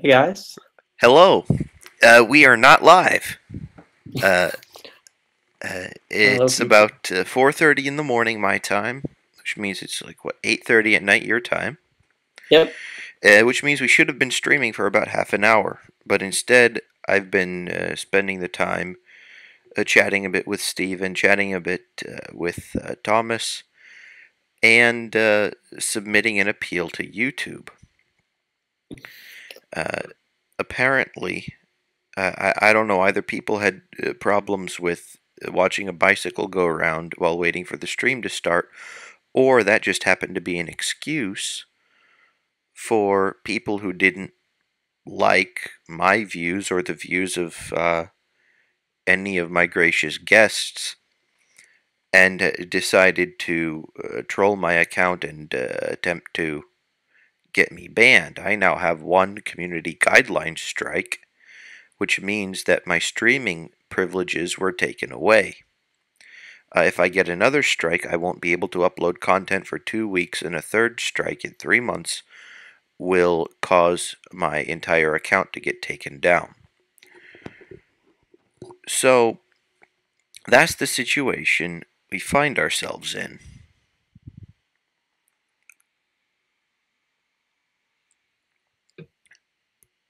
Hey guys. Hello. We are not live. Uh, Hello, it's people. about 4:30 in the morning my time, which means it's like what 8:30 at night your time. Yep. Which means we should have been streaming for about half an hour, but instead I've been spending the time chatting a bit with Steve and chatting a bit with Thomas and submitting an appeal to YouTube. Uh, Apparently, I don't know. Either people had problems with watching a bicycle go around while waiting for the stream to start, or that just happened to be an excuse for people who didn't like my views or the views of any of my gracious guests and decided to troll my account and attempt to get me banned. I now have one community guideline strike, which means that my streaming privileges were taken away. If I get another strike, I won't be able to upload content for 2 weeks, and a third strike in 3 months will cause my entire account to get taken down. So, that's the situation we find ourselves in.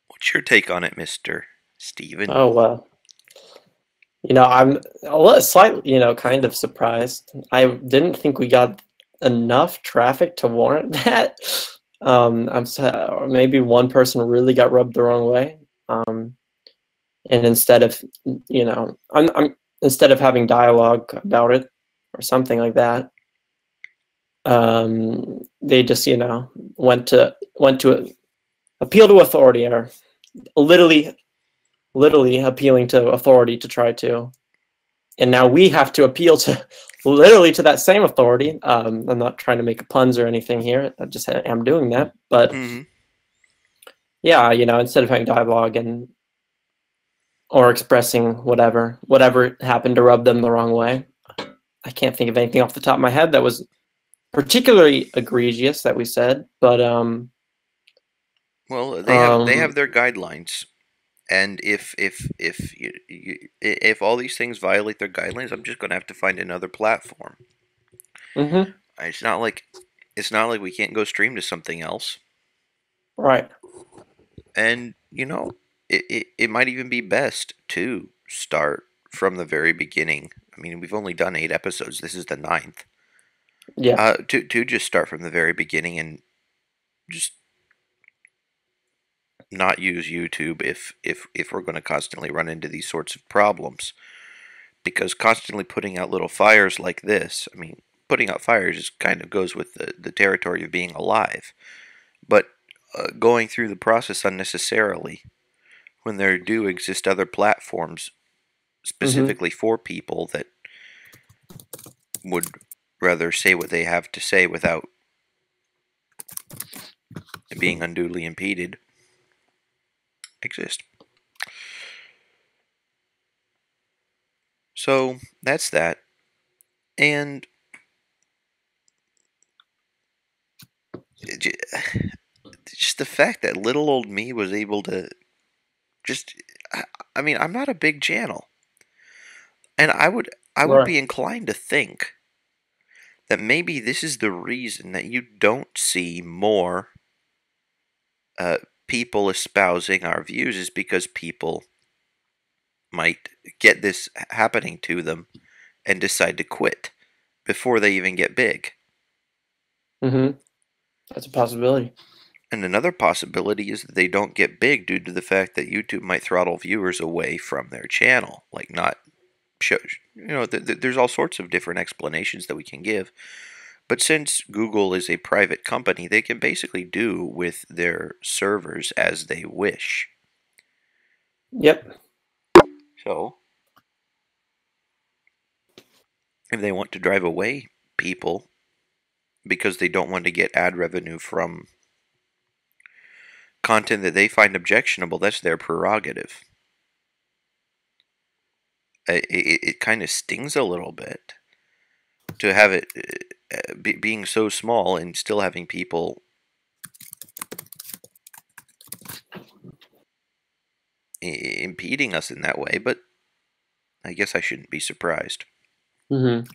What's your take on it, Mr. Steven? Oh well. I'm slightly, kind of surprised. I didn't think we got enough traffic to warrant that. Maybe one person really got rubbed the wrong way. And instead of, I'm instead of having dialogue about it or something like that, they just, went to appeal to authority or literally appealing to authority to try to, and now we have to appeal to literally to that same authority. I'm not trying to make puns or anything here. I just am doing that. But Mm-hmm. yeah, instead of having dialogue and or expressing whatever happened to rub them the wrong way, I can't think of anything off the top of my head that was particularly egregious that we said. But Well, they have um, their guidelines, and if all these things violate their guidelines, I'm just going to have to find another platform. mhm, It's not like we can't go stream to something else. right. And, it might even be best to start from the very beginning. I mean, we've only done 8 episodes. This is the ninth. Yeah. To just start from the very beginning and just not use YouTube if we're going to constantly run into these sorts of problems. Because constantly putting out little fires like this, I mean, putting out fires just kind of goes with the territory of being alive. But going through the process unnecessarily when there do exist other platforms Mhm. specifically for people that would rather say what they have to say without being unduly impeded exist. So that's that. And just the fact that little old me was able to just I mean, I'm not a big channel. And I would Right. be inclined to think that maybe this is the reason that you don't see more uh, people espousing our views is because people might get this happening to them and decide to quit before they even get big. Mhm. That's a possibility. And another possibility is that they don't get big due to the fact that YouTube might throttle viewers away from their channel, like not show. There's all sorts of different explanations that we can give. But since Google is a private company, they can basically do with their servers as they wish. Yep. So, if they want to drive away people because they don't want to get ad revenue from content that they find objectionable, that's their prerogative. It kind of stings a little bit to have it being so small and still having people impeding us in that way, but I guess I shouldn't be surprised. Mm-hmm.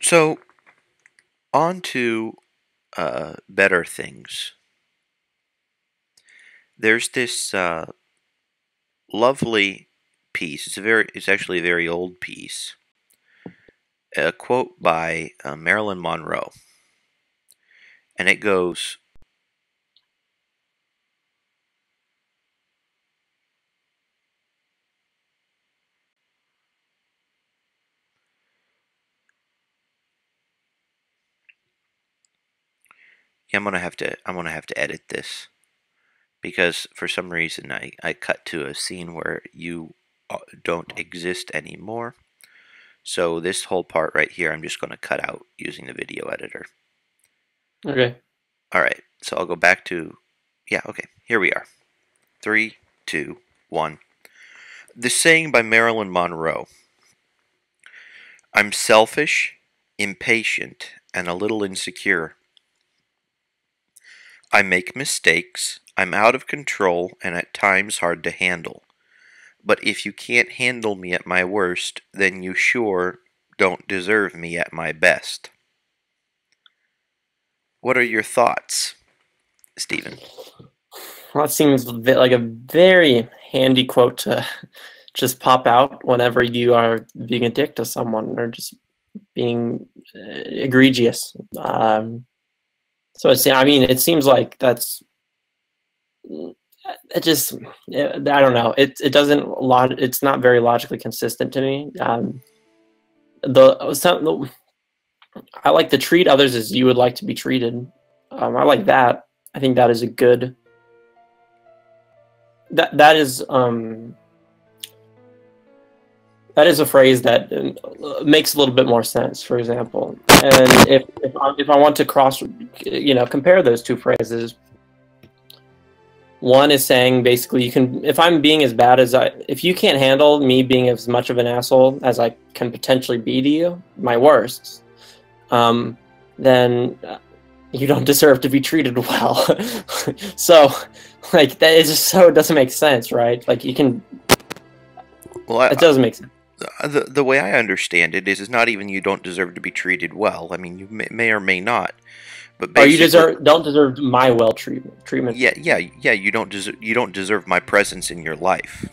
So, on to better things. There's this lovely piece. It's actually a very old piece. A quote by Marilyn Monroe, and it goes, yeah, I'm gonna have to edit this because for some reason I cut to a scene where you don't exist anymore. So this whole part right here, I'm just gonna cut out using the video editor. Okay. All right, so I'll go back to, yeah, okay, here we are. 3, 2, 1. This saying by Marilyn Monroe: I'm selfish, impatient, and a little insecure. I make mistakes, I'm out of control, and at times hard to handle. But if you can't handle me at my worst, then you sure don't deserve me at my best. What are your thoughts, Stephen? Well, that seems like a very handy quote to just pop out whenever you are being a dick to someone or just being egregious. So I mean, it seems like that's it. Just I don't know. It doesn't It's not very logically consistent to me. I like to treat others as you would like to be treated. I like that. I think that is a good. That is that is a phrase that makes a little bit more sense. For example, and if I want to compare those two phrases, one is saying basically you can, if I'm being as bad as if you can't handle me being as much of an asshole as I can potentially be to you, my worst, then you don't deserve to be treated well. So, like, that is just so, it doesn't make sense, right? Like, you can, Well, it doesn't make sense. The way I understand it is, it's not even you don't deserve to be treated well. I mean, you may or may not, but basically, You don't deserve my well treatment. yeah. You don't deserve my presence in your life.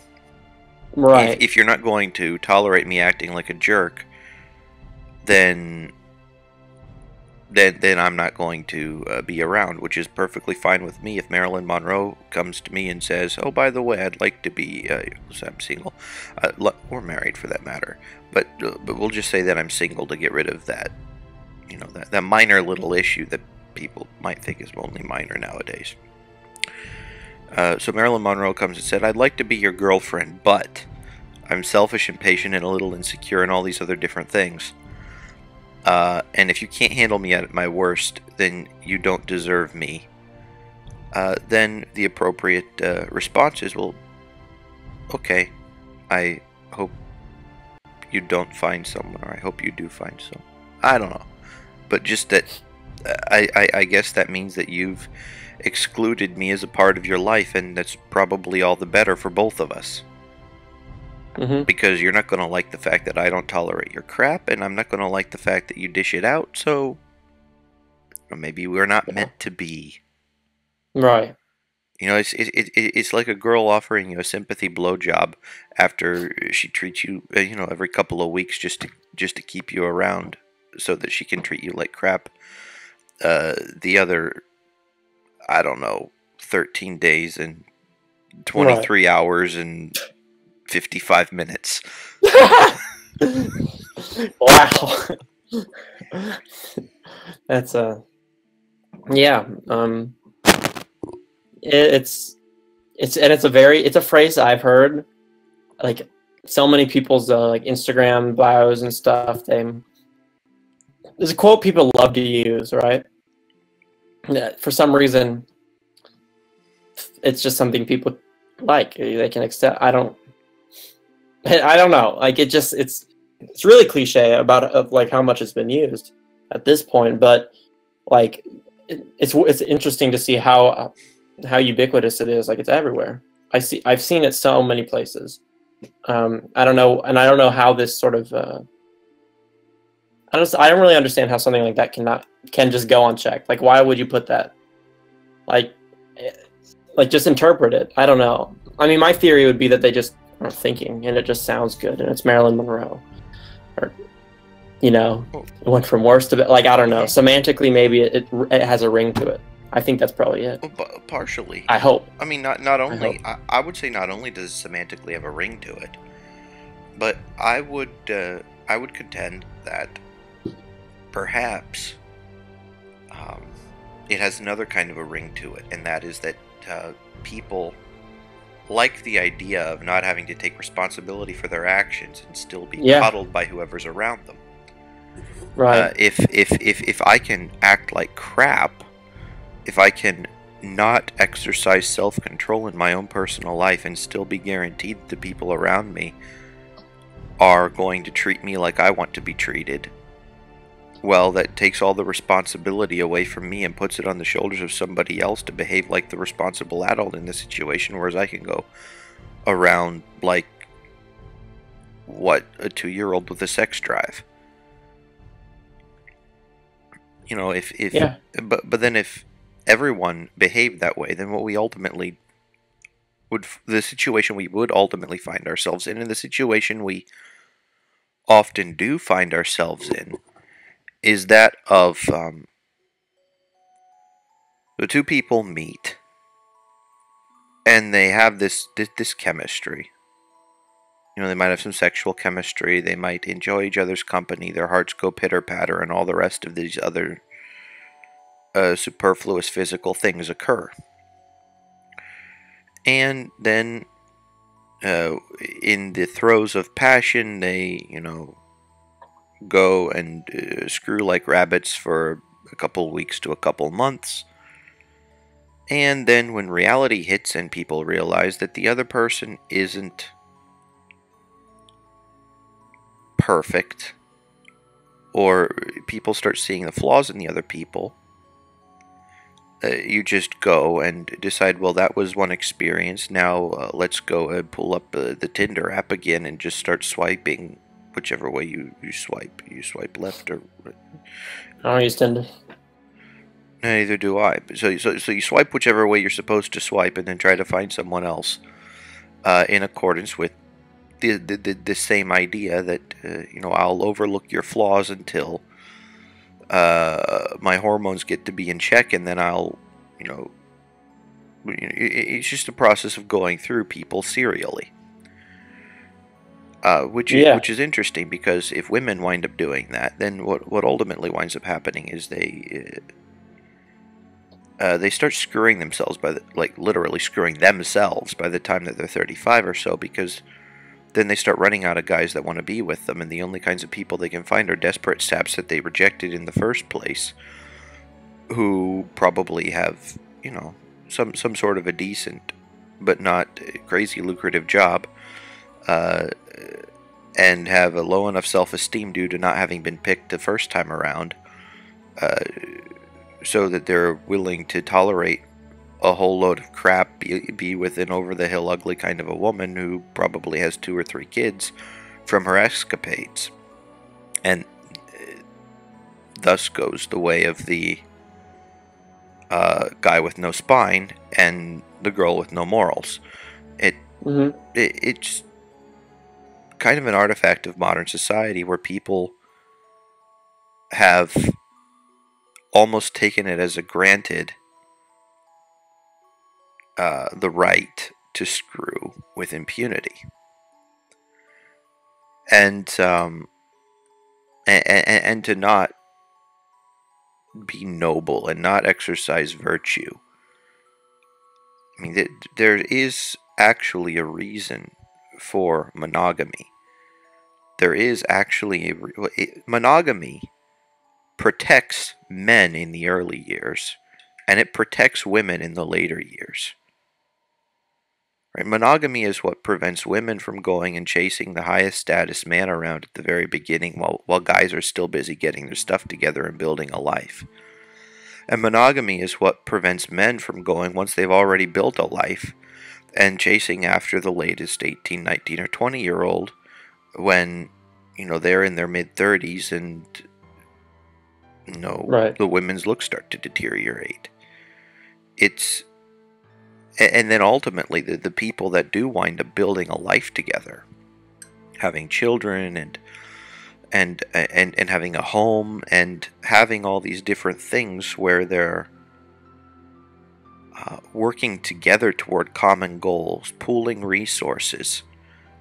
Right. If you're not going to tolerate me acting like a jerk, then I'm not going to be around, which is perfectly fine with me. If Marilyn Monroe comes to me and says, "Oh, by the way, I'd like to be," I'm single, or married for that matter, but we'll just say that I'm single to get rid of that, that minor little issue that people might think is only minor nowadays. So Marilyn Monroe comes and said, "I'd like to be your girlfriend, but I'm selfish, impatient, and a little insecure, and all these other different things. And if you can't handle me at my worst, then you don't deserve me." Then the appropriate response is, well, okay, I hope you don't find someone, or I hope you do find someone. I don't know. But just that, I guess that means that you've excluded me as a part of your life, and that's probably all the better for both of us. Mm-hmm. Because you're not going to like the fact that I don't tolerate your crap, and I'm not going to like the fact that you dish it out, so maybe we're not meant to be. Right. It's like a girl offering you a sympathy blowjob after she treats you, every couple of weeks just to keep you around so that she can treat you like crap. The other, I don't know, 13 days and 23 hours and 55 minutes. Wow. That's yeah. It's a phrase I've heard, like, so many people's like Instagram bios and stuff. There's a quote people love to use, right? Yeah, for some reason, it's just something people like. They can accept. I don't know. Like, it's really cliche of like how much it's been used at this point, but like it's interesting to see how how ubiquitous it is. Like, it's everywhere. I've seen it so many places. I don't know, and I don't know how this sort of. I don't really understand how something like that can just go unchecked. Like, why would you put that? Like, just interpret it. I don't know. I mean, my theory would be that they just aren't thinking, and it just sounds good, and it's Marilyn Monroe, or it went from worse to like, I don't know. Semantically, maybe it has a ring to it. I think that's probably it. Well, partially. I hope. I mean, not only I would say not only does it semantically have a ring to it, but I would contend that perhaps it has another kind of a ring to it, and that is that people like the idea of not having to take responsibility for their actions and still be coddled by whoever's around them. Right. If I can act like crap, if I can not exercise self-control in my own personal life and still be guaranteed that the people around me are going to treat me like I want to be treated, well, that takes all the responsibility away from me and puts it on the shoulders of somebody else to behave like the responsible adult in the situation, whereas I can go around like, what, a 2-year-old with a sex drive. You know, but then if everyone behaved that way, then what we ultimately the situation we would ultimately find ourselves in, and the situation we often do find ourselves in, is that of the two people meet and they have this chemistry. You know, they might have some sexual chemistry, they might enjoy each other's company, their hearts go pitter-patter, and all the rest of these other superfluous physical things occur. And then, in the throes of passion, they, go and screw like rabbits for a couple weeks to a couple months. And then when reality hits and people realize that the other person isn't perfect, or people start seeing the flaws in the other people, you just go and decide, well, that was one experience. Now let's go and pull up the Tinder app again and just start swiping whichever way you swipe. You swipe left or right. I don't use Tinder. Neither do I. So you swipe whichever way you're supposed to swipe, and then try to find someone else in accordance with the same idea that I'll overlook your flaws until my hormones get to be in check, and then I'll, it's just a process of going through people serially. Which is interesting, because if women wind up doing that, then what ultimately winds up happening is they start screwing themselves literally screwing themselves by the time that they're 35 or so, because then they start running out of guys that want to be with them, and the only kinds of people they can find are desperate saps that they rejected in the first place, who probably have, some sort of a decent but not crazy lucrative job, and have a low enough self-esteem due to not having been picked the first time around, so that they're willing to tolerate a whole load of crap, be with an over-the-hill ugly kind of a woman who probably has 2 or 3 kids from her escapades. And thus goes the way of the guy with no spine and the girl with no morals. It's kind of an artifact of modern society, where people have almost taken it as a granted the right to screw with impunity, and to not be noble and not exercise virtue. I mean, there is actually a reason for monogamy. There is actually monogamy protects men in the early years, and it protects women in the later years. Right? Monogamy is what prevents women from going and chasing the highest status man around at the very beginning, while guys are still busy getting their stuff together and building a life. And monogamy is what prevents men from going, once they've already built a life, and chasing after the latest 18, 19, or 20-year-old when, they're in their mid-30s and, Right. the women's looks start to deteriorate. It's And then ultimately the people that do wind up building a life together, having children and having a home and having all these different things where they're working together toward common goals, pooling resources,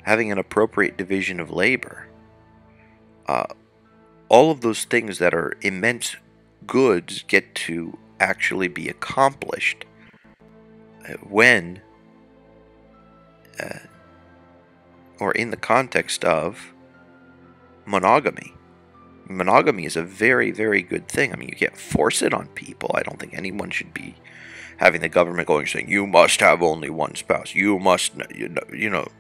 having an appropriate division of labor, uh, all of those things that are immense goods get to actually be accomplished when or in the context of monogamy. Monogamy is a very, very good thing. I mean, you can't force it on people. I don't think anyone should be having the government going saying, you must have only one spouse. You must, well,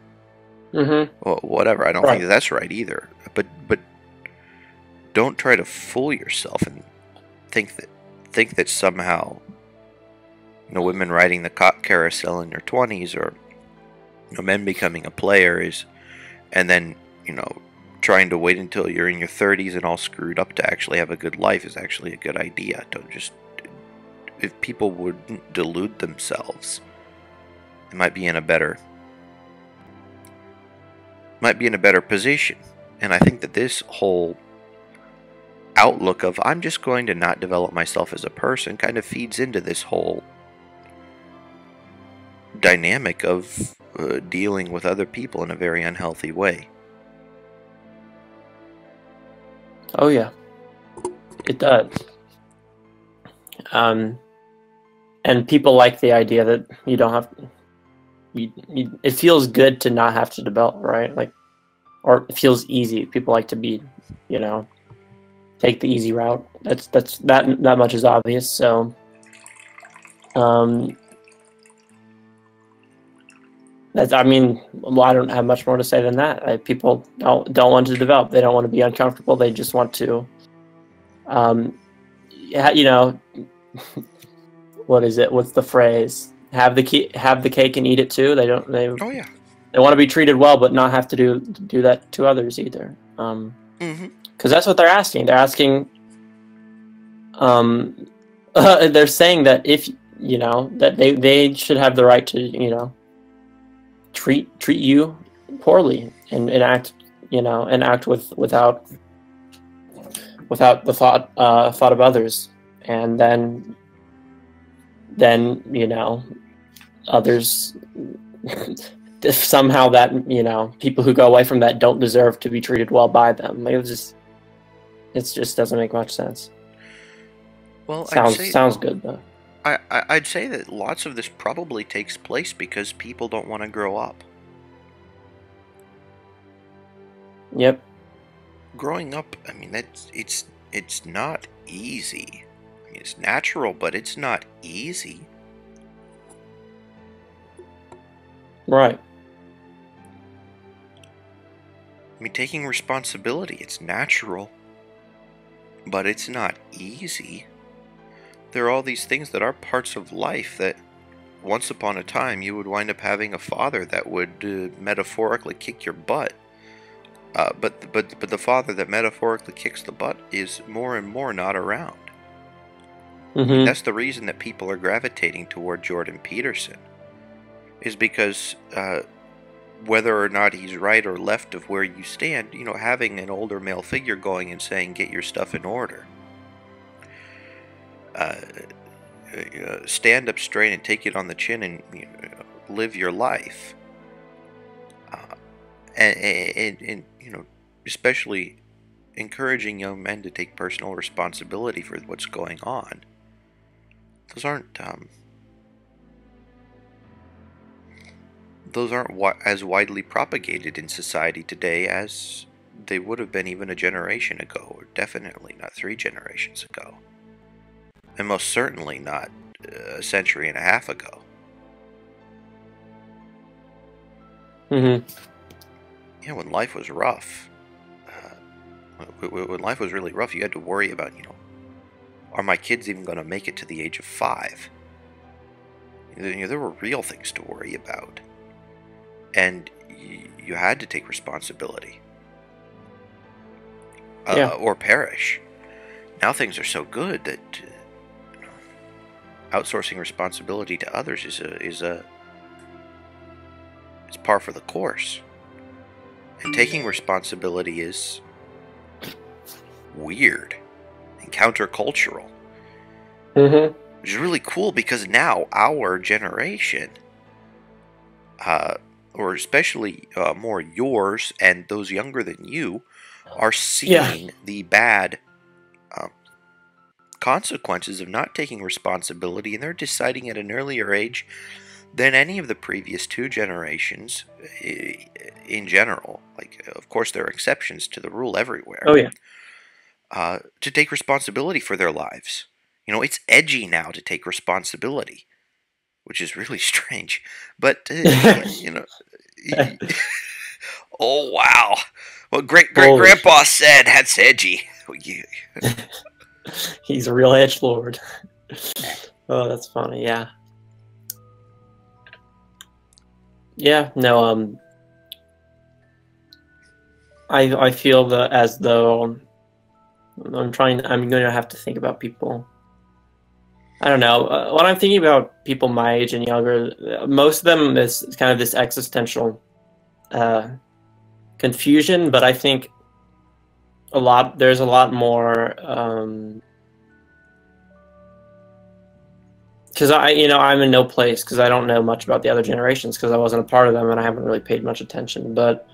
whatever. I don't think Right. that's right either. But don't try to fool yourself and think that somehow, women riding the carousel in their 20s, or men becoming a player is, and then trying to wait until you're in your 30s and all screwed up to actually have a good life is actually a good idea. Don't just, if people wouldn't delude themselves, they might be in a better position. And I think that this whole outlook of I'm just going to not develop myself as a person kind of feeds into this whole dynamic of dealing with other people in a very unhealthy way. Oh yeah, it does. And people like the idea that you don't have. It feels good to not have to develop, right? Like, or it feels easy. People like to be, take the easy route. That much is obvious. So, that's. I mean, well, I don't have much more to say than that. People don't want to develop. They don't want to be uncomfortable. They just want to, yeah, what is it? What's the phrase? Have the cake and eat it too. They don't. Oh yeah. They want to be treated well, but not have to do that to others either. Because that's what they're asking. They're asking. They're saying that if that they should have the right to treat you poorly and act without the thought of others, and then others. If somehow that people who go away from that don't deserve to be treated well by them, like, it just doesn't make much sense. Well, sounds good though. I'd say that lots of this probably takes place because people don't want to grow up. Yep. Growing up, I mean, it's not easy. I mean, it's natural, but it's not easy. Right. I mean, taking responsibility, it's natural, but it's not easy. There are all these things that are parts of life that once upon a time you would wind up having a father that would metaphorically kick your butt. But the father that metaphorically kicks the butt is more and more not around. I mean, that's the reason that people are gravitating toward Jordan Peterson, is because whether or not he's right or left of where you stand, having an older male figure going and saying, get your stuff in order. Stand up straight and take it on the chin and live your life. And especially encouraging young men to take personal responsibility for what's going on. Those aren't as widely propagated in society today as they would have been even a generation ago, or definitely not 3 generations ago, and most certainly not a century and a half ago. Yeah, when life was rough, when life was really rough, you had to worry about Are my kids even going to make it to the age of 5? There were real things to worry about. And you had to take responsibility. Or perish. Now things are so good that outsourcing responsibility to others is par for the course. And taking responsibility is weird and countercultural. Mm-hmm. Which is really cool because now our generation, or especially more yours and those younger than you, are seeing the bad consequences of not taking responsibility, and they're deciding at an earlier age than any of the previous 2 generations in general. Like, of course, there are exceptions to the rule everywhere. Oh, yeah. To take responsibility for their lives. It's edgy now to take responsibility, which is really strange. But, oh, wow. What great-great-grandpa said, that's edgy. He's a real edgelord. Oh, that's funny, yeah. Yeah, no, I feel that as though I'm going to have to think about people. I don't know. When I'm thinking about people my age and younger, most of them is kind of this existential confusion, but I think there's a lot more, because I'm in no place because I don't know much about the other generations because I wasn't a part of them and I haven't really paid much attention. But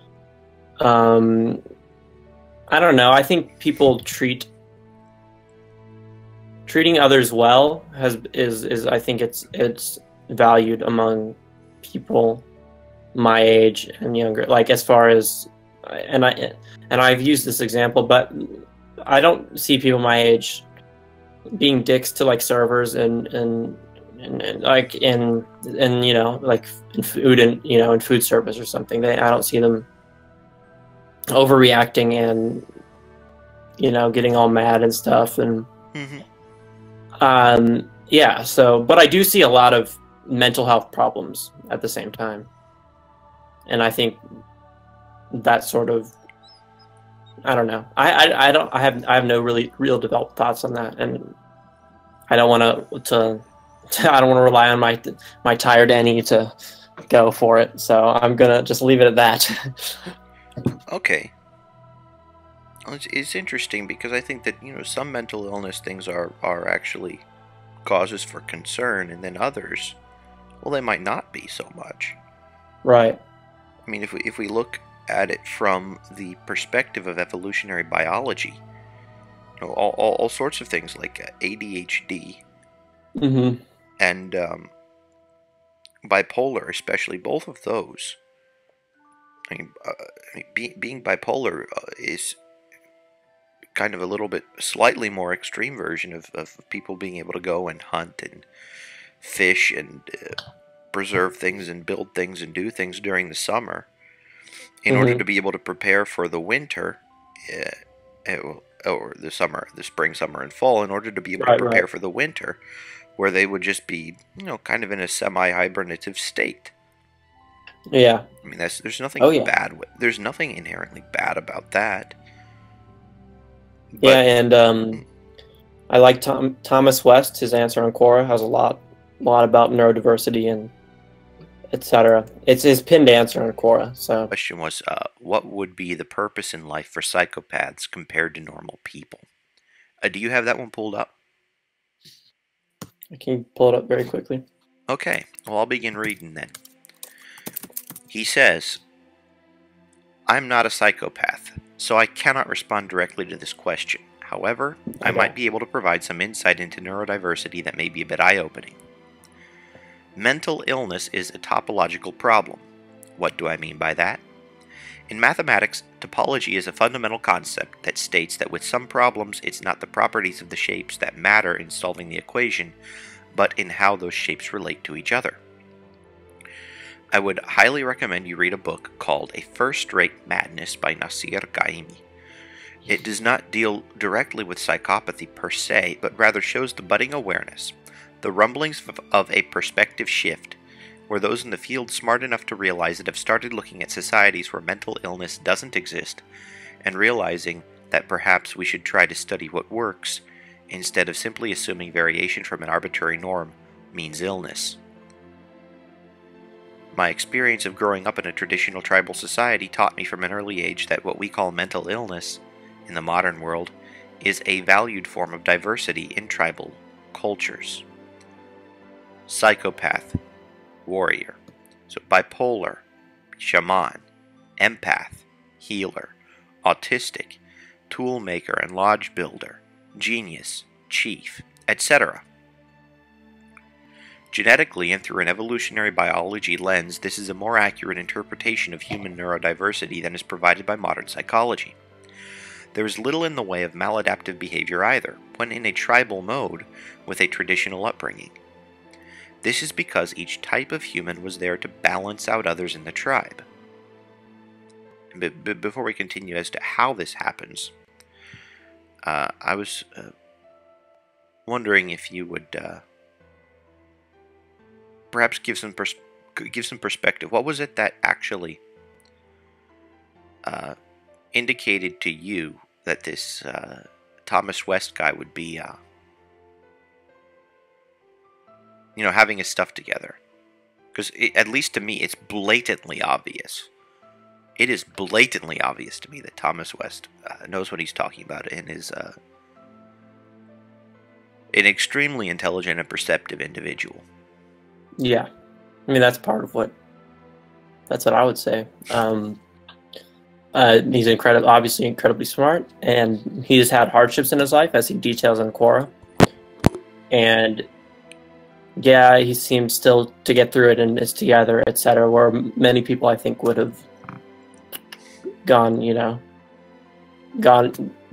I don't know. I think people treating others well is I think it's valued among people my age and younger. Like, as far as and I've used this example, but I don't see people my age being dicks to like servers and like in like in food and in food service or something. I don't see them overreacting and getting all mad and stuff and yeah. So, but I do see a lot of mental health problems at the same time, and I think that sort of, I don't know. I have no really real developed thoughts on that, and I don't want to I don't want to rely on my tired Annie to go for it. So I'm gonna just leave it at that. Okay. Well, it's interesting because I think that some mental illness things are actually causes for concern, and then others, well, they might not be so much. Right. I mean, if we look at it from the perspective of evolutionary biology, all sorts of things like ADHD and bipolar, especially, both of those. I mean, being bipolar is kind of a little bit slightly more extreme version of people being able to go and hunt and fish and preserve things and build things and do things during the summer in order to be able to prepare for the winter or the spring, summer, and fall, in order to be able to prepare for the winter, where they would just be kind of in a semi-hibernative state. Yeah. I mean, there's nothing bad there's nothing inherently bad about that. But, yeah, and I like Thomas West. His answer on Quora has a lot about neurodiversity and etc. It's his pinned answer on Quora. So the question was, what would be the purpose in life for psychopaths compared to normal people? Do you have that one pulled up? I can pull it up very quickly. Okay, well, I'll begin reading then. He says, I'm not a psychopath, so I cannot respond directly to this question. However, I might be able to provide some insight into neurodiversity that may be a bit eye-opening. Mental illness is a topological problem. What do I mean by that? In mathematics, topology is a fundamental concept that states that with some problems, it's not the properties of the shapes that matter in solving the equation, but in how those shapes relate to each other. I would highly recommend you read a book called A First-Rate Madness by Nasir Qaimi. It does not deal directly with psychopathy per se, but rather shows the budding awareness, the rumblings of a perspective shift, where those in the field smart enough to realize it have started looking at societies where mental illness doesn't exist, and realizing that perhaps we should try to study what works, instead of simply assuming variation from an arbitrary norm means illness. My experience of growing up in a traditional tribal society taught me from an early age that what we call mental illness in the modern world is a valued form of diversity in tribal cultures. Psychopath, warrior. So bipolar, shaman, empath, healer, autistic, toolmaker and lodge builder, genius, chief, etc. Genetically and through an evolutionary biology lens, this is a more accurate interpretation of human neurodiversity than is provided by modern psychology. There is little in the way of maladaptive behavior either, when in a tribal mode with a traditional upbringing. This is because each type of human was there to balance out others in the tribe. Before we continue as to how this happens, I was wondering if you would perhaps give some perspective. What was it that actually indicated to you that this Thomas West guy would be, having his stuff together? Because at least to me, it's blatantly obvious. It is blatantly obvious to me that Thomas West knows what he's talking about and is an extremely intelligent and perceptive individual. Yeah, I mean that's what I would say. He's obviously incredibly smart, and he's had hardships in his life, as he details in Quora. And yeah, he seems still to get through it and is together, etc. Where many people, I think, would have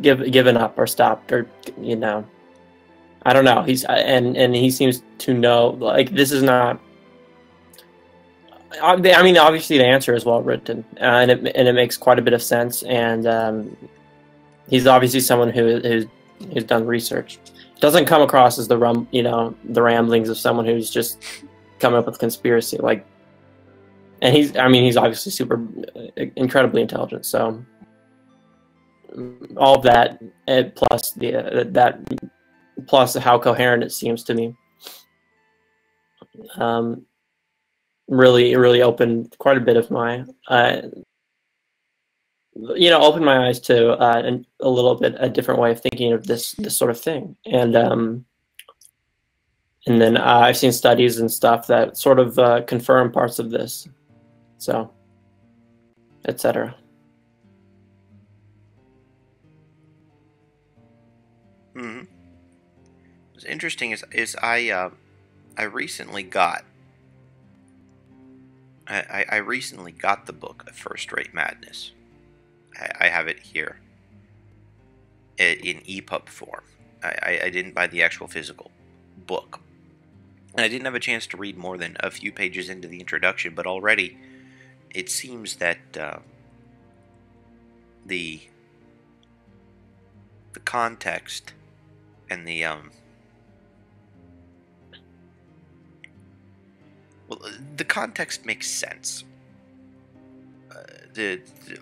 given up or stopped, or I don't know. And he seems to know, like, this is not. I mean, obviously the answer is well written, and it makes quite a bit of sense. And he's obviously someone who's done research. Doesn't come across as the ramblings of someone who's just coming up with conspiracy. And he's obviously super incredibly intelligent. So all of that, plus how coherent it seems to me, really opened quite a bit of my, opened my eyes to a little bit a different way of thinking of this sort of thing. And then I've seen studies and stuff that sort of confirm parts of this, so etc. Mm-hmm. What's interesting is I recently got the book of First Rate Madness. I have it here in EPUB form. I didn't buy the actual physical book, and I didn't have a chance to read more than a few pages into the introduction, but already it seems that the context and the the context makes sense.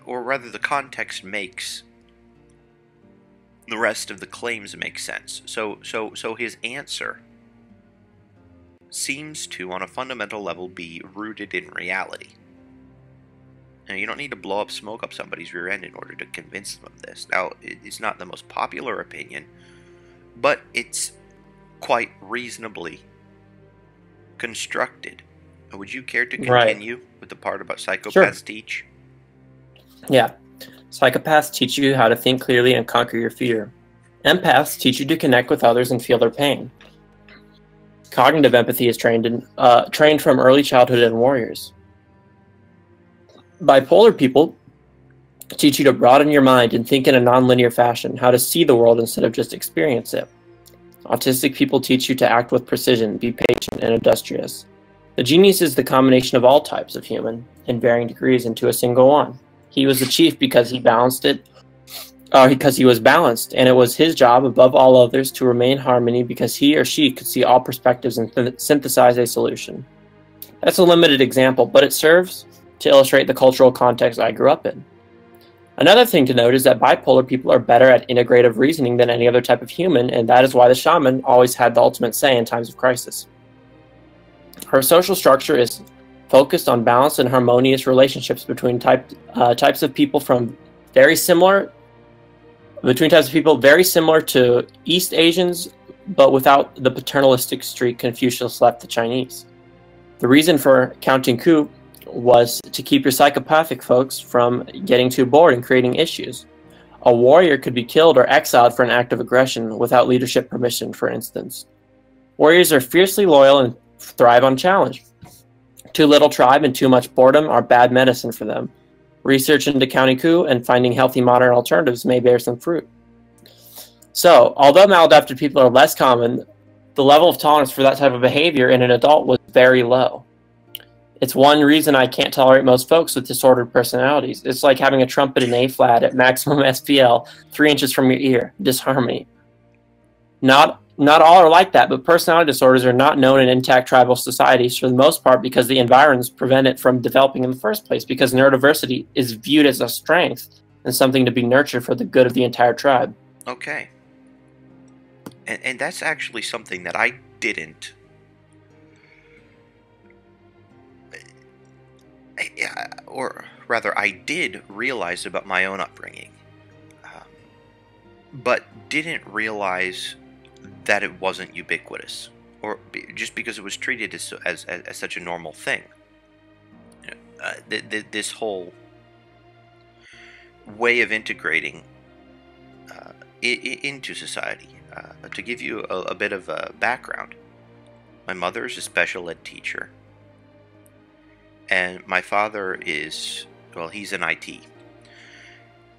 Or rather, the context makes the rest of the claims make sense. So his answer seems to, on a fundamental level, be rooted in reality. Now, you don't need to blow up smoke up somebody's rear end in order to convince them of this. Now, it's not the most popular opinion, but it's quite reasonably constructed. Would you care to continue with the part about psychopaths teach? Yeah. Psychopaths teach you how to think clearly and conquer your fear. Empaths teach you to connect with others and feel their pain. Cognitive empathy is trained from early childhood in warriors. Bipolar people teach you to broaden your mind and think in a nonlinear fashion, how to see the world instead of just experience it. Autistic people teach you to act with precision, be patient, and industrious. The genius is the combination of all types of human, in varying degrees, into a single one. He was the chief because he balanced it because he was balanced, and it was his job above all others to remain harmony because he or she could see all perspectives and synthesize a solution. That's a limited example, but it serves to illustrate the cultural context I grew up in. Another thing to note is that bipolar people are better at integrative reasoning than any other type of human, and that is why the shaman always had the ultimate say in times of crisis. Her social structure is focused on balanced and harmonious relationships between types of people very similar to East Asians, but without the paternalistic streak Confucius left the Chinese. The reason for counting coup was to keep your psychopathic folks from getting too bored and creating issues. A warrior could be killed or exiled for an act of aggression without leadership permission, for instance. Warriors are fiercely loyal and thrive on challenge. Too little tribe and too much boredom are bad medicine for them. Research into counting coup and finding healthy modern alternatives may bear some fruit. So, although maladaptive people are less common, the level of tolerance for that type of behavior in an adult was very low. It's one reason I can't tolerate most folks with disordered personalities. It's like having a trumpet in A flat at maximum SPL 3 inches from your ear. Disharmony. Not all are like that, but personality disorders are not known in intact tribal societies for the most part because the environs prevent it from developing in the first place, because neurodiversity is viewed as a strength and something to be nurtured for the good of the entire tribe. Okay. And that's actually something that I didn't... or rather, I did realize about my own upbringing, but didn't realize that it wasn't ubiquitous, or just because it was treated as such a normal thing. This whole way of integrating into society. To give you a bit of a background, my mother is a special ed teacher, and my father is, well, he's in IT.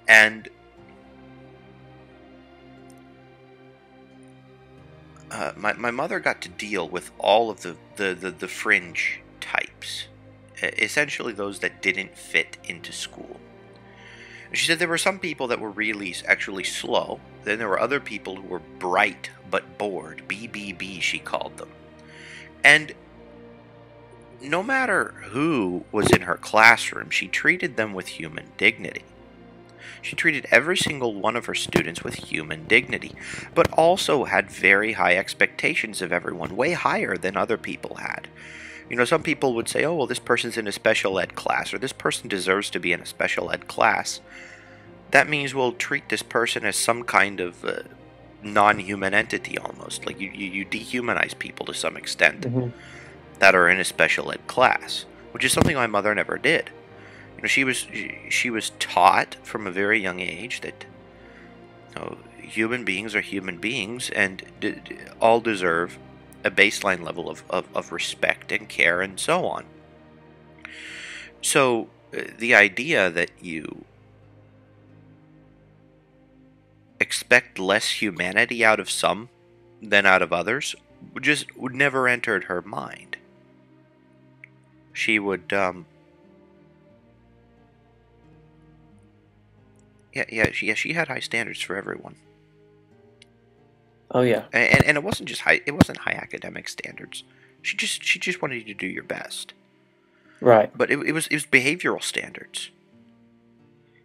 And my mother got to deal with all of the fringe types, essentially those that didn't fit into school. She said there were some people that were really actually slow. Then there were other people who were bright but bored. BBB, she called them. And no matter who was in her classroom, she treated them with human dignity. She treated every single one of her students with human dignity, but also had very high expectations of everyone, way higher than other people had. You know, some people would say, oh, well, this person's in a special ed class, or this person deserves to be in a special ed class. That means we'll treat this person as some kind of non-human entity almost. Like you dehumanize people to some extent that are in a special ed class, which is something my mother never did. You know, she was taught from a very young age that, you know, human beings are human beings and all deserve a baseline level of respect and care and so on. So the idea that you expect less humanity out of some than out of others would never entered her mind. She would she had high standards for everyone. Oh yeah. And it wasn't just high academic standards. She just wanted you to do your best. Right. But it was behavioral standards.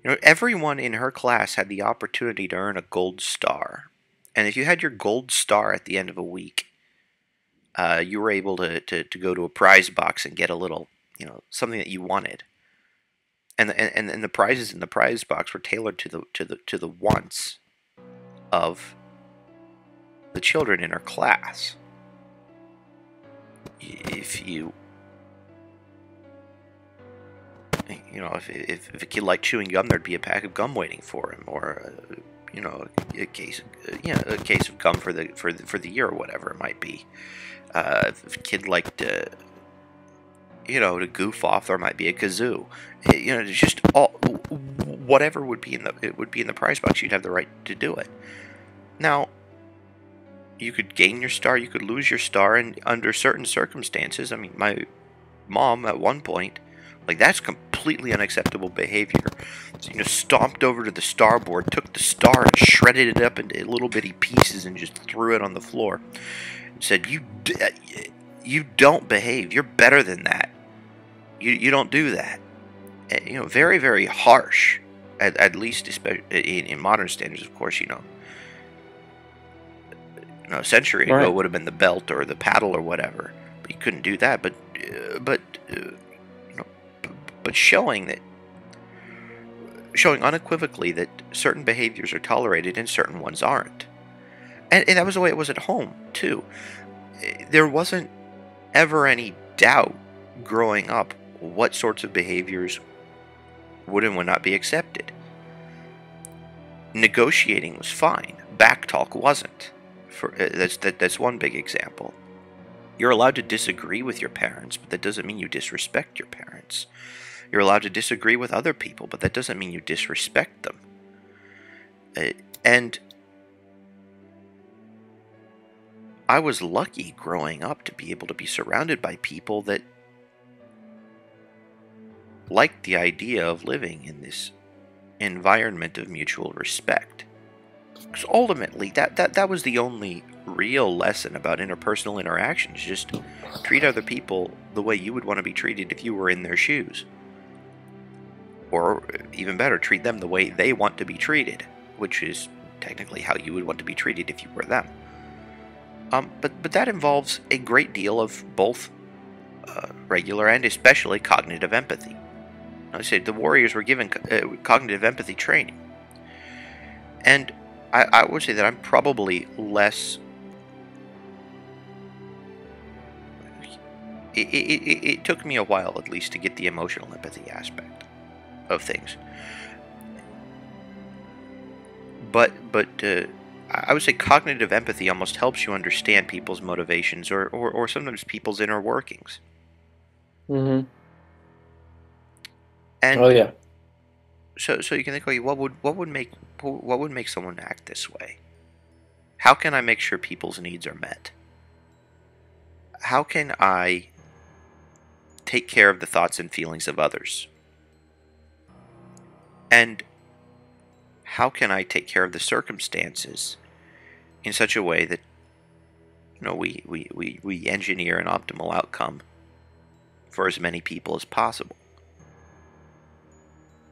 You know, everyone in her class had the opportunity to earn a gold star. And if you had your gold star at the end of a week, you were able to go to a prize box and get a little, you know, something that you wanted. And the prizes in the prize box were tailored to the wants of the children in her class. If if a kid liked chewing gum, there'd be a pack of gum waiting for him, or a case of gum for the year or whatever it might be. If a kid liked to goof off, there might be a kazoo. It's just whatever would be in the prize box. You'd have the right to do it. Now, you could gain your star, you could lose your star, and under certain circumstances, I mean, my mom at one point, like, that's completely completely unacceptable behavior. So, stomped over to the starboard, took the star and shredded it up into little bitty pieces and just threw it on the floor. And said, you don't behave. You're better than that. You don't do that. Very, very harsh. At least, especially in modern standards, of course, a century ago Right. would have been the belt or the paddle or whatever. But you couldn't do that. But showing unequivocally that certain behaviors are tolerated and certain ones aren't. And that was the way it was at home too. There wasn't ever any doubt growing up what sorts of behaviors would and would not be accepted. Negotiating was fine. Backtalk wasn't. That's one big example. You're allowed to disagree with your parents, but that doesn't mean you disrespect your parents. You're allowed to disagree with other people, but that doesn't mean you disrespect them. And I was lucky growing up to be able to be surrounded by people that liked the idea of living in this environment of mutual respect. Because ultimately, that was the only real lesson about interpersonal interactions. Just treat other people the way you would want to be treated if you were in their shoes. Or, even better, treat them the way they want to be treated, which is technically how you would want to be treated if you were them. But that involves a great deal of both regular and especially cognitive empathy. I said the warriors were given cognitive empathy training. And I would say that I'm probably less... It took me a while, at least, to get the emotional empathy aspect of things. But I would say cognitive empathy almost helps you understand people's motivations or sometimes people's inner workings. Mm-hmm. And Oh yeah. so you can think, okay, what would make someone act this way? How can I make sure people's needs are met? How can I take care of the thoughts and feelings of others? And how can I take care of the circumstances in such a way that we engineer an optimal outcome for as many people as possible?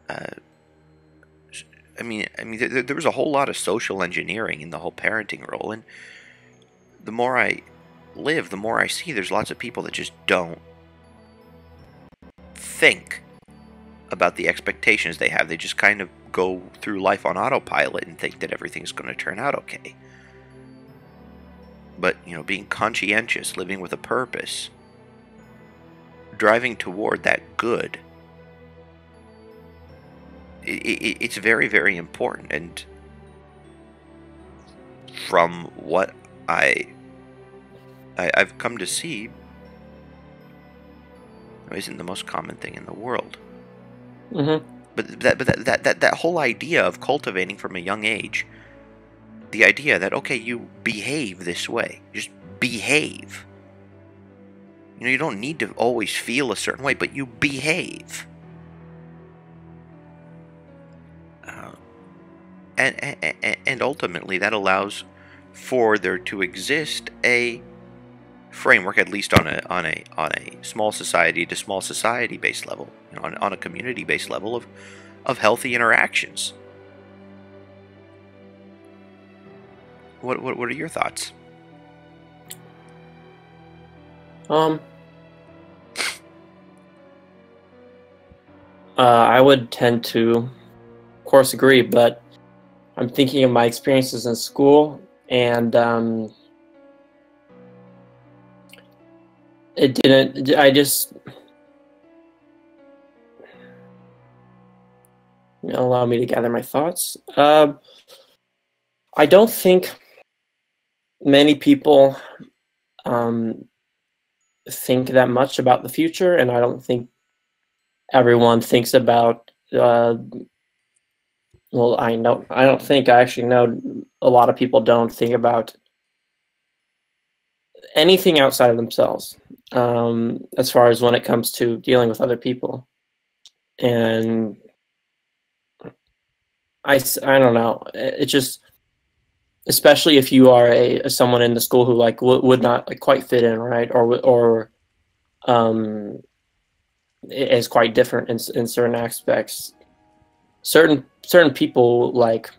There was a whole lot of social engineering in the whole parenting role, and the more I live, the more I see there's lots of people that just don't think about the expectations they have. They just kind of go through life on autopilot and think that everything's going to turn out okay. But, being conscientious, living with a purpose, driving toward that good, it's very, very important. And from what I've come to see, isn't the most common thing in the world. Mm-hmm. But that whole idea of cultivating from a young age, the idea that, okay, you behave this way, just behave. You don't need to always feel a certain way, but you behave. And ultimately that allows for there to exist a framework, at least on a small society to small society based level, on a community based level of healthy interactions. What are your thoughts? I would tend to, of course, agree, but I'm thinking of my experiences in school, and it didn't. I just allow me to gather my thoughts. I don't think many people think that much about the future, and I don't think everyone thinks about. Well, I don't think I actually know. A lot of people don't think about anything outside of themselves, as far as when it comes to dealing with other people. And I don't know. It just, especially if you are someone in the school who like would not like quite fit in, right? Or um, is quite different in certain aspects. Certain people, like,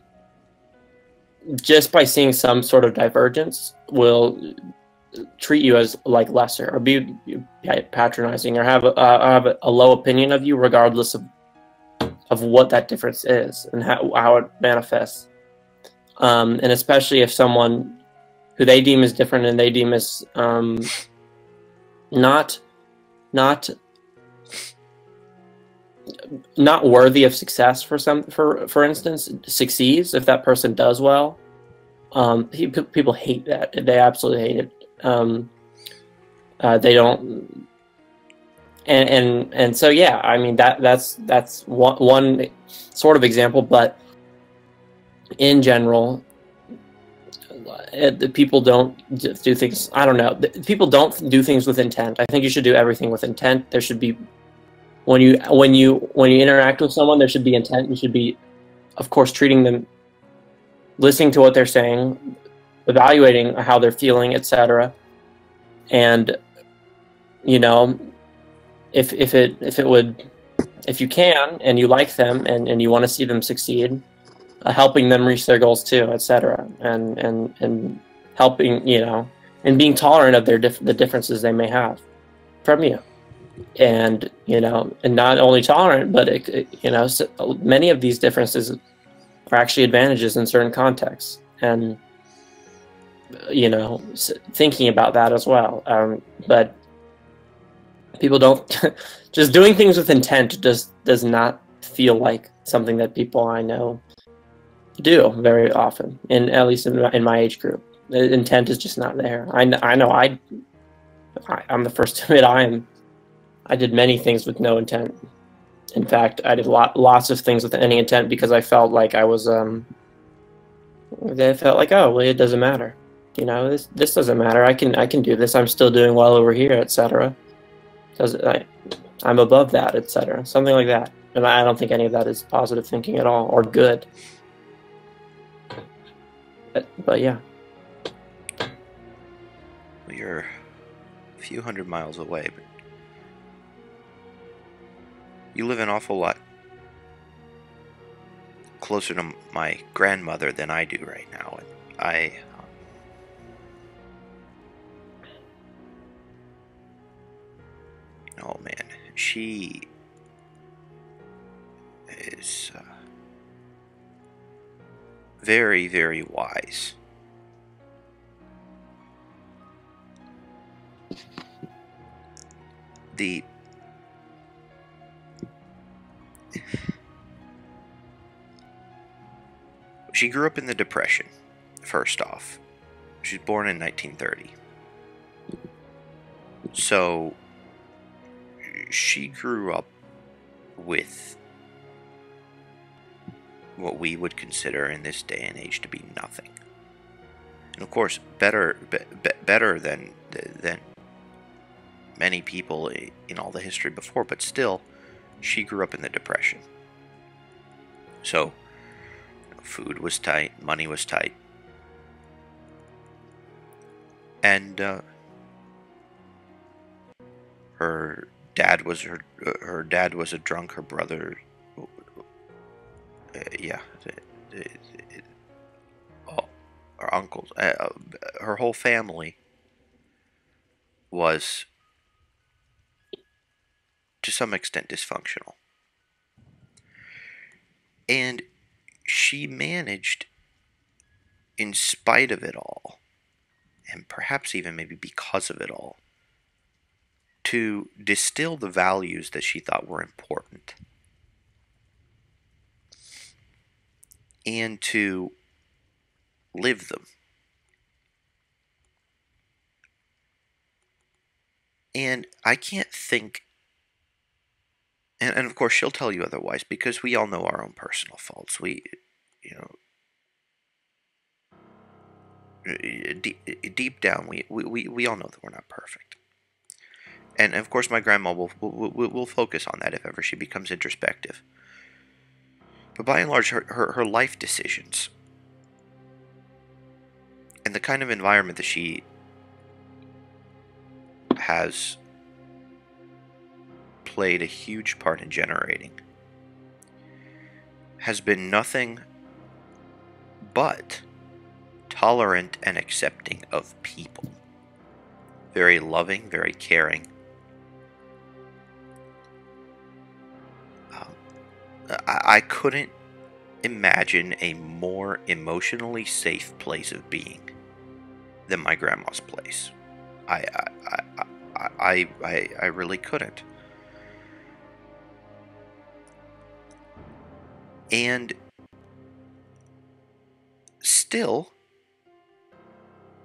just by seeing some sort of divergence, will treat you as like lesser, or be patronizing, or have a low opinion of you, regardless of what that difference is and how it manifests. And especially if someone who they deem as different and they deem as not not not worthy of success, for instance, succeeds, if that person does well, people hate that. They absolutely hate it. They don't, and so yeah, I mean that's one sort of example, but in general, people don't do things. I don't know. People don't do things with intent. I think you should do everything with intent. There should be, when you interact with someone, there should be intent. You should be, of course, treating them, listening to what they're saying, evaluating how they're feeling, etc. And you know, if you can and you like them, and you want to see them succeed, helping them reach their goals too, etc. And helping, and being tolerant of the differences they may have from you. And and not only tolerant, but many of these differences are actually advantages in certain contexts, and thinking about that as well. But people don't just doing things with intent does not feel like something that people I know do very often, and at least in my age group. The intent is just not there. I know I'm the first to admit I did many things with no intent. In fact, I did lots of things with any intent because I felt like they felt like, oh well, it doesn't matter. This doesn't matter. I can do this. I'm still doing well over here, etc. Because I'm above that, etc. Something like that. And I don't think any of that is positive thinking at all, or good. But yeah. Well, you're a few hundred miles away, but you live an awful lot closer to my grandmother than I do right now, and oh man, she is very, very wise. The She grew up in the Depression, first off. She was born in 1930. So she grew up with what we would consider in this day and age to be nothing. And of course, better than many people in all the history before, but still, she grew up in the Depression. So food was tight, money was tight, and her dad was a drunk. Her brother, yeah, her uncles, her whole family was to some extent dysfunctional, and she managed, in spite of it all, and perhaps even maybe because of it all, to distill the values that she thought were important and to live them. And I can't think, and of course she'll tell you otherwise, because we all know our own personal faults. You know, deep down, we all know that we're not perfect. And of course, my grandma will focus on that if ever she becomes introspective. But by and large, her life decisions and the kind of environment that she has played a huge part in generating has been nothing but tolerant and accepting of people. Very loving, very caring. I couldn't imagine a more emotionally safe place of being than my grandma's place. I really couldn't. And still,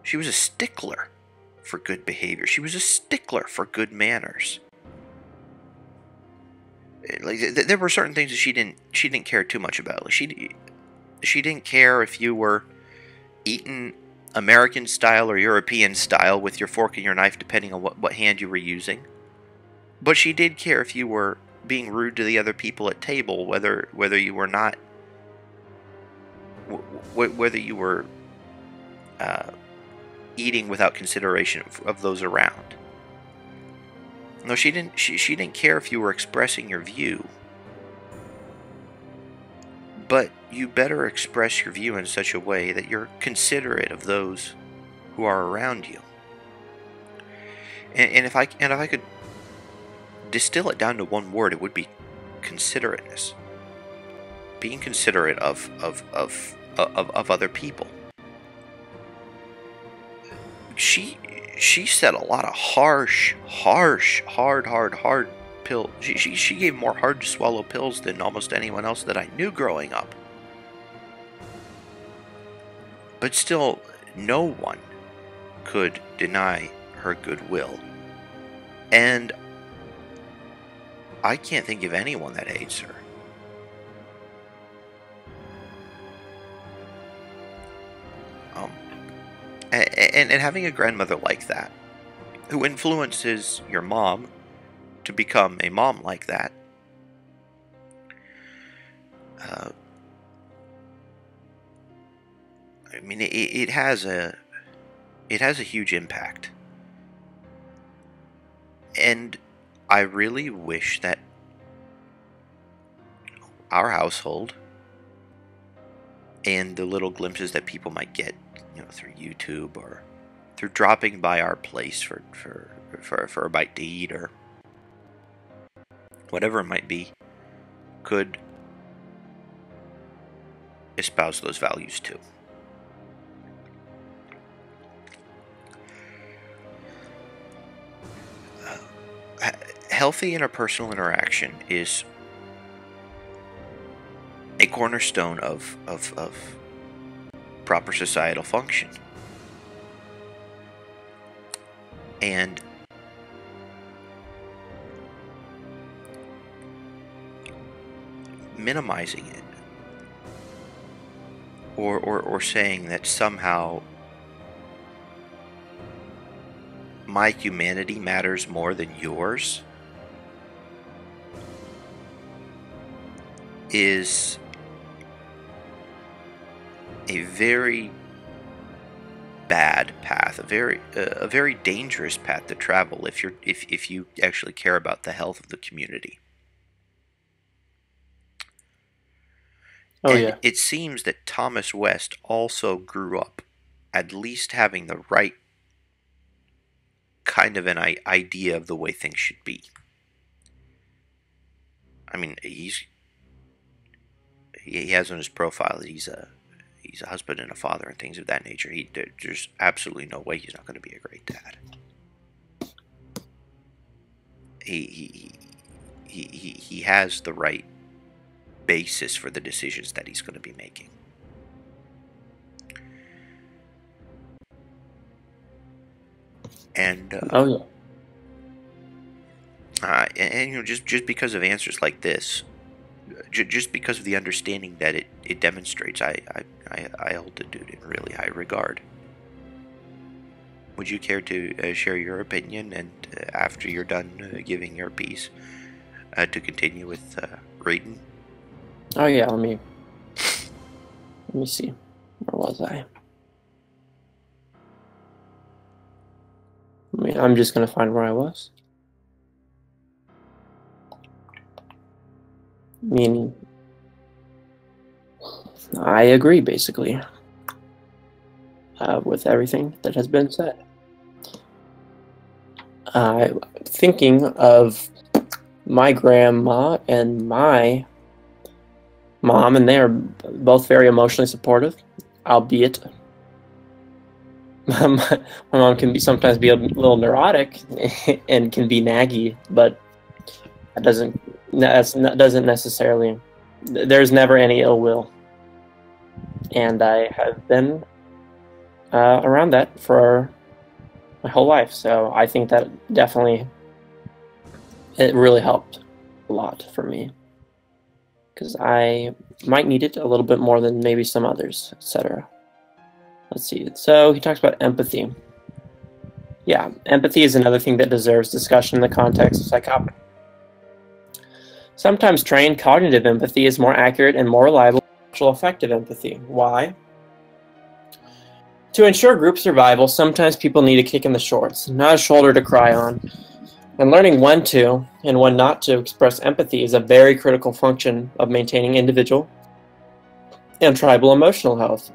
she was a stickler for good behavior. She was a stickler for good manners. Like there were certain things that she didn't care too much about. Like she didn't care if you were eating American style or European style with your fork and your knife, depending on what hand you were using. But she did care if you were being rude to the other people at table, whether you were not, whether you were eating without consideration of those around. No, she didn't care if you were expressing your view. But you better express your view in such a way that you're considerate of those who are around you. And if I could distill it down to one word, it would be considerateness. Being considerate of other people. She said a lot of harsh pill. She gave more hard to swallow pills than almost anyone else that I knew growing up. But still, no one could deny her goodwill. And I can't think of anyone that hates her. And having a grandmother like that, who influences your mom to become a mom like that, I mean, it has a huge impact. And I really wish that our household and the little glimpses that people might get, through YouTube or through dropping by our place for a bite to eat or whatever it might be, could espouse those values too. Healthy interpersonal interaction is a cornerstone of proper societal function. And minimizing it or saying that somehow my humanity matters more than yours is a very bad path, a very dangerous path to travel if you actually care about the health of the community. Oh, And yeah. it seems that Thomas West also grew up at least having the right kind of an idea of the way things should be. I mean, he has on his profile that he's a husband and a father and things of that nature. There's absolutely no way he's not going to be a great dad. He has the right basis for the decisions that he's going to be making. And Oh, yeah. and just because of answers like this, just because of the understanding that it demonstrates, I hold the dude in really high regard. Would you care to share your opinion, and after you're done giving your piece, to continue with reading? Oh yeah, let me see. Where was I? I'm just gonna find where I was. Meaning, I agree basically with everything that has been said. Thinking of my grandma and my mom, and they are both very emotionally supportive, albeit my mom can sometimes be a little neurotic and can be naggy, but that doesn't necessarily. There's never any ill will, and I have been around that for my whole life. So I think that definitely it really helped a lot for me, because I might need it a little bit more than maybe some others, etc. Let's see. So he talks about empathy. Yeah, empathy is another thing that deserves discussion in the context of psychopathy. Sometimes trained cognitive empathy is more accurate and more reliable than actual effective empathy. Why? To ensure group survival, sometimes people need a kick in the shorts, not a shoulder to cry on. And learning when to and when not to express empathy is a very critical function of maintaining individual and tribal emotional health.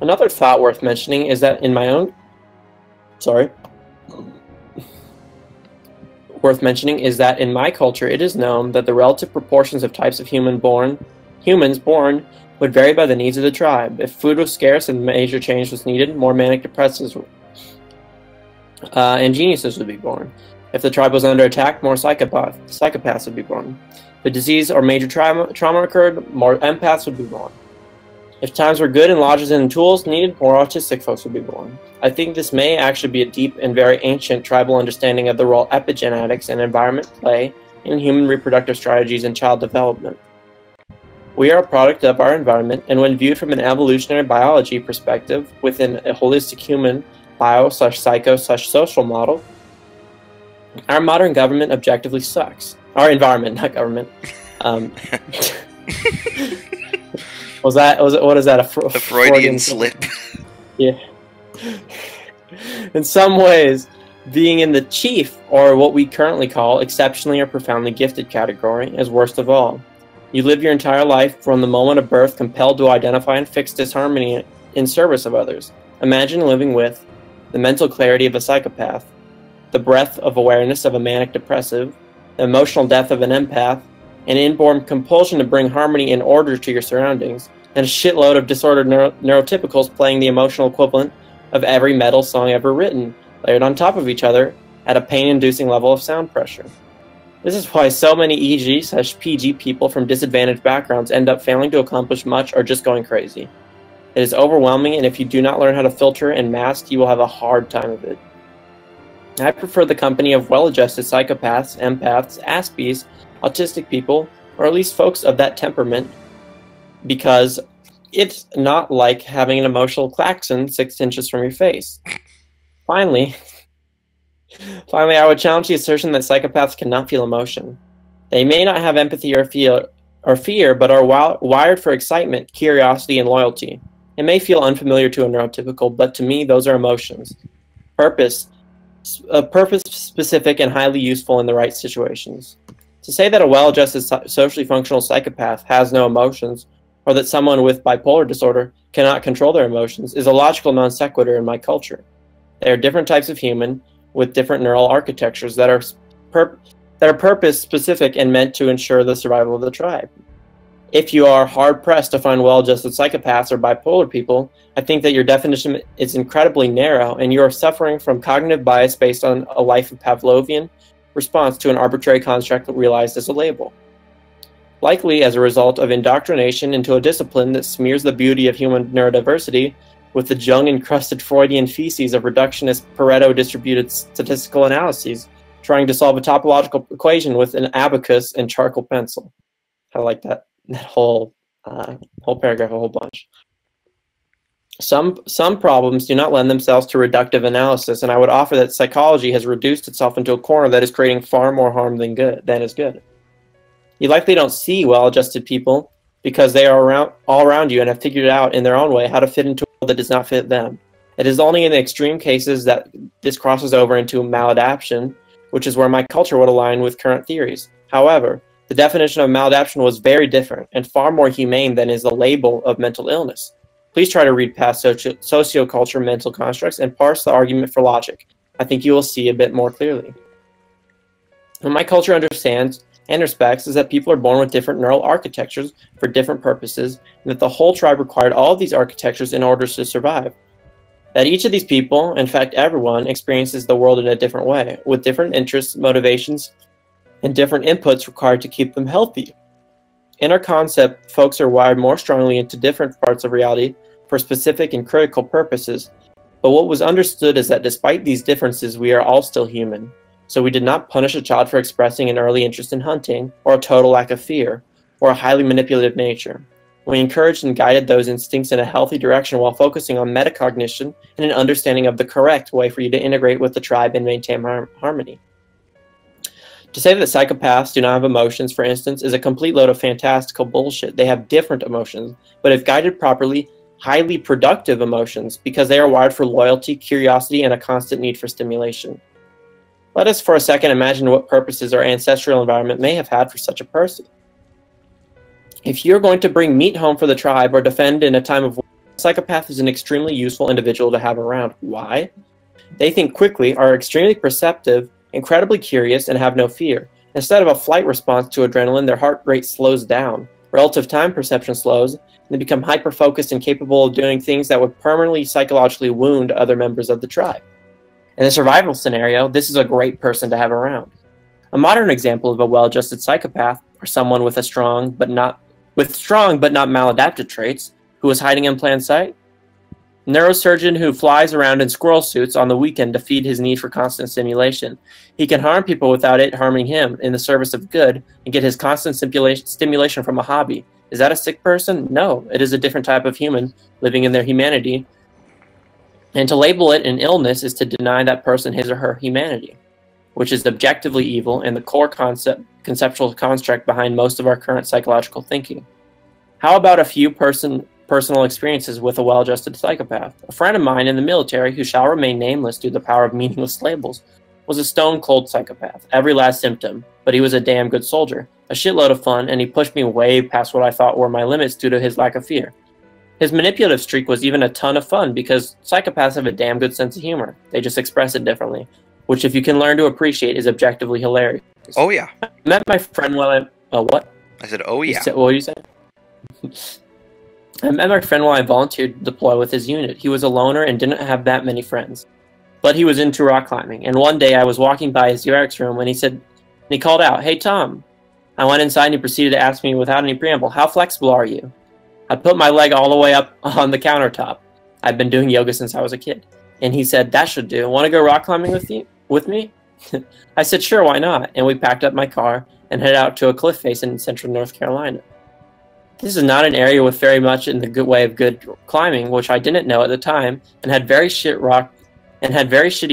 Another thought worth mentioning is that in my own culture, it is known that the relative proportions of types of humans born would vary by the needs of the tribe. If food was scarce and major change was needed, more manic depressives and geniuses would be born. If the tribe was under attack, more psychopaths would be born. If a disease or major trauma occurred, more empaths would be born. If times were good and lodges and tools needed, more autistic folks would be born. I think this may actually be a deep and very ancient tribal understanding of the role epigenetics and environment play in human reproductive strategies and child development. We are a product of our environment, and when viewed from an evolutionary biology perspective within a holistic human bio/psycho/social model, our modern government objectively sucks. Our environment, not government. What is that? A Freudian slip. Yeah. In some ways, being in the chief, or what we currently call exceptionally or profoundly gifted category, is worst of all. You live your entire life from the moment of birth compelled to identify and fix disharmony in service of others. Imagine living with the mental clarity of a psychopath, the breadth of awareness of a manic depressive, the emotional depth of an empath, an inborn compulsion to bring harmony and order to your surroundings, and a shitload of disordered neurotypicals playing the emotional equivalent of every metal song ever written, layered on top of each other at a pain-inducing level of sound pressure. This is why so many EG/PG people from disadvantaged backgrounds end up failing to accomplish much or just going crazy. It is overwhelming, and if you do not learn how to filter and mask, you will have a hard time of it. I prefer the company of well-adjusted psychopaths, empaths, Aspies, autistic people, or at least folks of that temperament, because it's not like having an emotional klaxon 6 inches from your face. Finally, I would challenge the assertion that psychopaths cannot feel emotion. They may not have empathy or fear, but are wired for excitement, curiosity, and loyalty. It may feel unfamiliar to a neurotypical, but to me, those are emotions. Purpose-specific and highly useful in the right situations. To say that a well-adjusted socially functional psychopath has no emotions, or that someone with bipolar disorder cannot control their emotions, is a logical non sequitur in my culture. They are different types of human with different neural architectures that are purpose-specific and meant to ensure the survival of the tribe. If you are hard-pressed to find well-adjusted psychopaths or bipolar people, I think that your definition is incredibly narrow, and you are suffering from cognitive bias based on a life of Pavlovian response to an arbitrary construct realized as a label. Likely as a result of indoctrination into a discipline that smears the beauty of human neurodiversity with the Jung-encrusted Freudian feces of reductionist Pareto-distributed statistical analyses, trying to solve a topological equation with an abacus and charcoal pencil. I like that whole paragraph a whole bunch. Some problems do not lend themselves to reductive analysis, and I would offer that psychology has reduced itself into a corner that is creating far more harm than is good. You likely don't see well-adjusted people because they are all around you and have figured out in their own way how to fit into a world that does not fit them. It is only in the extreme cases that this crosses over into maladaptation, which is where my culture would align with current theories. However, the definition of maladaptation was very different and far more humane than is the label of mental illness. Please try to read past socioculture mental constructs and parse the argument for logic. I think you will see a bit more clearly. What my culture understands and respects is that people are born with different neural architectures for different purposes, and that the whole tribe required all of these architectures in order to survive. That each of these people, in fact everyone, experiences the world in a different way, with different interests, motivations, and different inputs required to keep them healthy. In our concept, folks are wired more strongly into different parts of reality for specific and critical purposes, but what was understood is that despite these differences, we are all still human. So we did not punish a child for expressing an early interest in hunting, or a total lack of fear, or a highly manipulative nature. We encouraged and guided those instincts in a healthy direction while focusing on metacognition and an understanding of the correct way for you to integrate with the tribe and maintain harmony. To say that psychopaths do not have emotions, for instance, is a complete load of fantastical bullshit. They have different emotions, but if guided properly, highly productive emotions, because they are wired for loyalty, curiosity, and a constant need for stimulation. Let us for a second imagine what purposes our ancestral environment may have had for such a person. If you're going to bring meat home for the tribe or defend in a time of war, a psychopath is an extremely useful individual to have around. Why? They think quickly, are extremely perceptive, incredibly curious, and have no fear. Instead of a flight response to adrenaline, their heart rate slows down. Relative time perception slows, and they become hyper-focused and capable of doing things that would permanently psychologically wound other members of the tribe. In a survival scenario, this is a great person to have around. A modern example of a well-adjusted psychopath, or someone with strong but not maladapted traits, who is hiding in plain sight. Neurosurgeon who flies around in squirrel suits on the weekend to feed his need for constant stimulation. He can harm people without it harming him in the service of good and get his constant stimulation from a hobby. Is that a sick person? No, it is a different type of human living in their humanity. And to label it an illness is to deny that person his or her humanity, which is objectively evil and the core conceptual construct behind most of our current psychological thinking. How about a few personal experiences with a well-adjusted psychopath? A friend of mine in the military, who shall remain nameless due to the power of meaningless labels, was a stone-cold psychopath, every last symptom, but he was a damn good soldier, a shitload of fun, and he pushed me way past what I thought were my limits due to his lack of fear. His manipulative streak was even a ton of fun because psychopaths have a damn good sense of humor. They just express it differently, which if you can learn to appreciate is objectively hilarious. Oh yeah. I met my friend while what? I said, oh yeah. What were you saying? I met my friend while I volunteered to deploy with his unit. He was a loner and didn't have that many friends. But he was into rock climbing, and one day I was walking by his barracks room and he called out, "Hey Tom." I went inside and he proceeded to ask me without any preamble, "How flexible are you?" I put my leg all the way up on the countertop. I've been doing yoga since I was a kid. And he said, "That should do. Want to go rock climbing with me?" I said, "Sure, why not?" And we packed up my car and headed out to a cliff face in central North Carolina. This is not an area with very much in the good way of good climbing, which I didn't know at the time, and had very shitty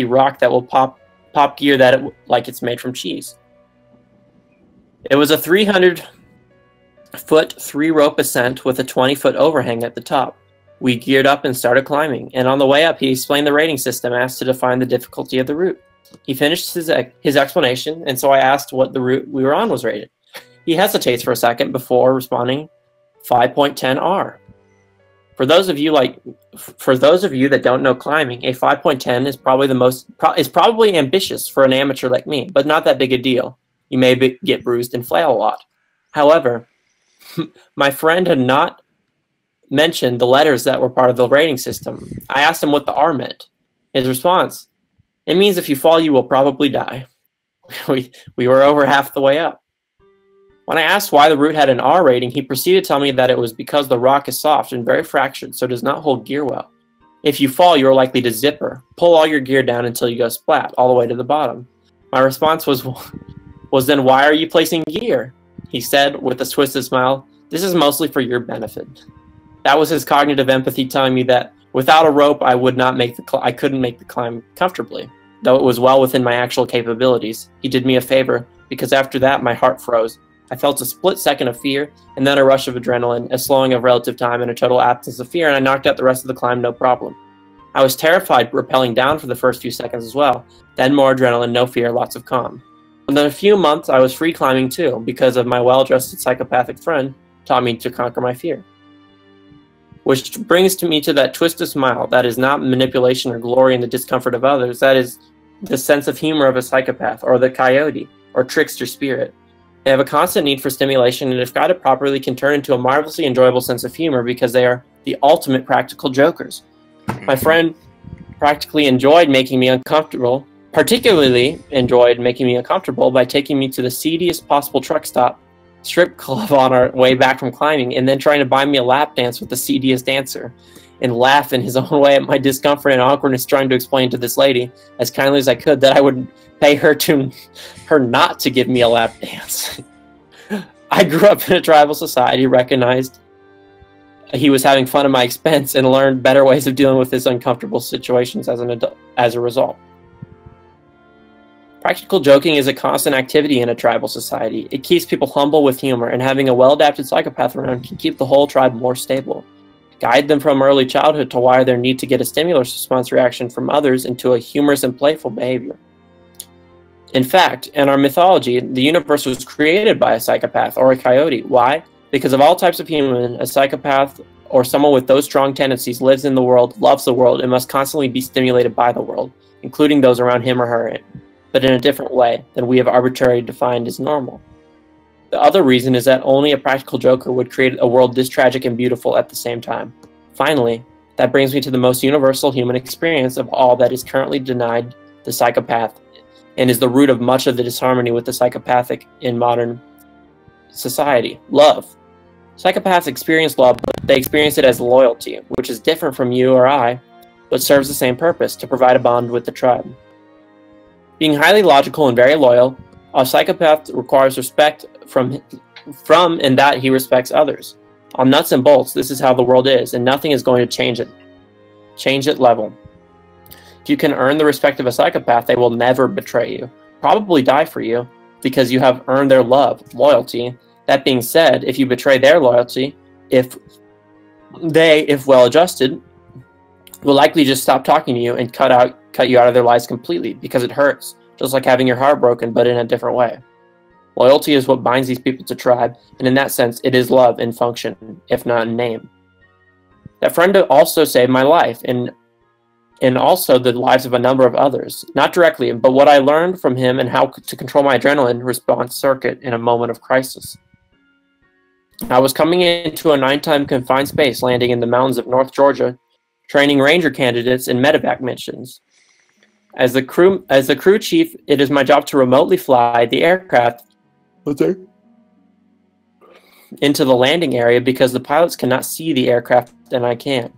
rock that will pop gear like it's made from cheese. It was a 300-foot 3-rope ascent with a 20-foot overhang at the top. We geared up and started climbing, and on the way up he explained the rating system as to define the difficulty of the route. He finished his explanation, and so I asked what the route we were on was rated. He hesitates for a second before responding, 5.10 R. For those of you that don't know climbing, a 5.10 is probably ambitious for an amateur like me, but not that big a deal. You may get bruised and flail a lot. However, my friend had not mentioned the letters that were part of the rating system. I asked him what the R meant. His response, "It means if you fall, you will probably die." We were over half the way up. When I asked why the route had an R rating, he proceeded to tell me that it was because the rock is soft and very fractured, so does not hold gear well. If you fall, you are likely to zipper. Pull all your gear down until you go splat, all the way to the bottom. My response was then, "Why are you placing gear?" He said, with a twisted smile, "This is mostly for your benefit." That was his cognitive empathy telling me that Without a rope, I couldn't make the climb comfortably, though it was well within my actual capabilities. He did me a favor, because after that, my heart froze. I felt a split second of fear, and then a rush of adrenaline, a slowing of relative time, and a total absence of fear, and I knocked out the rest of the climb no problem. I was terrified, rappelling down for the first few seconds as well. Then more adrenaline, no fear, lots of calm. Within a few months, I was free climbing too, because of my well-adjusted psychopathic friend taught me to conquer my fear. Which brings me to that twisted smile that is not manipulation or glory in the discomfort of others. That is the sense of humor of a psychopath, or the coyote, or trickster spirit. They have a constant need for stimulation, and if guided properly, can turn into a marvelously enjoyable sense of humor because they are the ultimate practical jokers. My friend practically enjoyed making me uncomfortable, particularly enjoyed making me uncomfortable by taking me to the seediest possible truck stop, strip club on our way back from climbing, and then trying to buy me a lap dance with the seediest dancer, and laugh in his own way at my discomfort and awkwardness trying to explain to this lady, as kindly as I could, that I would pay her not to give me a lap dance. I grew up in a tribal society, recognized he was having fun at my expense, and learned better ways of dealing with his uncomfortable situations as a result. Practical joking is a constant activity in a tribal society. It keeps people humble with humor, and having a well-adapted psychopath around can keep the whole tribe more stable. Guide them from early childhood to wire their need to get a stimulus response reaction from others into a humorous and playful behavior. In fact, in our mythology, the universe was created by a psychopath or a coyote. Why? Because of all types of human, a psychopath or someone with those strong tendencies lives in the world, loves the world, and must constantly be stimulated by the world, including those around him or her, but in a different way than we have arbitrarily defined as normal. The other reason is that only a practical joker would create a world this tragic and beautiful at the same time. Finally, that brings me to the most universal human experience of all that is currently denied the psychopath, and is the root of much of the disharmony with the psychopathic in modern society: love. Psychopaths experience love, but they experience it as loyalty, which is different from you or I, but serves the same purpose: to provide a bond with the tribe. Being highly logical and very loyal, a psychopath requires respect from and that he respects others. On nuts and bolts, this is how the world is, and nothing is going to change it. Change it level. If you can earn the respect of a psychopath, they will never betray you, probably die for you, because you have earned their love, loyalty. That being said, if you betray their loyalty, if well adjusted, will likely just stop talking to you and cut you out of their lives completely, because it hurts, just like having your heart broken, but in a different way. Loyalty is what binds these people to tribe, and in that sense, it is love in function, if not in name. That friend also saved my life, and also the lives of a number of others. Not directly, but what I learned from him and how to control my adrenaline response circuit in a moment of crisis. I was coming into a 9-time confined space, landing in the mountains of North Georgia, training ranger candidates in medevac missions. As the crew chief, it is my job to remotely fly the aircraft into the landing area because the pilots cannot see the aircraft and I can.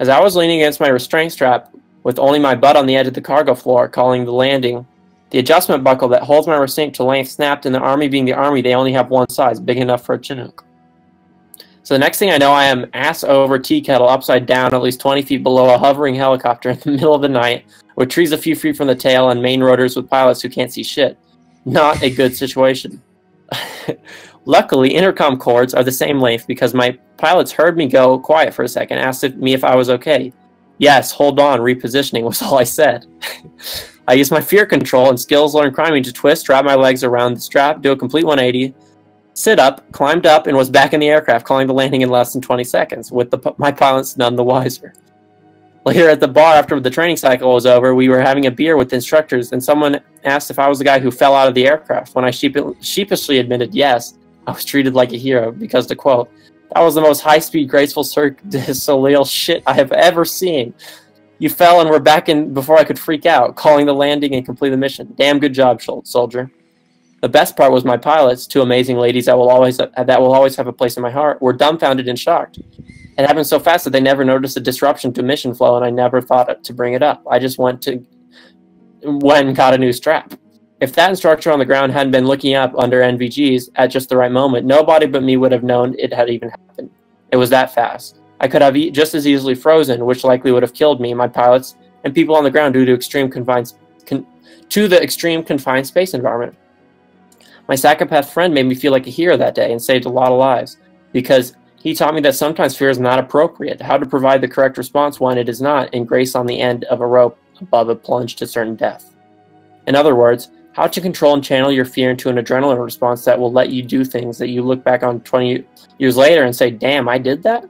As I was leaning against my restraint strap with only my butt on the edge of the cargo floor calling the landing, the adjustment buckle that holds my restraint to length snapped, and the Army being the Army, they only have one size, big enough for a Chinook. So the next thing I know, I am ass over tea kettle upside down at least 20 feet below a hovering helicopter in the middle of the night with trees a few feet from the tail and main rotors with pilots who can't see shit. Not a good situation. Luckily, intercom cords are the same length because my pilots heard me go quiet for a second, asked me if I was okay. Yes, hold on, repositioning was all I said. I used my fear control and skills learned climbing to twist, wrap my legs around the strap, do a complete 180, sit up, climbed up, and was back in the aircraft, calling the landing in less than 20 seconds, with my pilots none the wiser. Later at the bar, after the training cycle was over, we were having a beer with the instructors, and someone asked if I was the guy who fell out of the aircraft. When I sheepishly admitted yes, I was treated like a hero, because, to quote, "That was the most high-speed, graceful Cirque du Soleil shit I have ever seen. You fell and were back in before I could freak out, calling the landing and complete the mission. Damn good job, soldier." The best part was my pilots, two amazing ladies that will always have a place in my heart, were dumbfounded and shocked. It happened so fast that they never noticed a disruption to mission flow, and I never thought to bring it up. I just went and got a new strap. If that instructor on the ground hadn't been looking up under NVGs at just the right moment, nobody but me would have known it had even happened. It was that fast. I could have just as easily frozen, which likely would have killed me, my pilots, and people on the ground due to the extreme confined space environment. My psychopath friend made me feel like a hero that day and saved a lot of lives, because he taught me that sometimes fear is not appropriate, how to provide the correct response when it is not, and grace on the end of a rope above a plunge to certain death. In other words, how to control and channel your fear into an adrenaline response that will let you do things that you look back on 20 years later and say, damn, I did that?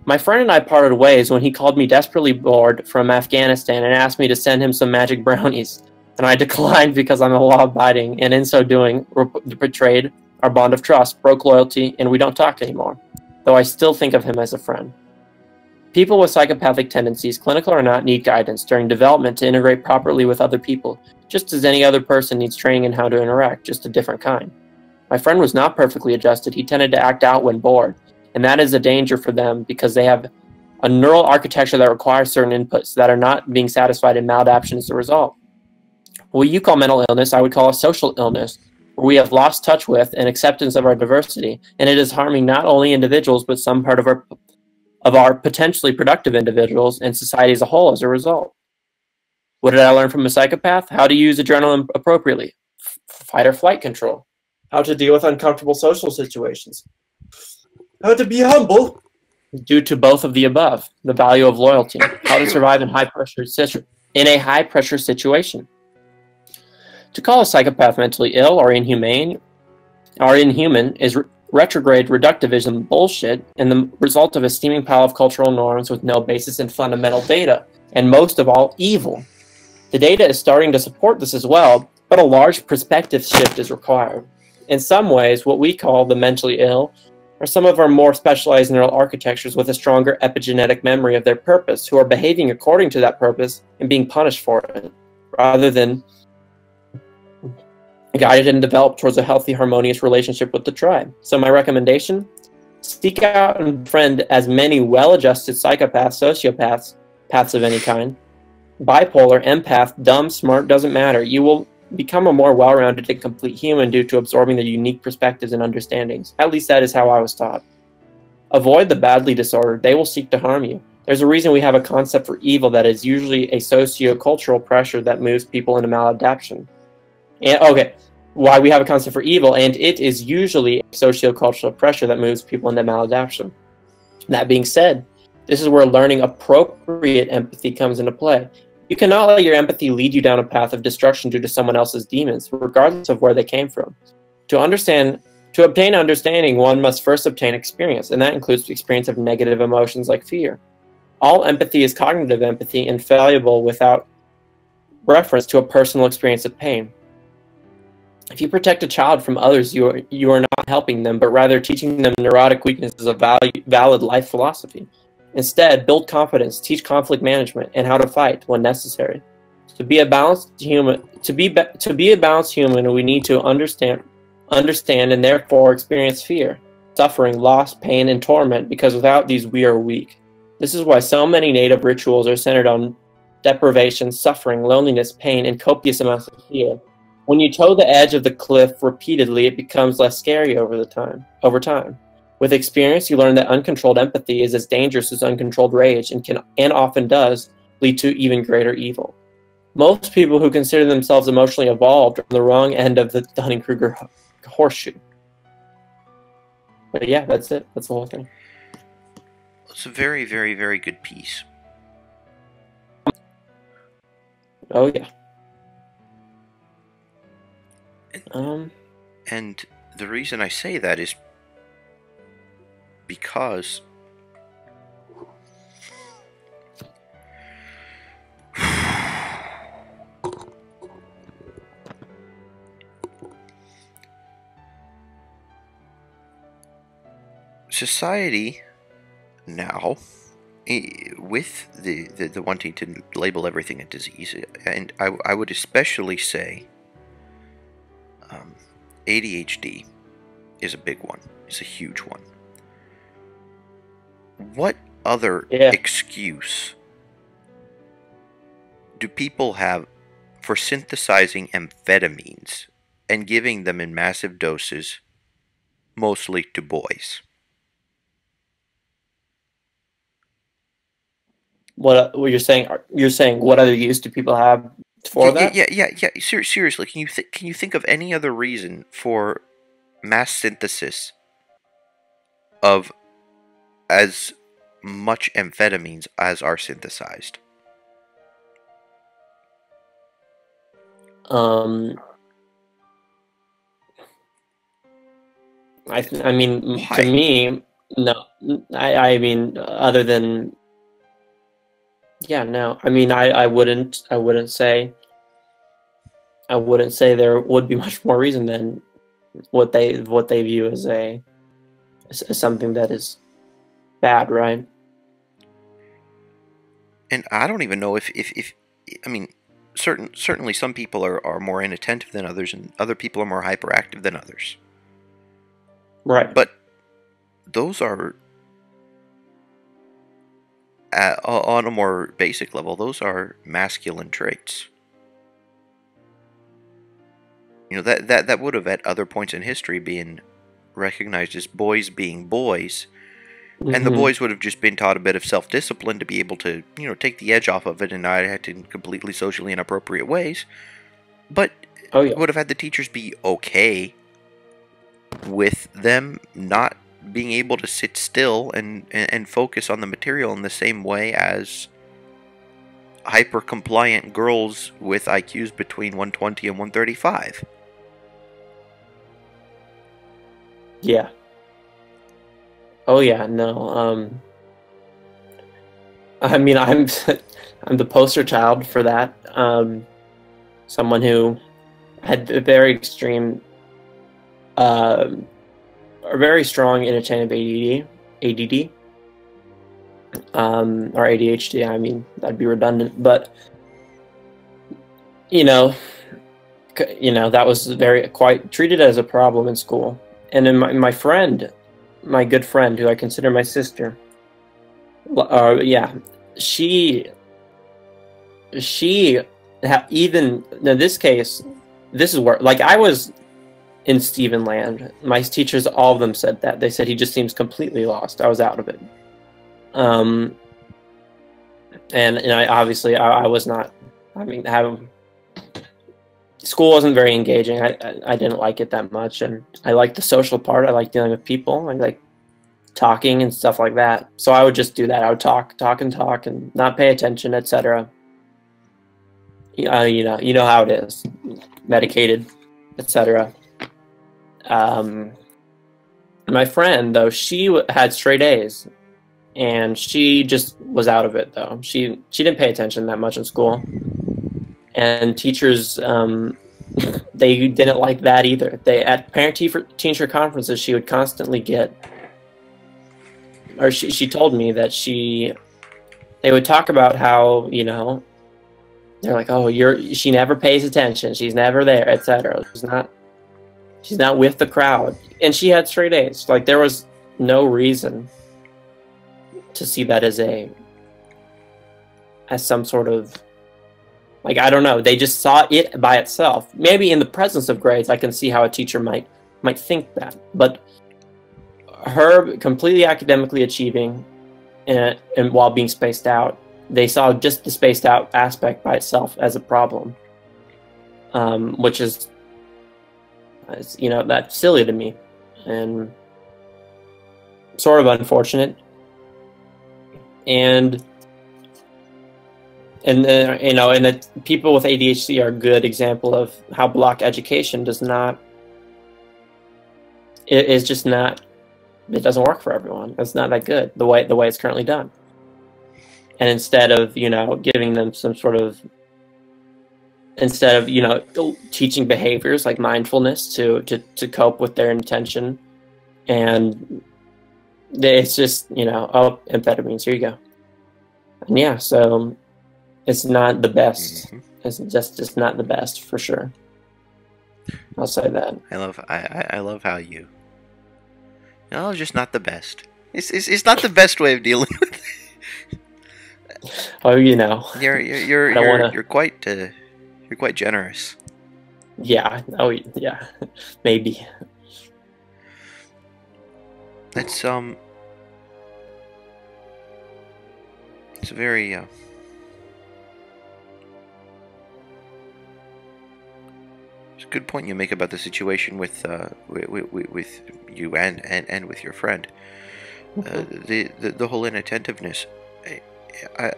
My friend and I parted ways when he called me desperately bored from Afghanistan and asked me to send him some magic brownies. And I declined because I'm a law-abiding, and in so doing, betrayed our bond of trust, broke loyalty, and we don't talk anymore, though I still think of him as a friend. People with psychopathic tendencies, clinical or not, need guidance during development to integrate properly with other people, just as any other person needs training in how to interact, just a different kind. My friend was not perfectly adjusted. He tended to act out when bored, and that is a danger for them because they have a neural architecture that requires certain inputs that are not being satisfied in maladaptation as a result. What you call mental illness, I would call a social illness, where we have lost touch with and acceptance of our diversity, and it is harming not only individuals, but some part of our potentially productive individuals and society as a whole as a result. What did I learn from a psychopath? How to use adrenaline appropriately, fight or flight control, how to deal with uncomfortable social situations, how to be humble due to both of the above, the value of loyalty, how to survive in a high pressure situation. To call a psychopath mentally ill or inhuman is retrograde reductivism bullshit and the result of a steaming pile of cultural norms with no basis in fundamental data, and most of all, evil. The data is starting to support this as well, but a large perspective shift is required. In some ways, what we call the mentally ill are some of our more specialized neural architectures with a stronger epigenetic memory of their purpose, who are behaving according to that purpose and being punished for it, rather than guided and developed towards a healthy, harmonious relationship with the tribe. So my recommendation, seek out and befriend as many well-adjusted psychopaths, sociopaths, paths of any kind, bipolar, empath, dumb, smart, doesn't matter. You will become a more well-rounded and complete human due to absorbing their unique perspectives and understandings. At least that is how I was taught. Avoid the badly disordered. They will seek to harm you. There's a reason we have a concept for evil that is usually a socio-cultural pressure that moves people into maladaptation. And okay, why we have a concept for evil, and it is usually a socio-cultural pressure that moves people into maladaptation. That being said, this is where learning appropriate empathy comes into play. You cannot let your empathy lead you down a path of destruction due to someone else's demons, regardless of where they came from. To obtain understanding, one must first obtain experience, and that includes the experience of negative emotions like fear. All empathy is cognitive empathy, infallible without reference to a personal experience of pain. If you protect a child from others, you are not helping them, but rather teaching them neurotic weaknesses of valid life philosophy. Instead, build confidence, teach conflict management, and how to fight when necessary. To be a balanced human, we need to understand, and therefore experience fear, suffering, loss, pain, and torment. Because without these, we are weak. This is why so many native rituals are centered on deprivation, suffering, loneliness, pain, and copious amounts of fear. When you toe the edge of the cliff repeatedly, it becomes less scary over time. With experience, you learn that uncontrolled empathy is as dangerous as uncontrolled rage and often does lead to even greater evil. Most people who consider themselves emotionally evolved are on the wrong end of the Dunning-Kruger horseshoe. But yeah, that's it. That's the whole thing. It's a very, very, very good piece. Oh yeah. And the reason I say that is because society now, with the wanting to label everything a disease, and I would especially say ADHD is a big one. It's a huge one. What other excuse do people have for synthesizing amphetamines and giving them in massive doses, mostly to boys? what you're saying? You're saying what other use do people have Yeah, for yeah, that? yeah, yeah, yeah. Seriously, can you think of any other reason for mass synthesis of as much amphetamines as are synthesized? Um, I mean, to Why? me, no. I mean, other than yeah, no. I mean, I wouldn't say there would be much more reason than what they view as as something that is bad, right? And I don't even know if I mean, certainly some people are more inattentive than others, and other people are more hyperactive than others. Right. But those are on a more basic level, those are masculine traits. You know that would have at other points in history been recognized as boys being boys, and the Hmm. boys would have just been taught a bit of self-discipline to be able to, you know, take the edge off of it and not act in completely socially inappropriate ways. But Oh yeah. would have had the teachers be okay with them not being able to sit still and focus on the material in the same way as hyper compliant girls with IQs between 120 and 135. Yeah. Oh yeah. No. I mean, I'm I'm the poster child for that. Someone who had a very extreme, um, or very strong inattentive ADD, or ADHD. I mean, that'd be redundant, but you know, that was very quite treated as a problem in school. And then my friend, my good friend, who I consider my sister, yeah, she even in this case, this is where like I was in Stephen Land. My teachers, all of them said that. They said he just seems completely lost. I was out of it. Um, and I obviously I was not. I mean, school wasn't very engaging. I didn't like it that much, and I liked the social part. I like dealing with people. I like talking and stuff like that. So I would just do that. I would talk, and not pay attention, etc. You know how it is, medicated, etc. Um, my friend though, she had straight A's, and she just was out of it though. She didn't pay attention that much in school, and teachers they didn't like that either. They at parent teacher conferences, she would constantly get, or she told me that they would talk about how they're like, oh, she never pays attention, she's never there, etc. She's not with the crowd, and she had straight A's. Like there was no reason to see that as some sort of, like, I don't know. They just saw it by itself. Maybe in the presence of grades, I can see how a teacher might think that. But her completely academically achieving and while being spaced out, they saw just the spaced out aspect by itself as a problem, which is, that's silly to me and sort of unfortunate. And and that people with ADHD are a good example of how block education does not. It is just not. It doesn't work for everyone. It's not that good the way it's currently done. And instead of giving them some sort of, instead of teaching behaviors like mindfulness to cope with their intention, and it's just oh, amphetamines, here you go. And yeah, so it's not the best. Mm-hmm. It's just not the best for sure. I'll say that. I love how you. No, it's just not the best. It's not the best way of dealing with it. Oh, I don't want to. You're quite generous. Yeah. Oh, yeah. Maybe. That's It's a very it's a good point you make about the situation with you and with your friend. The whole inattentiveness.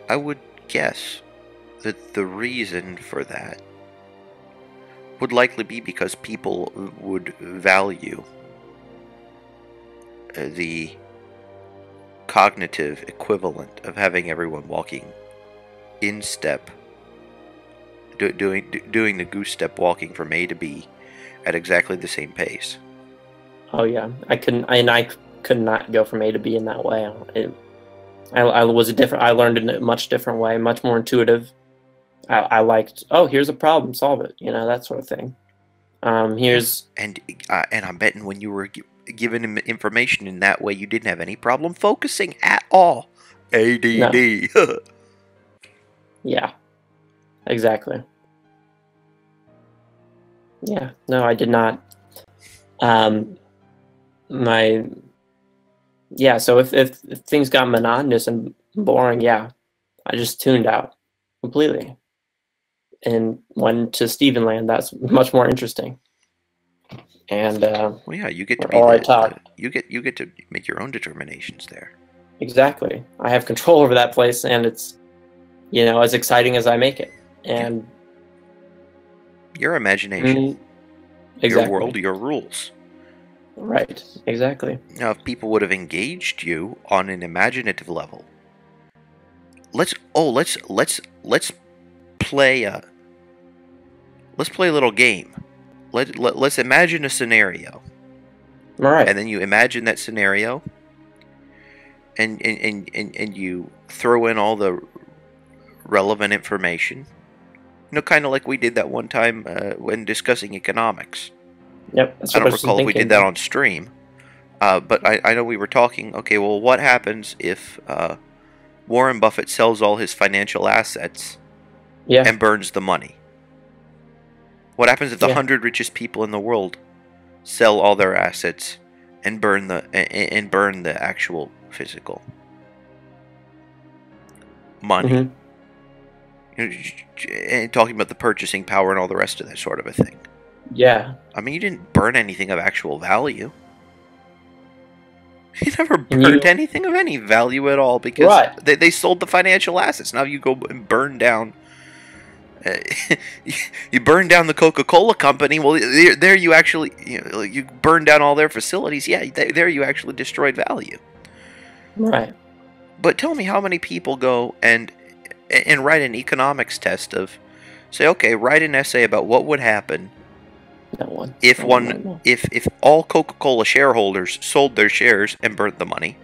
I would guess that the reason for that would likely be because people would value the cognitive equivalent of having everyone walking in step, doing the goose step walking from A to B at exactly the same pace. Oh yeah, I could not go from A to B in that way. I was a different. I learned in a much different way, much more intuitive. I liked, oh, here's a problem, solve it, that sort of thing. Here's and I'm betting when you were given him information in that way, you didn't have any problem focusing at all. ADD. No. Yeah, exactly. Yeah, no, I did not. So if things got monotonous and boring, yeah, I just tuned out completely and went to Stephen Land. That's much more interesting. And well, yeah, you get to be you get to make your own determinations there. Exactly. I have control over that place, and it's as exciting as I make it. And your imagination, exactly. Your world, your rules. Right. Exactly. Now, if people would have engaged you on an imaginative level, let's play a little game. Let's imagine a scenario. All right. And then you imagine that scenario, and you throw in all the relevant information. Kind of like we did that one time when discussing economics. Yep. I don't recall if we did that on stream, but I know we were talking. Okay, well, what happens if Warren Buffett sells all his financial assets and burns the money? What happens if the 100 richest people in the world sell all their assets and burn the actual physical money? And talking about the purchasing power and all the rest of that sort of a thing. Yeah. I mean, you didn't burn anything of actual value. You never burned anything of any value at all because they sold the financial assets. Now you go and burn down. You burn down the Coca-Cola company. Well, there you actually you burn down all their facilities. Yeah, there you actually destroyed value. Right. But tell me how many people go and write an economics test of, say, okay, write an essay about what would happen if all Coca-Cola shareholders sold their shares and burnt the money,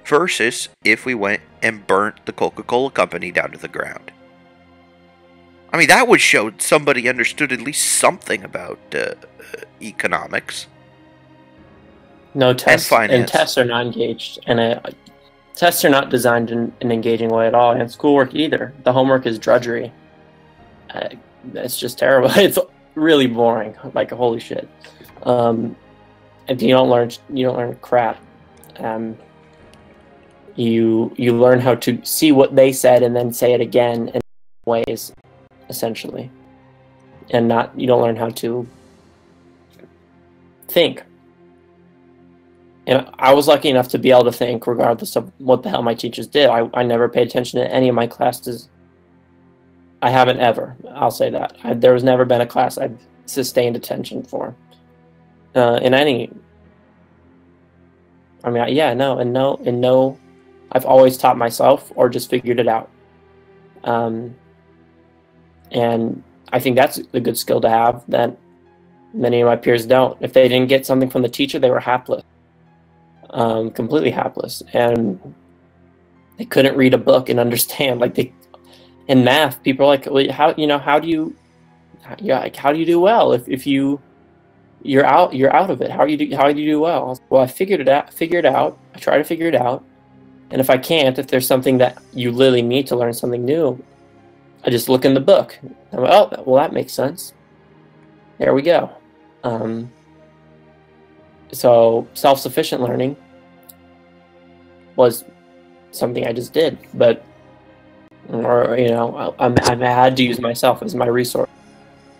versus if we went and burnt the Coca-Cola company down to the ground. I mean, that would show somebody understood at least something about economics. No, tests and tests are not engaged, and tests are not designed in an engaging way at all, and schoolwork either. The homework is drudgery. It's just terrible. It's really boring. Like, holy shit. If you don't learn crap. You learn how to see what they said and then say it again in ways, essentially, and you don't learn how to think. And I was lucky enough to be able to think regardless of what the hell my teachers did. I never paid attention to any of my classes. I haven't ever. I'll say that. There has never been a class I've sustained attention for. In any. I mean, yeah, no. I've always taught myself or just figured it out. And I think that's a good skill to have that many of my peers don't. If they didn't get something from the teacher, they were hapless. Completely hapless, and they couldn't read a book and understand. In math, people are like, well, how do you do well if you're out of it? How do you do well? Well, I figure it out. I try to figure it out, and if I can't, if there's something that you literally need to learn something new, I just look in the book. I'm like, oh, well, that makes sense. There we go. So self-sufficient learning was something I just did, but or I had to use myself as my resource,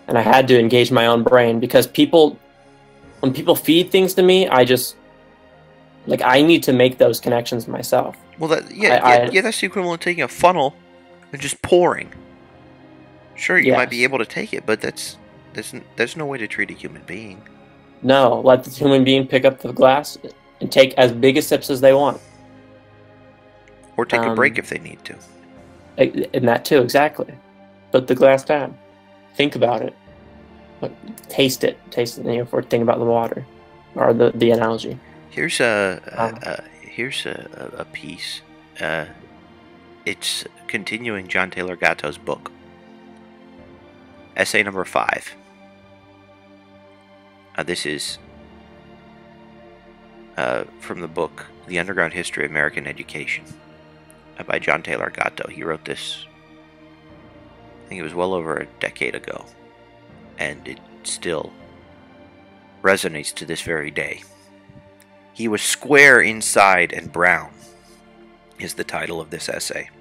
and I had to engage my own brain because when people feed things to me, I just like I need to make those connections myself. Well, I that's the equivalent of taking a funnel and just pouring. Sure, you might be yes, able to take it, but there's no way to treat a human being. no, let the human being pick up the glass and take as big a sips as they want. Or take a break Um, if they need to. and that too, exactly. Put the glass down. Think about it. Taste it. Taste it. For think about the water, or the analogy. Here's Um, a piece. Uh, it's continuing John Taylor Gatto's book. Essay number 5. This is from the book The Underground History of American Education by John Taylor Gatto. He wrote this, I think it was well over a decade ago, and it still resonates to this very day. He was square inside and brown, is the title of this essay.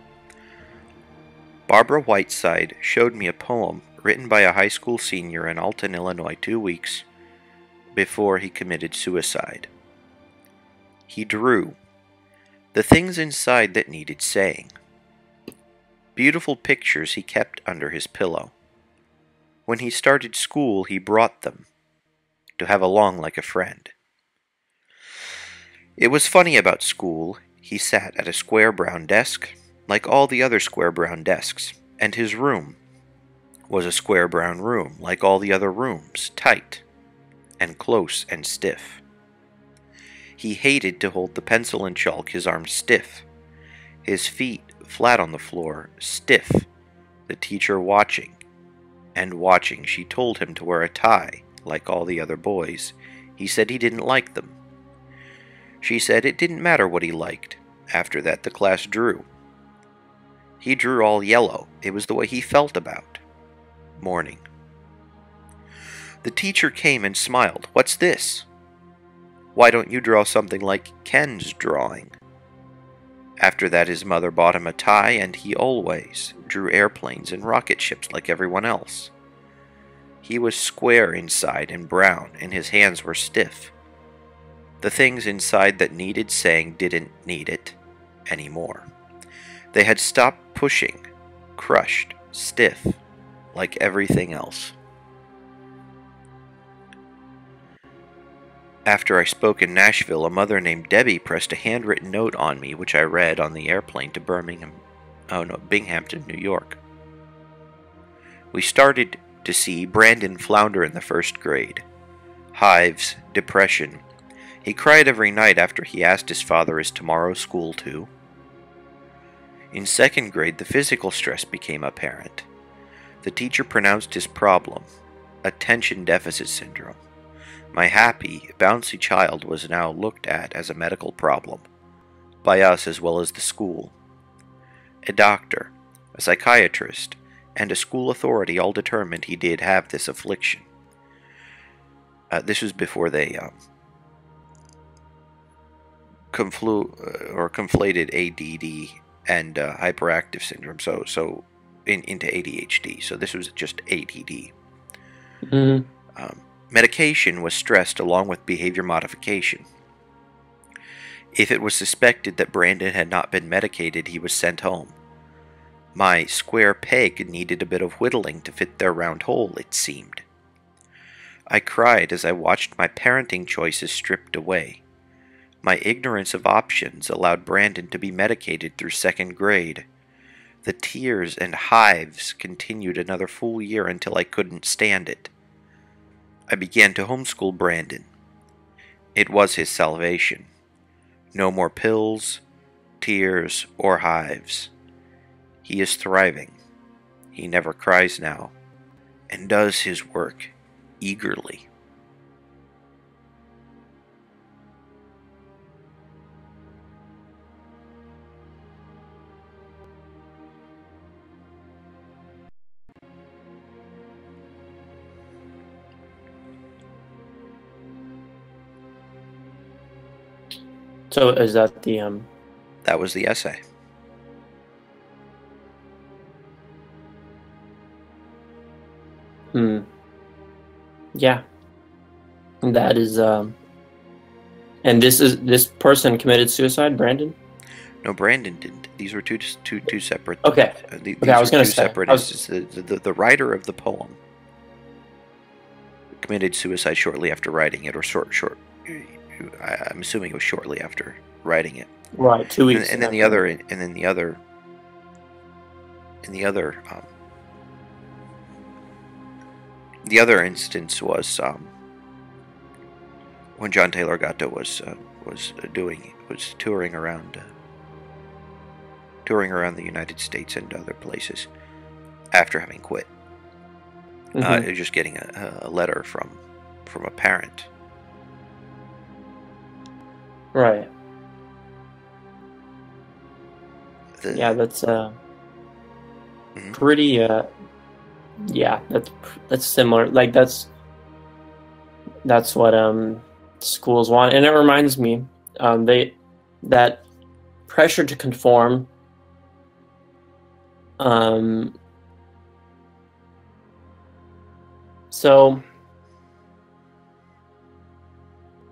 Barbara Whiteside showed me a poem written by a high school senior in Alton, Illinois 2 weeks before he committed suicide. He drew the things inside that needed saying. Beautiful pictures he kept under his pillow. When he started school, he brought them to have along like a friend. It was funny about school. He sat at a square brown desk, like all the other square brown desks, and his room was a square brown room, like all the other rooms, tight and close and stiff. He hated to hold the pencil and chalk, his arms stiff, his feet flat on the floor, stiff, the teacher watching. And watching, she told him to wear a tie, like all the other boys. He said he didn't like them. She said it didn't matter what he liked. After that, the class drew. He drew all yellow. It was the way he felt about morning. The teacher came and smiled. "What's this? Why don't you draw something like Ken's drawing?" After that, his mother bought him a tie, and he always drew airplanes and rocket ships like everyone else. He was square inside and brown, and his hands were stiff. The things inside that needed saying didn't need it anymore. They had stopped pushing, crushed, stiff, like everything else. After I spoke in Nashville, a mother named Debbie pressed a handwritten note on me, which I read on the airplane to Binghamton, New York. We started to see Brandon flounder in the first grade. Hives, depression. He cried every night after he asked his father, "Is tomorrow school too?" In second grade, the physical stress became apparent. The teacher pronounced his problem attention deficit syndrome. My happy, bouncy child was now looked at as a medical problem, by us as well as the school. A doctor, a psychiatrist, and a school authority all determined he did have this affliction. This was before they conflated ADD and hyperactive syndrome, into ADHD. So this was just ADD. mm-hmm. Medication was stressed along with behavior modification. If it was suspected that Brandon had not been medicated, he was sent home. My square peg needed a bit of whittling to fit their round hole, it seemed. I cried as I watched my parenting choices stripped away. My ignorance of options allowed Brandon to be medicated through second grade. The tears and hives continued another full year until I couldn't stand it. I began to homeschool Brandon. It was his salvation. No more pills, tears, or hives. He is thriving. He never cries now, and does his work eagerly. So is that the That was the essay. Hmm. Yeah, that is. And this person committed suicide, Brandon. No, Brandon didn't. These were two separate. Okay. Okay, I These was were gonna two say. separate I was. instances. The writer of the poem committed suicide shortly after writing it, or short. I'm assuming it was shortly after writing it. Right, 2 weeks And then the after. other, and then the other, and the other instance was when John Taylor Gatto was touring around the United States and other places after having quit. Mhm. It was just getting a letter from a parent. Right. The, Yeah, that's Mhm. pretty. Yeah, that's similar. Like that's what schools want, and it reminds me, they that pressure to conform. Um, so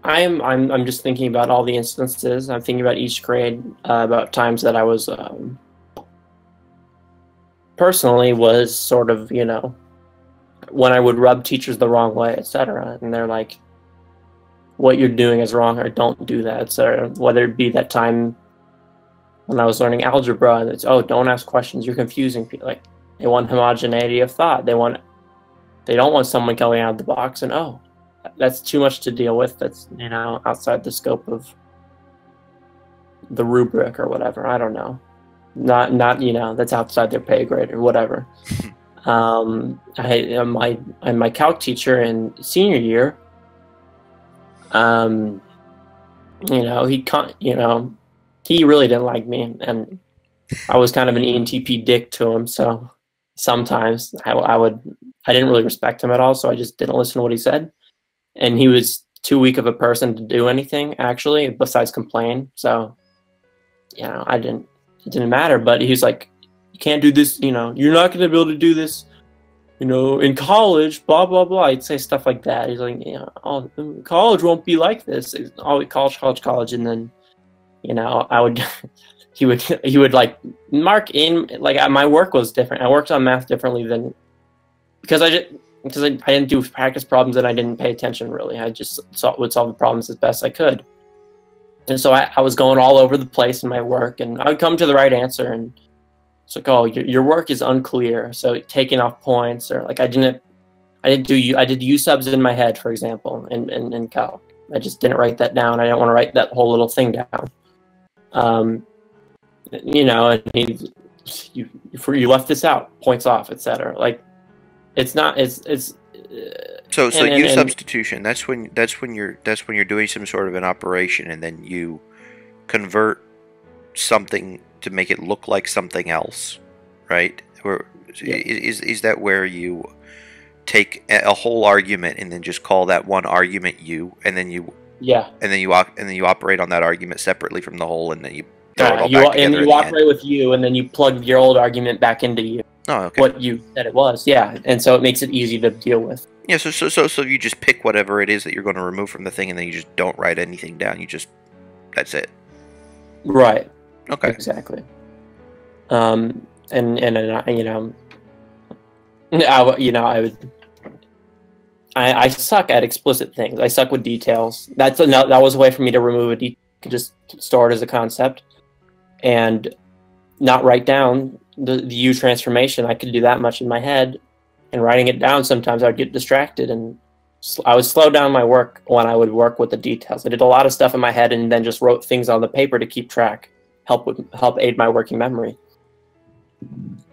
I'm just thinking about all the instances. I'm thinking about each grade, about times that I was personally was sort of, when I would rub teachers the wrong way, etc. And they're like, "What you're doing is wrong," or "Don't do that," etc. Whether it be that time when I was learning algebra, and it's, "Oh, don't ask questions. You're confusing people." Like, they want homogeneity of thought. They don't want someone going out of the box, and, oh, that's too much to deal with. That's, outside the scope of the rubric or whatever. I don't know. Not that's outside their pay grade or whatever. My calc teacher in senior year, um, he really didn't like me, and I was kind of an ENTP dick to him. So sometimes I didn't really respect him at all. So I just didn't listen to what he said, and he was too weak of a person to do anything actually besides complain. So it didn't matter. But he was like, "You can't do this. You're not going to be able to do this. In college, blah blah blah." He'd say stuff like that. He's like, "Oh, college won't be like this. It's always college," and then, I would, he would like mark in, like, my work was different. I worked on math differently than because I didn't do practice problems and I didn't pay attention really. I just would solve the problems as best I could, and so I was going all over the place in my work, and I would come to the right answer, and it's like, "Oh, your work is unclear," so taking off points, or like I did U subs in my head, for example, in calc. I just didn't write that down. I didn't want to write that whole little thing down. And you left this out, points off, etc. Like, it's not. It's So and U and substitution. That's when you're doing some sort of an operation, and then you convert something to make it look like something else, right? Or yeah, is that where you take a whole argument and then just call that one argument U, and then you yeah. operate on that argument separately from the whole, and then you throw it all back together in You the end? operate with you, and then you plug your old argument back into you, Oh, okay. what you said it was. Yeah, and so it makes it easy to deal with. Yeah, so you just pick whatever it is that you're going to remove from the thing, and then you just don't write anything down. That's it. Right. Okay. Exactly. And I would. I suck at explicit things. I suck with details. That was a way for me to remove a detail. Just store it as a concept and not write down the U transformation. I could do that much in my head, and writing it down, sometimes I'd get distracted, and I would slow down my work when I would work with the details. I did a lot of stuff in my head and then just wrote things on the paper to keep track, help aid my working memory.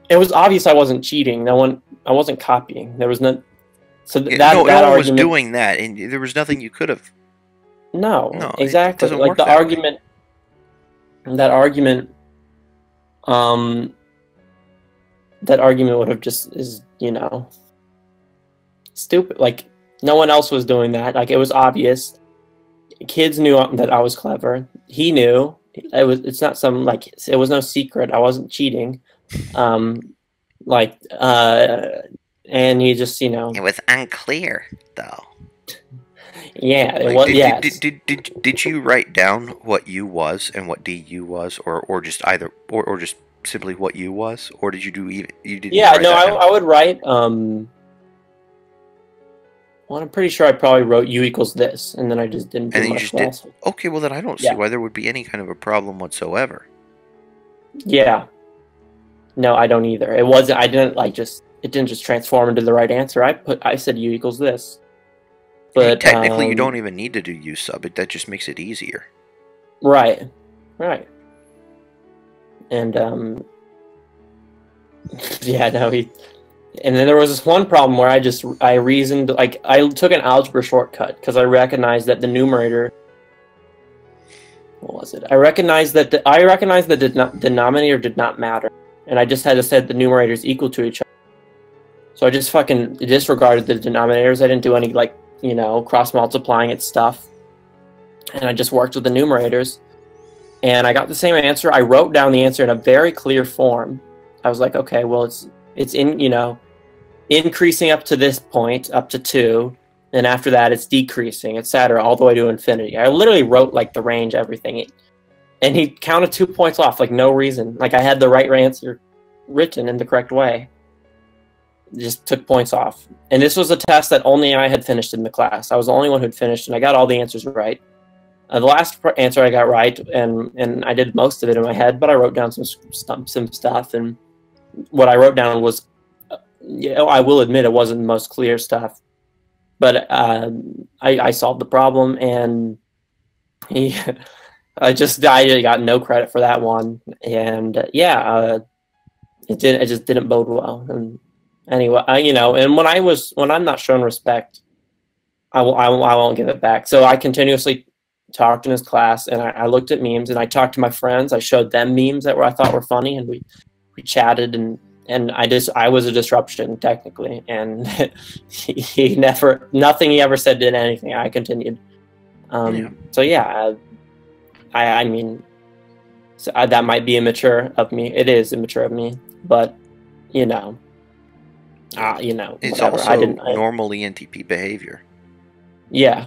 It was obvious I wasn't cheating. I wasn't copying. There was no. So Yeah, that no that one was argument. doing that, and there was nothing you could have. No, No, it exactly. doesn't Like work the that way. argument. That argument. Um, that argument would have just is stupid. Like, no one else was doing that. Like, it was obvious. Kids knew that I was clever. He knew. It's not some, like, it was no secret. I wasn't cheating. Um, like, and he just, you know, It was unclear, though. yeah, it Like, was, yes. did you write down what U was and what DU was, or just either, or just simply what U was, or did you do even you didn't even Yeah, write no, that down? I would write, well, I'm pretty sure I probably wrote U equals this, and then I just didn't And do then you much just did. else. Okay, well then I don't see Yeah, why there would be any kind of a problem whatsoever. yeah. No, I don't either. It wasn't, I didn't like just, it didn't just transform into the right answer. I said U equals this. I mean, But, technically, you don't even need to do U sub. That just makes it easier. right, right. And, yeah, no, and then there was this one problem where I reasoned, like, I took an algebra shortcut because I recognized that the numerator, what was it? I recognized that the denominator did not matter, and I just had to set the numerators equal to each other. So I just fucking disregarded the denominators. I didn't do any, like, you know, cross multiplying it stuff, and I just worked with the numerators, and I got the same answer. I wrote down the answer in a very clear form. I was like, okay, well, it's in, you know, increasing up to this point, up to 2, and after that it's decreasing, etc., all the way to infinity. I literally wrote like the range, everything, and he counted 2 points off, like no reason. Like I had the right answer written in the correct way, just took points off. And this was a test that only I had finished in the class. I was the only one who'd finished, and I got all the answers right. The last answer I got right, and I did most of it in my head, but I wrote down some stuff, and what I wrote down was, you know, I will admit it wasn't the most clear stuff, but I solved the problem, and he, I got no credit for that one, and it just didn't bode well. And anyway, you know, and when I'm not shown respect, I won't give it back. So I continuously talked in his class, and I looked at memes, and I talked to my friends. I showed them memes that I thought were funny, and we chatted, and I was a disruption technically, and he never, nothing he ever said did anything. I continued. So yeah, I mean, so that might be immature of me. It is immature of me, but you know, It's whatever. also normal ENTP behavior. Yeah,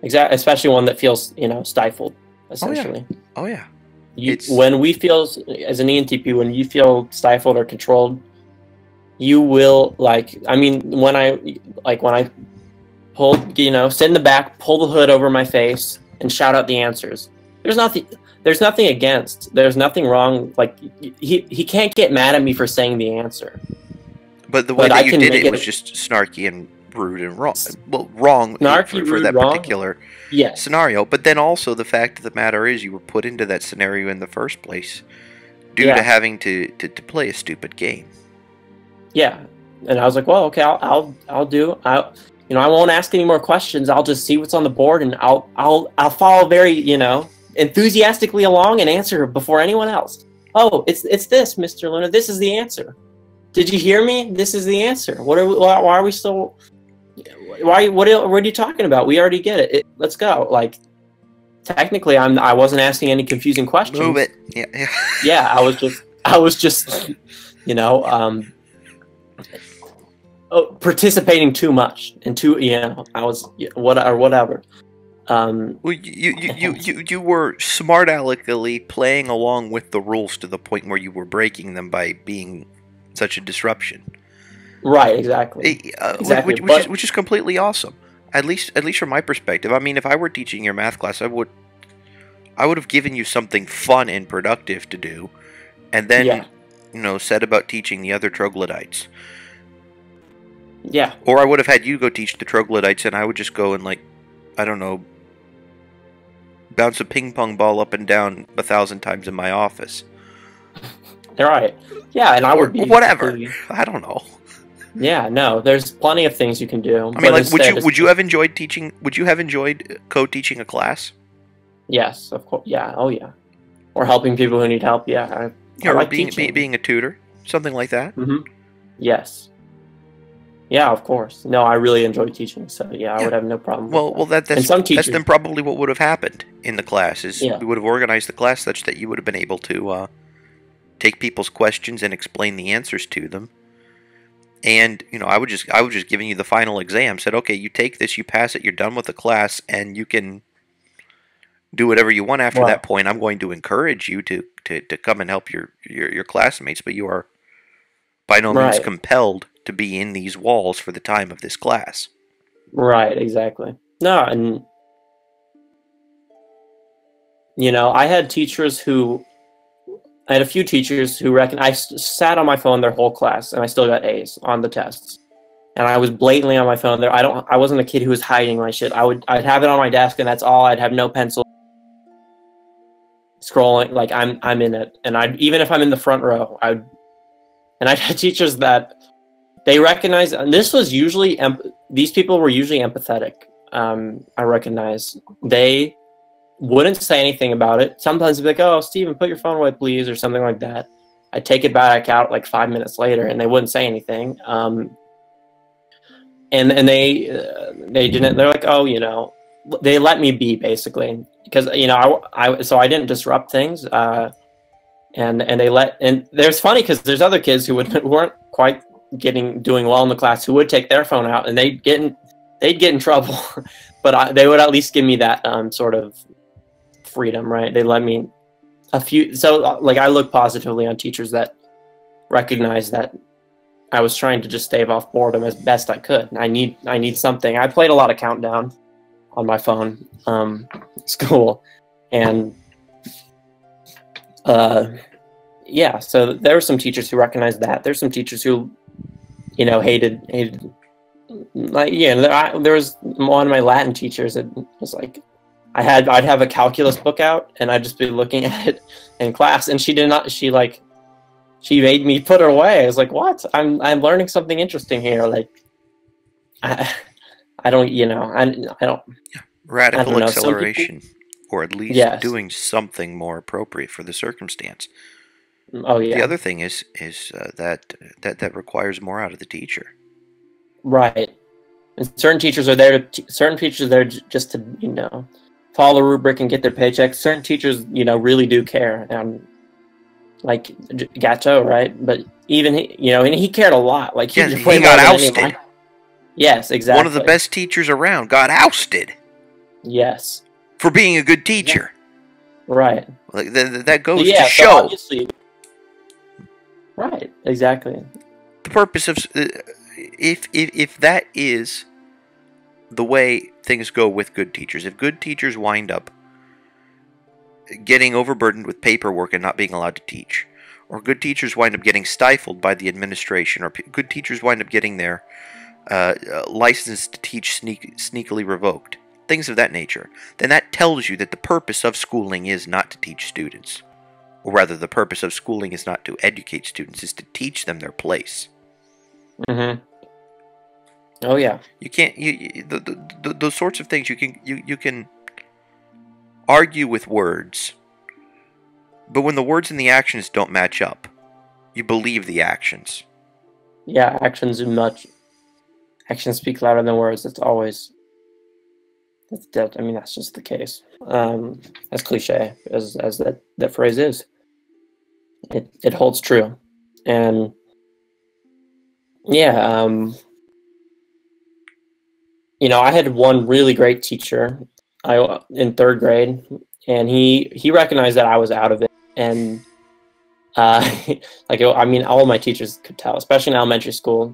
exactly. Especially one that feels, you know, stifled, essentially. Oh yeah. When we feel, as an ENTP, when you feel stifled or controlled, you will, like, I mean, when I pull, you know, sit in the back, pull the hood over my face, and shout out the answers. There's nothing against. There's nothing wrong. Like, he can't get mad at me for saying the answer. But the way that you did it was just snarky and rude and wrong. Well, wrong for that particular scenario. But then also the fact of the matter is you were put into that scenario in the first place due to having to play a stupid game. Yeah, and I was like, well, okay, I'll you know, I won't ask any more questions. I'll just see what's on the board, and I'll follow very, you know, enthusiastically along and answer before anyone else. Oh, it's this, Mr. Luna. This is the answer. Did you hear me? This is the answer. Why are we still? What are you talking about? We already get it. Let's go. Like, technically, I wasn't asking any confusing questions. Move it. Yeah. I was just, you know, participating too much and too, you know, I was whatever. Well, you were smart aleckily playing along with the rules to the point where you were breaking them by being such a disruption. Right, exactly. Which is completely awesome. At least from my perspective. I mean, if I were teaching your math class, I would have given you something fun and productive to do, and then you know, said about teaching the other troglodytes. Yeah. Or I would have had you go teach the troglodytes, and I would just go and, like, I don't know, bounce a ping pong ball up and down 1,000 times in my office. All right. Yeah, and I would be whatever. I don't know. Yeah, no, there's plenty of things you can do. I mean, like, would you have enjoyed teaching? Would you have enjoyed co-teaching a class? Yes, of course. Yeah. Oh, yeah. Or helping people who need help. Yeah. I like being a tutor, something like that. Mm-hmm. Yes. Yeah, of course. No, I really enjoy teaching, so yeah, I would have no problem. Well, that's then probably what would have happened in the class is we would have organized the class such that you would have been able to take people's questions and explain the answers to them, And I was just giving you the final exam. Said, okay, you take this, you pass it, you're done with the class, and you can do whatever you want after Right. that point. I'm going to encourage you to come and help your classmates, but you are by no means Right. compelled to be in these walls for the time of this class. Right. Exactly. No, and I had teachers who I had a few teachers who sat on my phone their whole class, and I still got A's on the tests. And I was blatantly on my phone there. I wasn't a kid who was hiding my shit. I'd have it on my desk, and that's all. I'd have no pencil, scrolling, like I'm in it. And even if I'm in the front row, and I'd had teachers that they recognize, and this was usually these people were usually empathetic. I recognize they wouldn't say anything about it. Sometimes they'd be like, "Oh, Steven, put your phone away, please," or something like that. I'd take it back out like 5 minutes later, and they wouldn't say anything. And they didn't. They're like, "Oh, they let me be," basically, because so I didn't disrupt things. And they let, and there's funny because there's other kids who weren't quite doing well in the class who would take their phone out, and they'd get in trouble, but they would at least give me that sort of freedom, right? They let me like I look positively on teachers that recognize that I was trying to just stave off boredom as best I could. I need something. I played a lot of Countdown on my phone, school, and yeah. So there were some teachers who recognized that. There's some teachers who, hated like there was one of my Latin teachers that was like, I'd have a calculus book out and I'd just be looking at it in class, and she made me put it away. I was like, what? I'm learning something interesting here. Like, I don't, I don't. Radical I don't know. acceleration, or at least Yes. doing something more appropriate for the circumstance. Oh yeah. The other thing is that requires more out of the teacher. Right. And certain teachers are there just to follow the rubric and get their paychecks. Certain teachers really do care, like Gatto, right? But even and he cared a lot. Like Yeah, he he got ousted. Yes, exactly. One of the best teachers around got ousted. Yes. For being a good teacher. Yeah. Right. Like that goes to show. So obviously, right. Exactly. The purpose of if that is the way things go with good teachers, if good teachers wind up getting overburdened with paperwork and not being allowed to teach, or good teachers wind up getting stifled by the administration, or good teachers wind up getting their license to teach sneakily revoked, things of that nature, then that tells you that the purpose of schooling is not to teach students. Or rather, the purpose of schooling is not to educate students, is to teach them their place. Mm-hmm. Oh yeah. You can't those sorts of things you can argue with words, but when the words and the actions don't match up, you believe the actions. Yeah, actions speak louder than words. That's just the case. As cliche as that phrase is, it holds true. And yeah, I had one really great teacher in third grade, and he recognized that I was out of it, and like all my teachers could tell, especially in elementary school.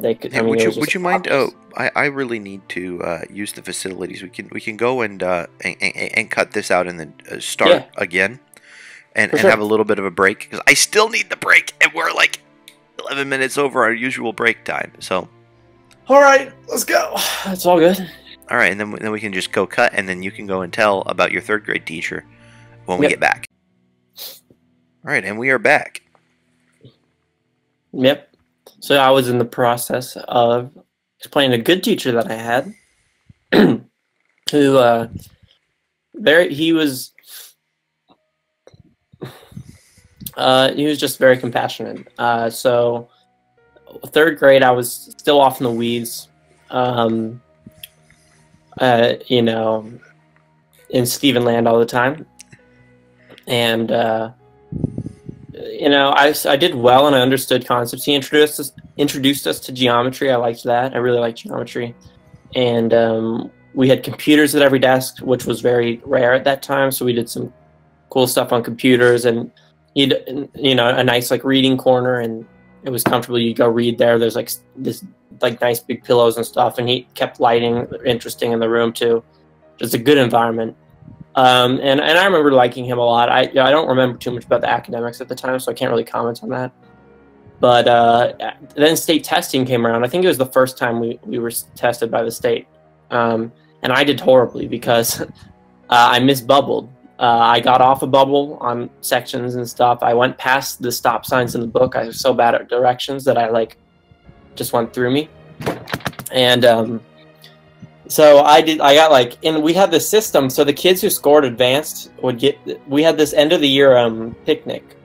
They could. Hey, would you mind? Oh, I really need to use the facilities. We can go and cut this out and then start again, and sure. have a little bit of a break, because I still need the break, and we're like 11 minutes over our usual break time. So, all right, let's go. It's all good. All right, and then we can just go cut, and then you can go and tell about your third grade teacher when we get back. All right, and we are back. Yep. So I was in the process of explaining a good teacher that I had, who he was just very compassionate. So third grade, I was still off in the weeds, in Steven land all the time, and I did well and I understood concepts. He introduced us to geometry. I liked that. I really liked geometry. And we had computers at every desk, which was very rare at that time. So we did some cool stuff on computers, and you'd a nice like reading corner, and it was comfortable. You go read there. There's like this like nice big pillows and stuff, and he kept lighting interesting in the room too. Just a good environment. And I remember liking him a lot. I don't remember too much about the academics at the time, so I can't really comment on that. But then state testing came around. I think it was the first time we were tested by the state. And I did horribly because I misbubbled. I got off a bubble on sections and stuff. I went past the stop signs in the book. I was so bad at directions that I like just went through me. And so I got like, and we had this system. So the kids who scored advanced would get. We had this end of the year picnic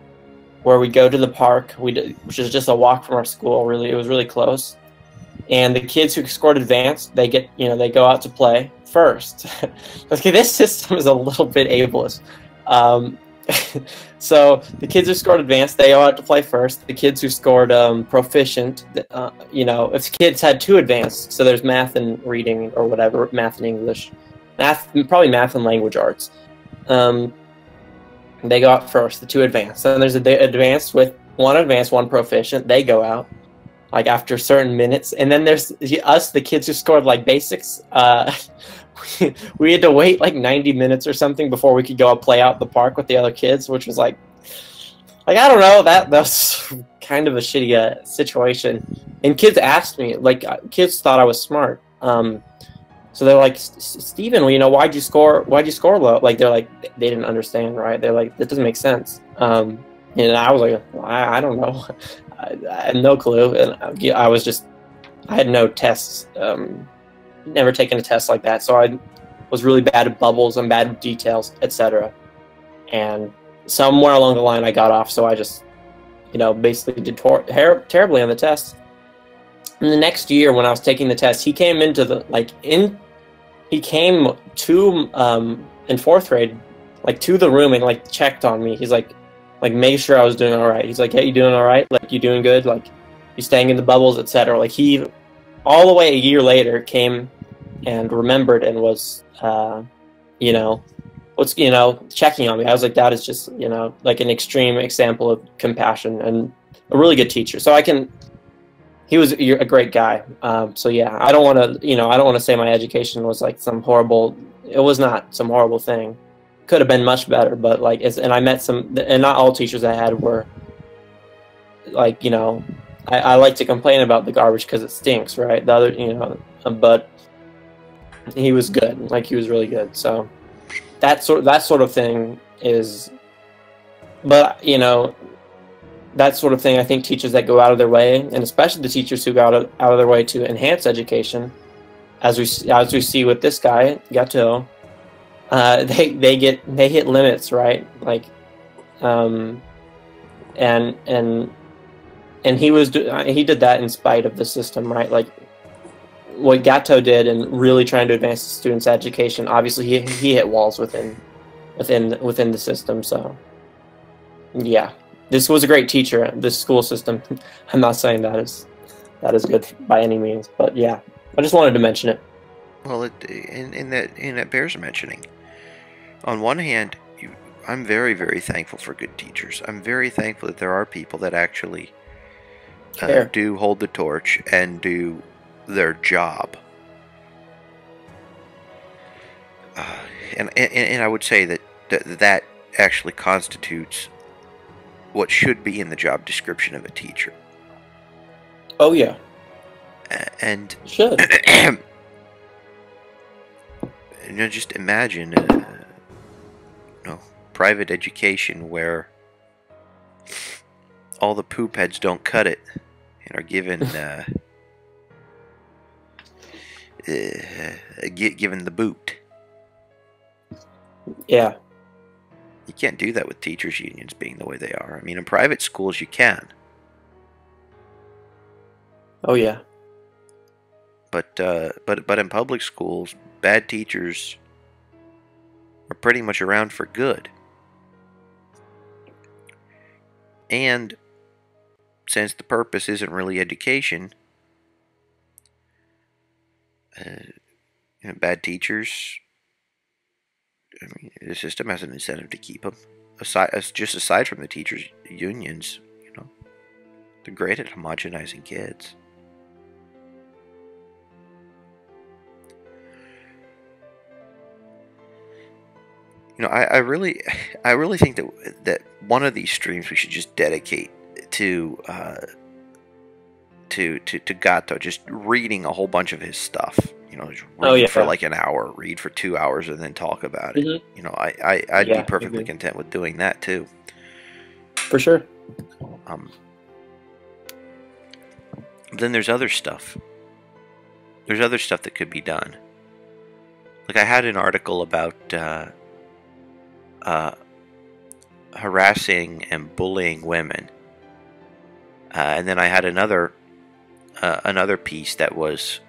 where we go to the park. Which is just a walk from our school. Really, it was really close. And the kids who scored advanced, they go out to play first. Okay, this system is a little bit ableist. So the kids who scored advanced, they go out to play first. The kids who scored proficient, if kids had two advanced, so there's math and reading or whatever, math and English, probably math and language arts. They go out first, the two advanced. And there's advanced with one advanced, one proficient. They go out like after certain minutes, and then there's us, the kids who scored like basics. We had to wait like 90 minutes or something before we could go play out the park with the other kids, which was like I don't know, that was kind of a shitty situation. And kids asked me, like kids thought I was smart. So they're like, Steven, why'd you score low? Like they didn't understand, right? They're like, that doesn't make sense. And I was like, well, I don't know. I had no clue, and I had no tests, never taken a test like that, so I was really bad at bubbles and bad at details, etc. And somewhere along the line, I got off, so I just, basically did terribly on the test. And the next year, when I was taking the test, he came in fourth grade, like to the room and like checked on me. He's like make sure I was doing all right. He's like, hey, you doing all right? Like, you doing good? Like, you staying in the bubbles, etc. Like, he, all the way a year later, came and remembered and was, checking on me. I was like, that is just, like an extreme example of compassion and a really good teacher. So he was a great guy. So yeah, I don't want to say my education was like it was not some horrible thing. Could have been much better, but and I met and not all teachers I had were like, I like to complain about the garbage because it stinks, right? The other, but he was good. Like, he was really good. So that sort of thing is, but that sort of thing, I think teachers that go out of their way, and especially the teachers who go out of their way to enhance education, as we see with this guy, Gateau. They hit limits, right? Like, and he did that in spite of the system, right? Like what Gatto did and really trying to advance the students' education. Obviously, he hit walls within the system. So yeah, this was a great teacher. This school system. I'm not saying that is good by any means, but yeah, I just wanted to mention it. Well, it bears mentioning. On one hand, I'm very, very thankful for good teachers. I'm very thankful that there are people that actually do hold the torch and do their job. And I would say that actually constitutes what should be in the job description of a teacher. Oh yeah, and should. Just imagine. Private education where all the poop heads don't cut it and are given given the boot. Yeah. You can't do that with teachers' unions being the way they are. I mean, in private schools you can. Oh yeah. But in public schools, bad teachers are pretty much around for good. And since the purpose isn't really education, bad teachers, I mean, the system has an incentive to keep them. Aside from the teachers' unions, they're great at homogenizing kids. I really think that one of these streams we should just dedicate to Gato, just reading a whole bunch of his stuff. Just read for like an hour, read for 2 hours, and then talk about it. I'd be perfectly content with doing that too. For sure. Then there's other stuff. There's other stuff that could be done. Like, I had an article about harassing and bullying women, and then I had another piece that was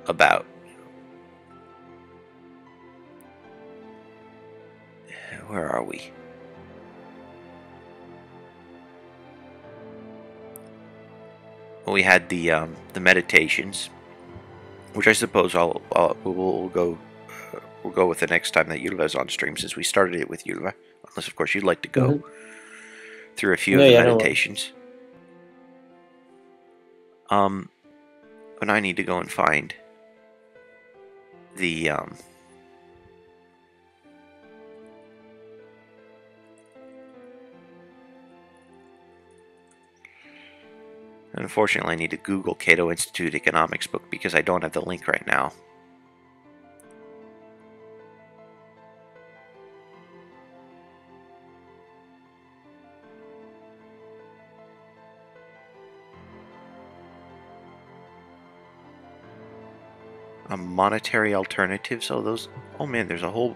about where are we? Well, we had the meditations, which I suppose we'll go with the next time that Ylva's on stream, since we started it with Ylva. Unless, of course, you'd like to go through a few of the meditations. But I need to go and find the unfortunately, I need to Google Cato Institute Economics book because I don't have the link right now. Monetary alternatives. Oh man, there's a whole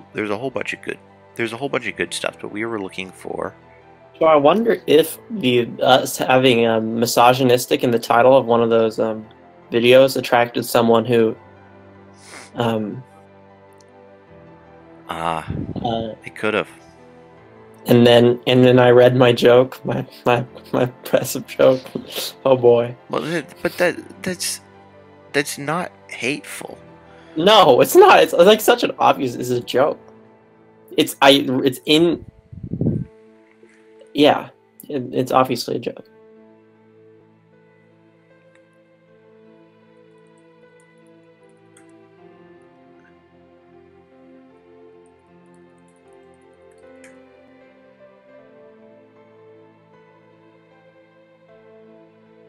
bunch of good stuff. But we were looking for. So I wonder if us having misogynistic in the title of one of those videos attracted someone who. It could have. And then I read my joke, my impressive joke. Oh boy. Well, but that's not hateful. No, it's not. It's like such an obvious. It's a joke. It's obviously a joke.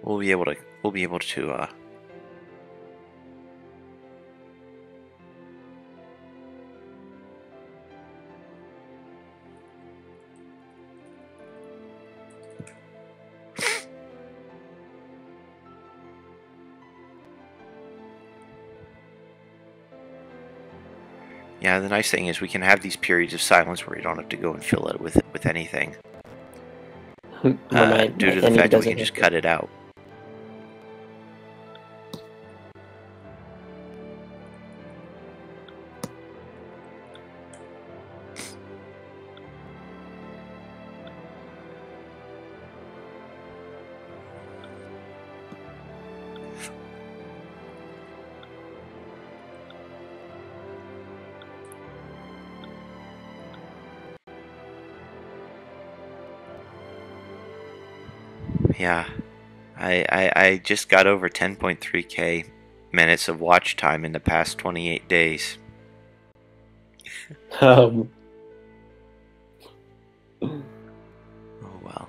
We'll be able to yeah, the nice thing is we can have these periods of silence where you don't have to go and fill it with anything. Due to the fact that we can just cut it out. Yeah, I just got over 10.3k minutes of watch time in the past 28 days. Oh well.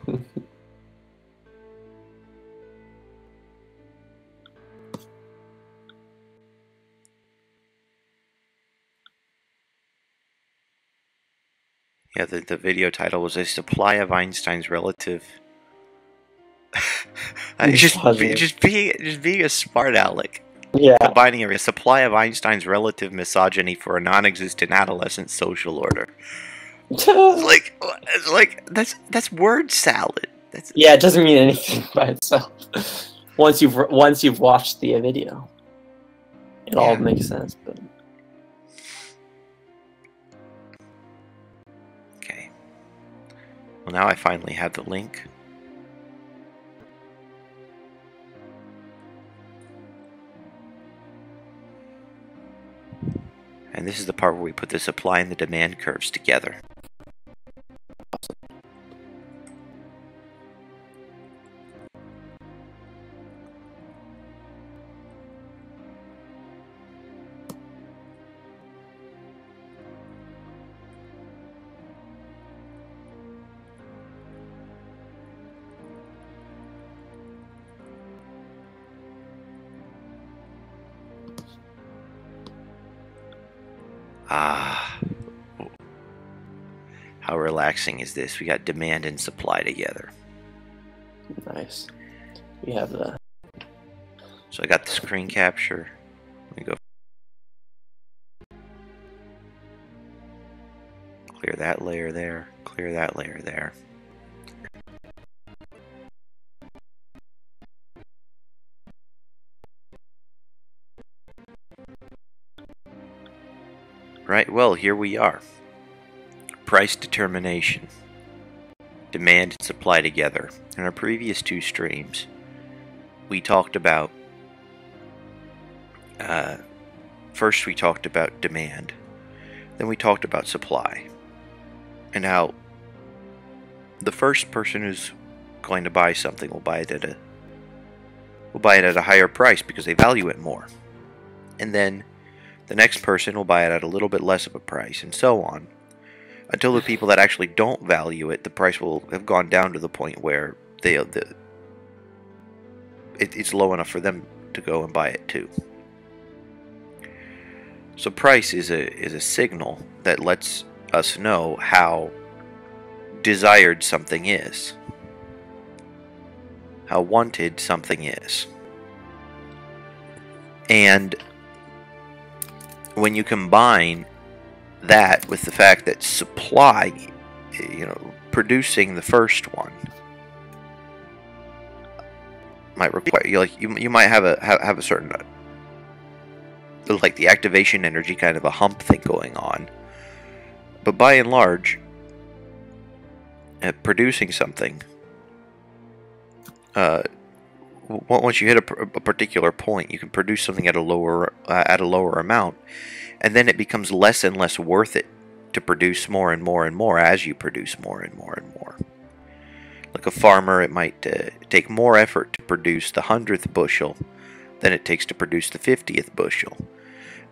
Yeah, the video title was A Supply of Einstein's Relative. just being a smart aleck. Yeah. Combining a supply of Einstein's relative misogyny for a non-existent adolescent social order. It's like that's word salad. Yeah, it doesn't mean anything by itself. Once you've watched the video, it all makes sense. But okay. Well, now I finally have the link. And this is the part where we put the supply and the demand curves together. Ah, how relaxing is this? We got demand and supply together. Nice. We have the. So I got the screen capture. Let me go clear that layer there, clear that layer there. Right, well, here we are. Price determination. Demand and supply together. In our previous two streams, we talked about, first we talked about demand, then we talked about supply, and how the first person who's going to buy something will buy it at a higher price because they value it more, and then the next person will buy it at a little bit less of a price, and so on, until the people that actually don't value it, the price will have gone down to the point where it's low enough for them to go and buy it too. So price is a signal that lets us know how desired something is, how wanted something is. And when you combine that with the fact that supply, producing the first one might require you might have a certain like the activation energy kind of a hump thing going on, but by and large, producing something, once you hit a particular point, you can produce something at a lower amount, and then it becomes less and less worth it to produce more and more and more as you produce more and more and more. Like a farmer, it might take more effort to produce the 100th bushel than it takes to produce the 50th bushel.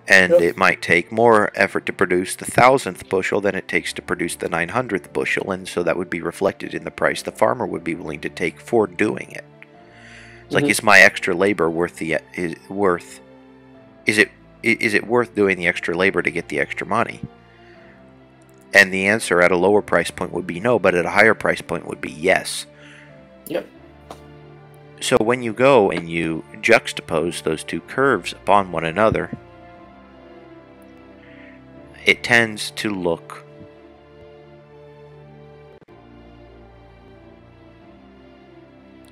And it might take more effort to produce the 1000th bushel than it takes to produce the 900th bushel, and so that would be reflected in the price the farmer would be willing to take for doing it. It's like, is my extra labor worth is it worth doing the extra labor to get the extra money? And the answer at a lower price point would be no, but at a higher price point would be yes. Yep. So when you go and you juxtapose those two curves upon one another, it tends to look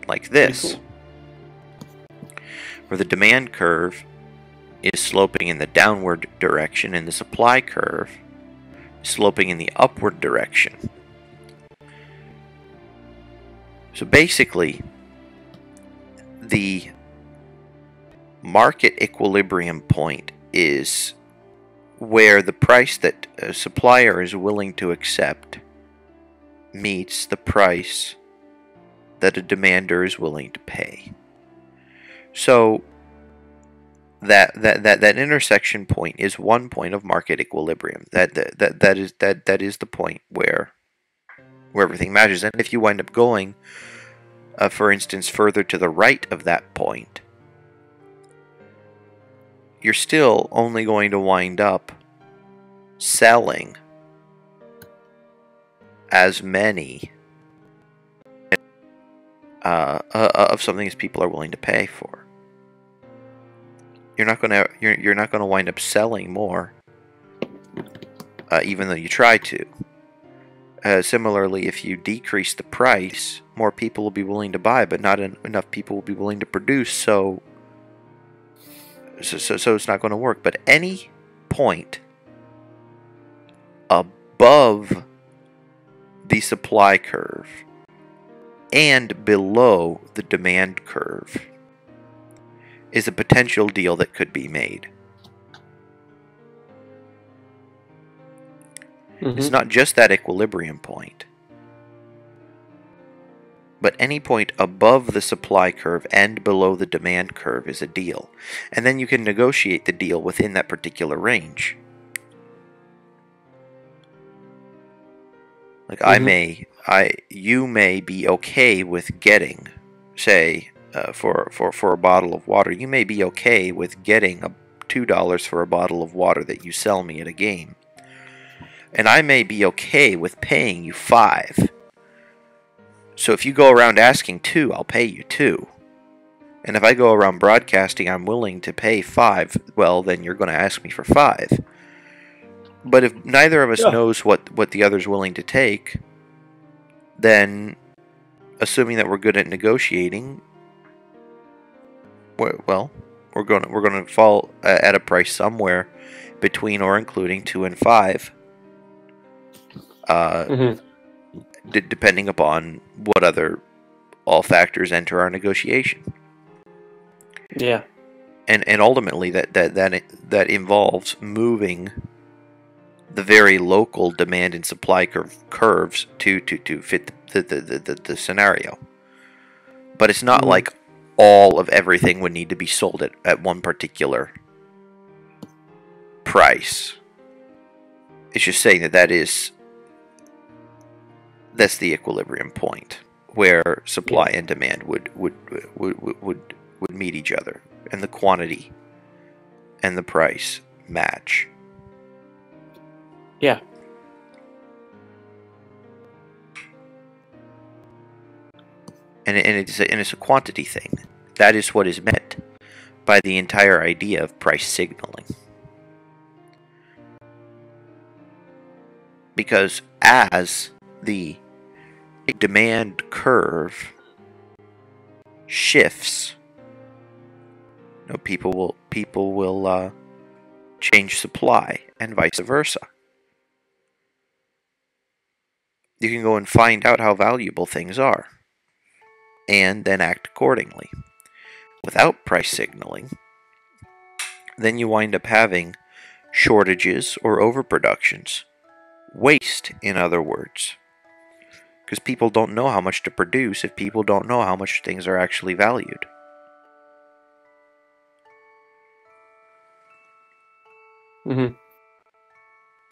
like this, cool. Where the demand curve is sloping in the downward direction and the supply curve is sloping in the upward direction. So basically, the market equilibrium point is where the price that a supplier is willing to accept meets the price that a demander is willing to pay. So that intersection point is one point of market equilibrium. That is the point where everything matches. And if you wind up going, for instance, further to the right of that point, you're still only going to wind up selling as many of something as people are willing to pay for. You're not gonna wind up selling more, even though you try to. Similarly, if you decrease the price, more people will be willing to buy, but not enough people will be willing to produce. So it's not going to work. But any point above the supply curve and below the demand curve is a potential deal that could be made. It's not just that equilibrium point, but any point above the supply curve and below the demand curve is a deal. And then you can negotiate the deal within that particular range. Like you may be okay with getting, say, for a bottle of water, you may be okay with getting $2 for a bottle of water that you sell me at a game. And I may be okay with paying you $5. So if you go around asking $2, I'll pay you $2. And if I go around broadcasting I'm willing to pay $5, well, then you're going to ask me for $5. But if neither of us knows what the other's willing to take, then, assuming that we're good at negotiating, well, we're going to fall at a price somewhere between or including 2 and 5. Depending upon what other all factors enter our negotiation. Yeah. And ultimately that involves moving the very local demand and supply curves to fit the scenario. But it's not like all of everything would need to be sold at one particular price. It's just saying that's the equilibrium point where supply and demand would meet each other, and the quantity and the price match. Yeah. And it's a quantity thing. That is what is meant by the entire idea of price signaling. Because as the demand curve shifts, people will change supply, and vice versa. You can go and find out how valuable things are, and then act accordingly. Without price signaling, then you wind up having shortages or overproductions. Waste, in other words. Because people don't know how much to produce if people don't know how much things are actually valued. And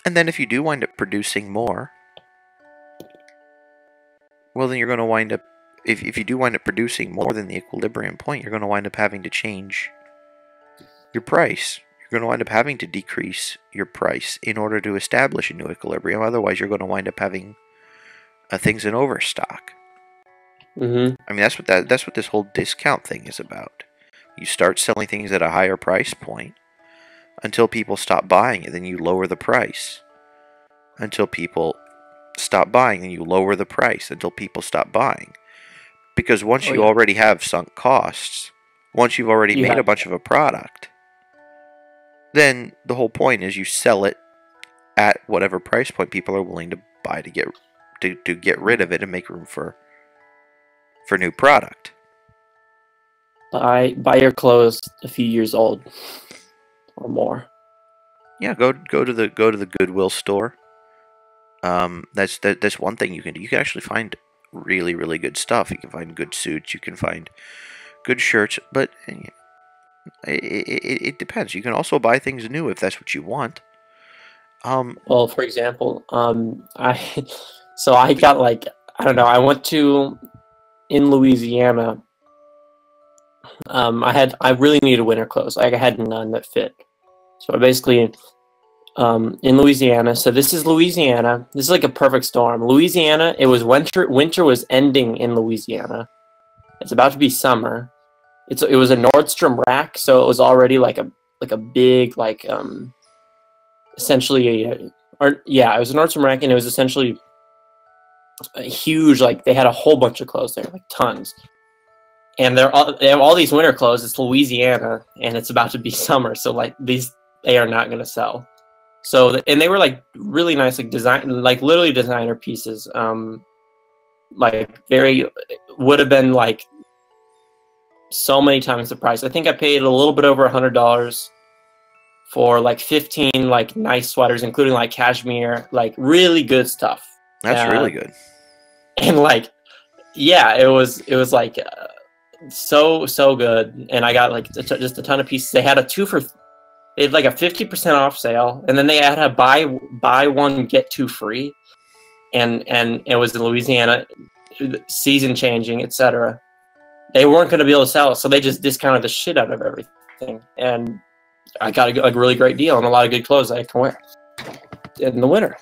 then if you do wind up producing more, well, then you're going to wind up, if you do wind up producing more than the equilibrium point, you're going to wind up having to change your price. You're going to wind up having to decrease your price in order to establish a new equilibrium. Otherwise, you're going to wind up having things in overstock. I mean, that's what this whole discount thing is about. You start selling things at a higher price point until people stop buying it, then you lower the price. Until people stop buying, then you lower the price until people stop buying. Because once you already have sunk costs, once you've already made a bunch of a product, then the whole point is you sell it at whatever price point people are willing to buy to get rid of it and make room for new product. Buy your clothes a few years old or more. Yeah, go to the Goodwill store. That's one thing you can do. You can actually find really, really good stuff. You can find good suits. You can find good shirts. But it depends. You can also buy things new if that's what you want. Well, for example, I got I went to in Louisiana. I really needed winter clothes. Like I had none that fit. So I basically in Louisiana. So this is Louisiana. This is like a perfect storm. Louisiana, it was winter. Winter was ending in Louisiana. It's about to be summer. It was a Nordstrom rack, so it was already like a big essentially it was a Nordstrom rack, and it was essentially a huge, like they had a whole bunch of clothes there, like tons. And they have all these winter clothes. It's Louisiana, and it's about to be summer, so like they are not going to sell. So and they were like really nice, like design, like literally designer pieces. Like very would have been like so many times the price. I think I paid a little bit over $100 for like 15 like nice sweaters, including like cashmere, like really good stuff. That's really good. And like, yeah, it was like so good. And I got like just a ton of pieces. They had they had like a 50% off sale, and then they had a buy one get two free, and it was in Louisiana, season changing, etc. They weren't going to be able to sell it, so they just discounted the shit out of everything, and I got a really great deal and a lot of good clothes I can wear in the winter.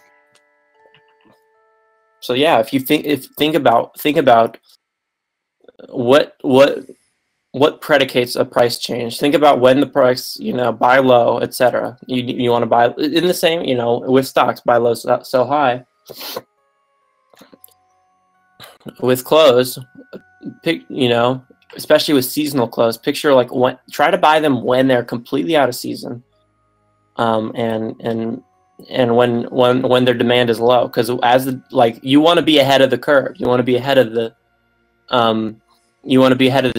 So yeah, if you think about what predicates a price change. Think about when the price, buy low, etc. You want to buy in the same, with stocks, buy low, sell high. With clothes, especially with seasonal clothes, picture like try to buy them when they're completely out of season, and when their demand is low, because you want to be ahead of the curve, you want to be ahead of the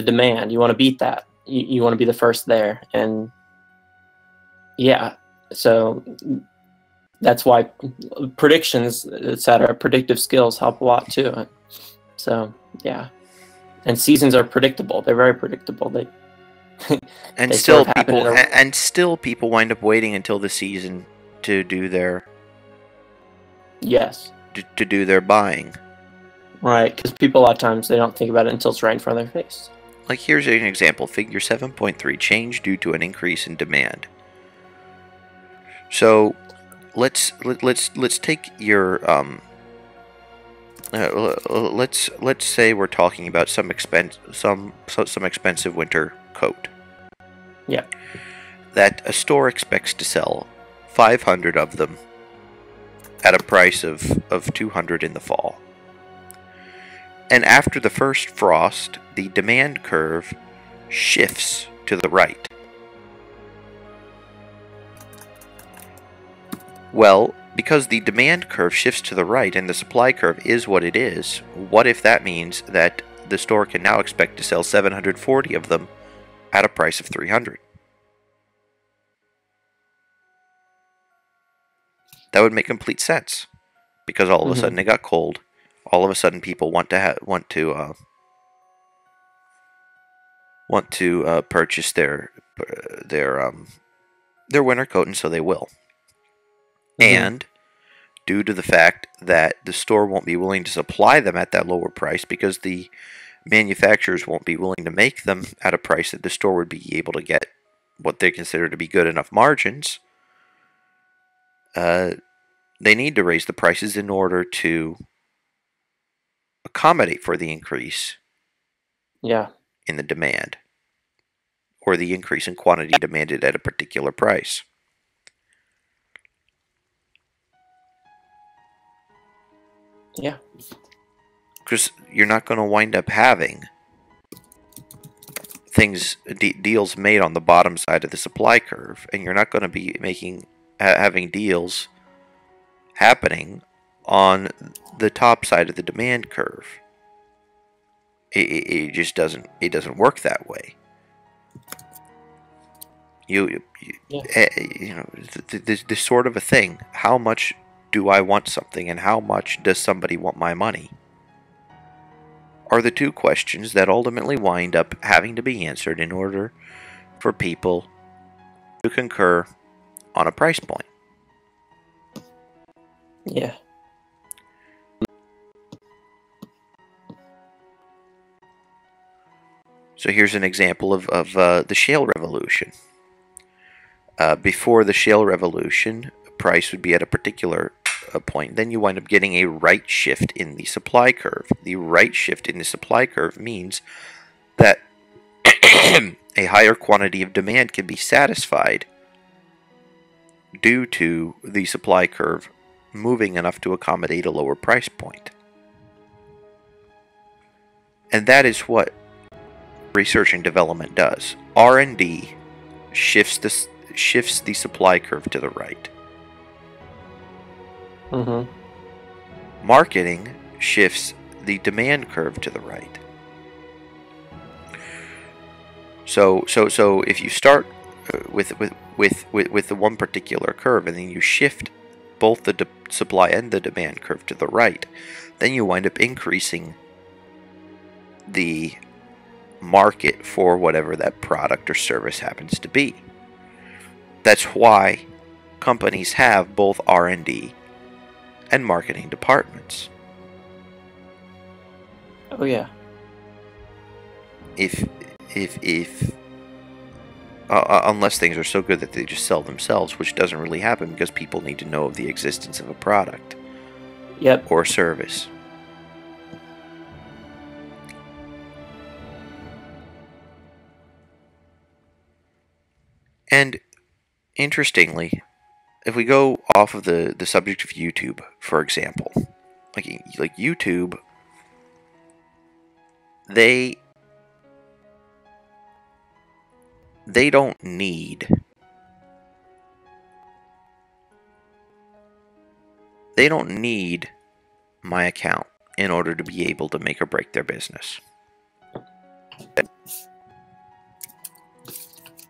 demand, you want to beat that, you want to be the first there, and yeah, so that's why predictions, etc., predictive skills help a lot too. So yeah, and seasons are predictable. They're very predictable. And still people wind up waiting until the season to do their to do their buying. Right, because people a lot of times they don't think about it until it's right in front of their face. Like here's an example: Figure 7.3 change due to an increase in demand. So let's take your let's say we're talking about some expensive winter coat. Yeah. That a store expects to sell 500 of them at a price of 200 in the fall. And after the first frost, the demand curve shifts to the right. Well, because the demand curve shifts to the right and the supply curve is what it is, what if that means that the store can now expect to sell 740 of them at a price of 300? That would make complete sense, because all of a sudden it got cold. All of a sudden, people want to purchase their winter coat, and so they will. And due to the fact that the store won't be willing to supply them at that lower price, because the manufacturers won't be willing to make them at a price that the store would be able to get what they consider to be good enough margins, they need to raise the prices in order to accommodate for the increase in the demand, or the increase in quantity demanded at a particular price. Yeah. Because you're not going to wind up having deals made on the bottom side of the supply curve, and you're not going to be having deals happening on the top side of the demand curve. It just doesn't work that way. This sort of a thing. How much do I want something, and how much does somebody want my money, are the two questions that ultimately wind up having to be answered in order for people to concur on a price point. Yeah. So here's an example of the shale revolution. Before the shale revolution, price would be at a particular point. Then you wind up getting a right shift in the supply curve. The right shift in the supply curve means that a higher quantity of demand can be satisfied due to the supply curve moving enough to accommodate a lower price point. And that is what research and development does. R&D shifts the supply curve to the right. Mm-hmm. Marketing shifts the demand curve to the right. So if you start with the one particular curve, and then you shift both the supply and the demand curve to the right, then you wind up increasing the market for whatever that product or service happens to be. That's why companies have both R&D and marketing departments. Oh yeah. If unless things are so good that they just sell themselves, which doesn't really happen because people need to know of the existence of a product Yep. or service. And interestingly, if we go off of the subject of YouTube, for example, like YouTube, they don't need my account in order to be able to make or break their business.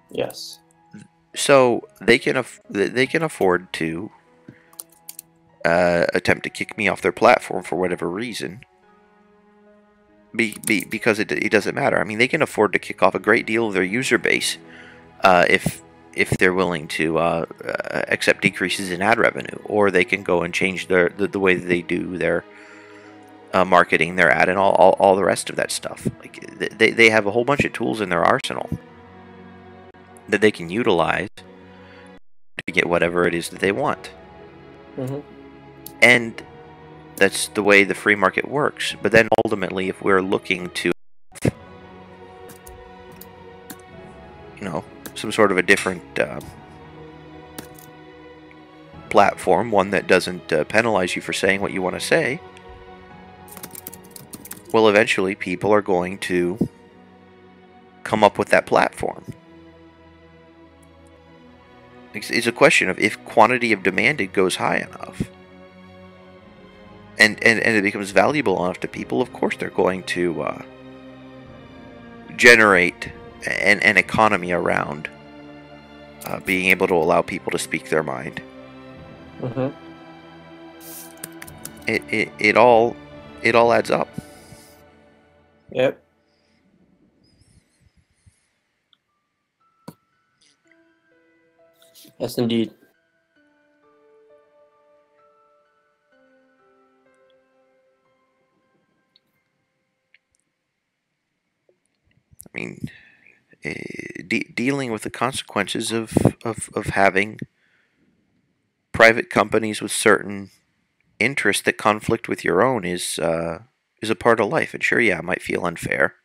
Yes. So they can afford to attempt to kick me off their platform for whatever reason. Because it doesn't matter. I mean, they can afford to kick off a great deal of their user base if they're willing to accept decreases in ad revenue, or they can go and change the way that they do their marketing, their ad, and all the rest of that stuff. Like they have a whole bunch of tools in their arsenal that they can utilize to get whatever it is that they want. Mm-hmm. And that's the way the free market works. But then ultimately, if we're looking to, some sort of a different platform, one that doesn't penalize you for saying what you want to say, well, eventually people are going to come up with that platform. It's a question of if quantity of demanded goes high enough, and it becomes valuable enough to people, of course they're going to generate an economy around being able to allow people to speak their mind. Mm-hmm. It all adds up. Yep. Yes, indeed. I mean, dealing with the consequences of having private companies with certain interests that conflict with your own is a part of life. And sure, yeah, it might feel unfair.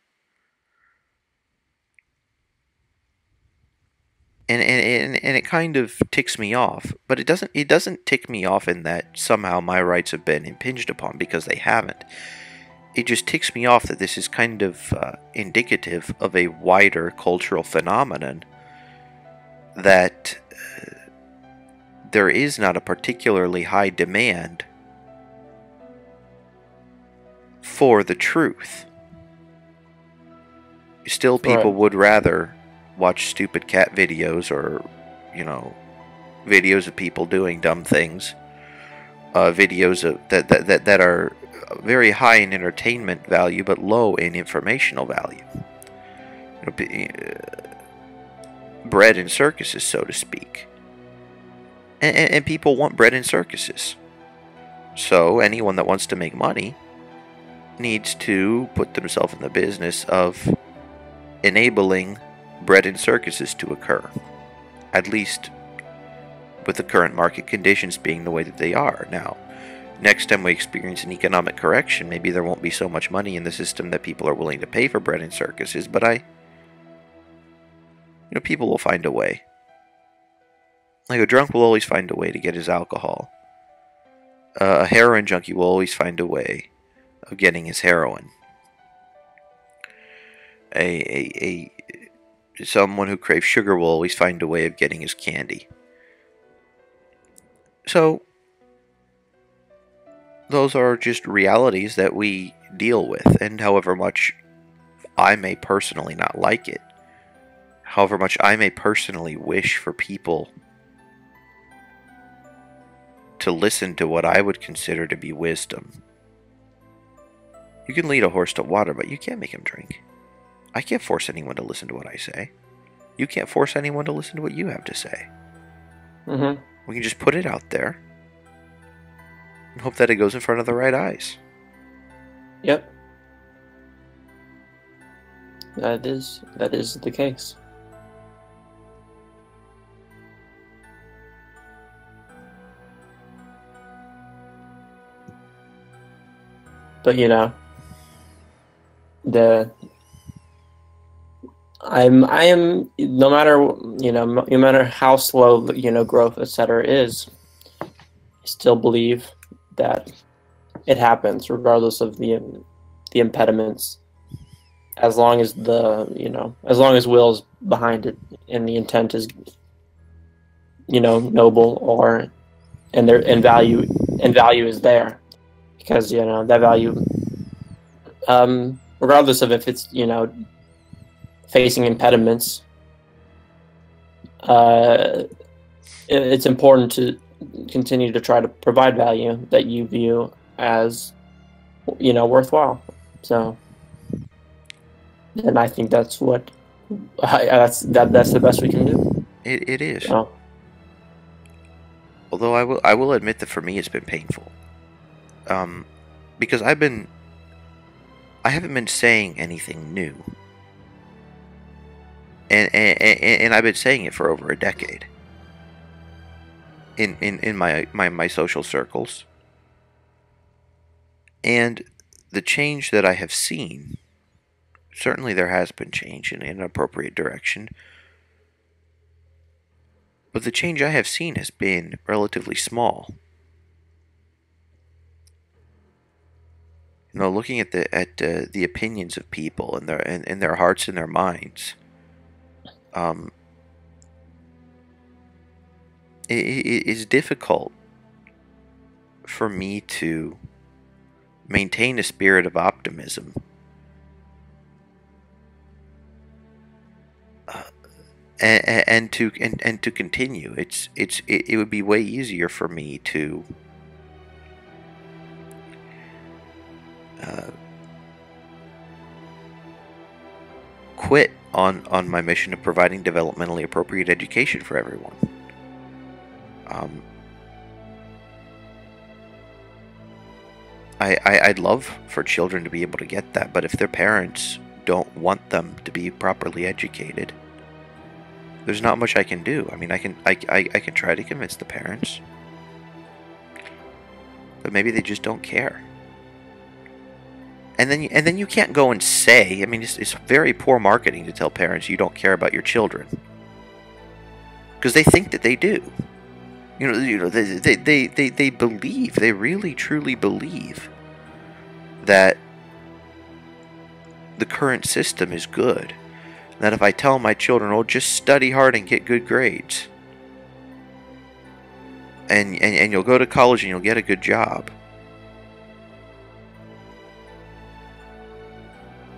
And it kind of ticks me off, but it doesn't tick me off in that somehow my rights have been impinged upon, because they haven't. It just ticks me off that this is kind of indicative of a wider cultural phenomenon, that there is not a particularly high demand for the truth. Still, people Right. would rather watch stupid cat videos, or videos of people doing dumb things, videos that are very high in entertainment value but low in informational value. Bread in circuses, so to speak. And people want bread in circuses. So anyone that wants to make money needs to put themselves in the business of enabling bread in circuses to occur. At least with the current market conditions being the way that they are. Now, next time we experience an economic correction, maybe there won't be so much money in the system that people are willing to pay for bread in circuses, but people will find a way. Like, a drunk will always find a way to get his alcohol. A heroin junkie will always find a way of getting his heroin. Someone who craves sugar will always find a way of getting his candy. So, those are just realities that we deal with, and however much I may personally not like it, however much I may personally wish for people to listen to what I would consider to be wisdom. You can lead a horse to water, but you can't make him drink. I can't force anyone to listen to what I say. You can't force anyone to listen to what you have to say. Mm-hmm. We can just put it out there and hope that it goes in front of the right eyes. Yep. That is the case. But I am no matter no matter how slow growth etc. is, I still believe that it happens regardless of the impediments, as long as as long as will's behind it and the intent is noble, or and value is there, because that value, regardless of if it's facing impediments, it's important to continue to try to provide value that you view as worthwhile. So, and I think that's what that's the best we can do. It is. So. Although I will admit that for me it's been painful, because I haven't been saying anything new, and I've been saying it for over a decade in my social circles, and the change that I have seen, certainly there has been change in an appropriate direction, but the change I have seen has been relatively small. Looking at the opinions of people and their hearts and their minds, it is difficult for me to maintain a spirit of optimism, and to continue. It would be way easier for me to quit on my mission of providing developmentally appropriate education for everyone. I'd love for children to be able to get that, but if their parents don't want them to be properly educated, there's not much I can do. I mean, I can try to convince the parents, but maybe they just don't care. And then you can't go and say, I mean, it's very poor marketing to tell parents you don't care about your children, because they think that they do. They believe, they really truly believe that the current system is good. That if I tell my children, oh, just study hard and get good grades, and you'll go to college and you'll get a good job,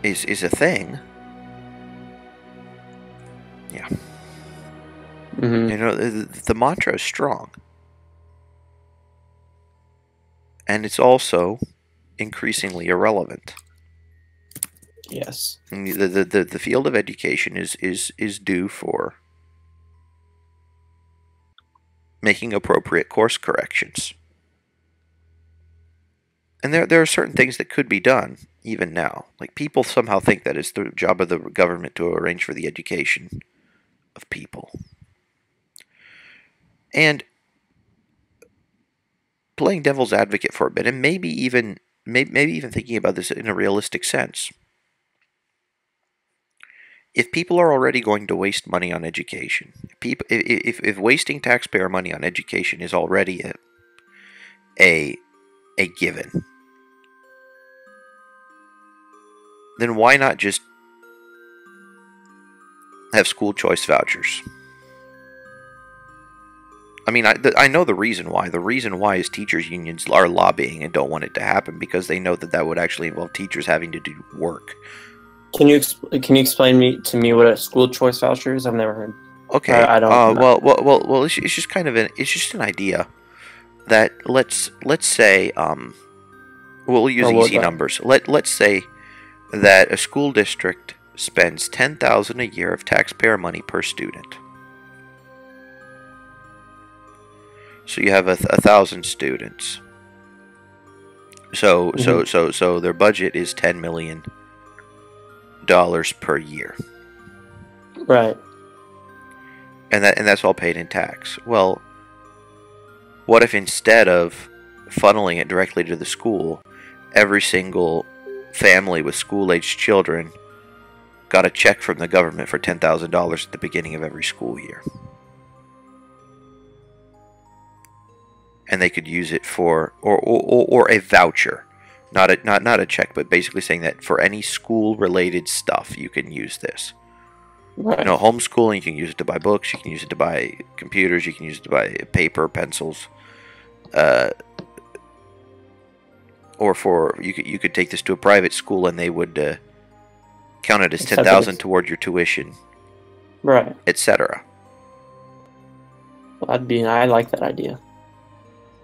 is a thing. Yeah. Mm-hmm. The mantra is strong, and it's also increasingly irrelevant. Yes. And the field of education is due for making appropriate course corrections. And there are certain things that could be done even now. Like, people somehow think that it's the job of the government to arrange for the education of people. And playing devil's advocate for a bit, and maybe even thinking about this in a realistic sense. If people are already going to waste money on education, if wasting taxpayer money on education is already a given, then why not just have school choice vouchers? I mean, I know the reason why. The reason why is teachers' unions are lobbying and don't want it to happen because they know that that would actually involve teachers having to do work. Can you explain to me what a school choice voucher is? I've never heard. Okay. I don't know. Well. It's just kind of it's just an idea that let's say we'll use easy numbers. Let's say that a school district spends $10,000 a year of taxpayer money per student. So you have 1,000 students. So their budget is $10 million per year. Right. And that's all paid in tax. Well, what if instead of funneling it directly to the school, every single family with school-aged children got a check from the government for $10,000 at the beginning of every school year? And they could use it for or a voucher, not a check, but basically saying that for any school related stuff you can use this. Right. You know, homeschooling, you can use it to buy books, you can use it to buy computers, you can use it to buy paper, pencils, or for you could take this to a private school and they would count it as $10,000 toward your tuition, right, etc. Well, I like that idea.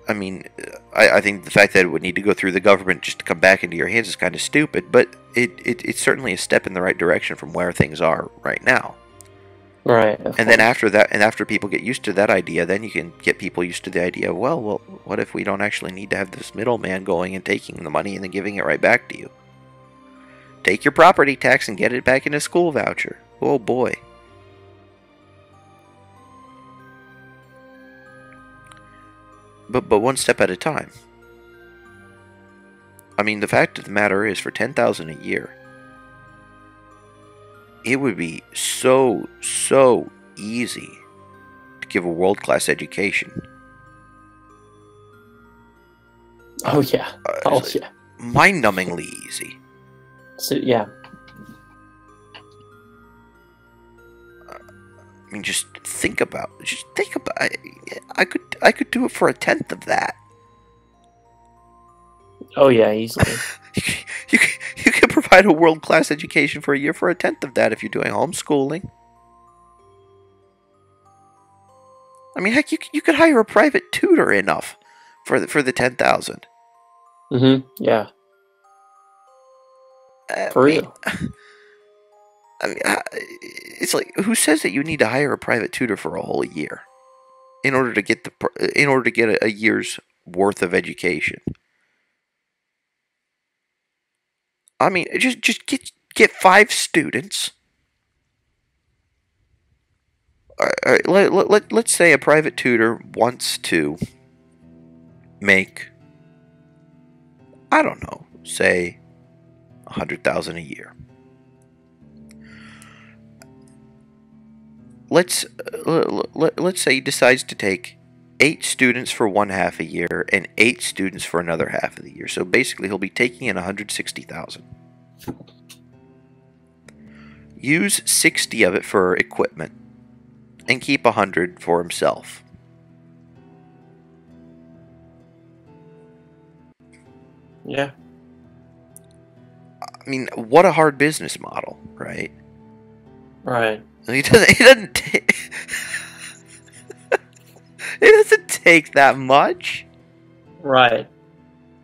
I mean, I think the fact that it would need to go through the government just to come back into your hands is kind of stupid, but it's certainly a step in the right direction from where things are right now. Right. And then after that, and after people get used to that idea, then you can get people used to the idea of, well, what if we don't actually need to have this middleman going and taking the money and then giving it right back to you? Take your property tax and get it back in a school voucher. Oh boy. But one step at a time. I mean, the fact of the matter is, for $10,000 a year, it would be so easy to give a world-class education. Oh yeah. Yeah. Mind-numbingly easy. So yeah. I mean, just think about. I could do it for 1/10 of that. Oh yeah, easily. You can provide a world-class education for a year for 1/10 of that if you're doing homeschooling. I mean, heck, you could hire a private tutor enough for the $10,000. Yeah. For real. I mean, it's like, who says that you need to hire a private tutor for a whole year in order to get a year's worth of education? I mean, just get 5 students. All right, let's say a private tutor wants to make, I don't know, say $100,000 a year. Let's say he decides to take 8 students for one half a year and 8 students for another half of the year. So basically, he'll be taking in $160,000. Use 60 of it for equipment, and keep 100 for himself. Yeah. I mean, what a hard business model, right? Right. It doesn't take that much. Right.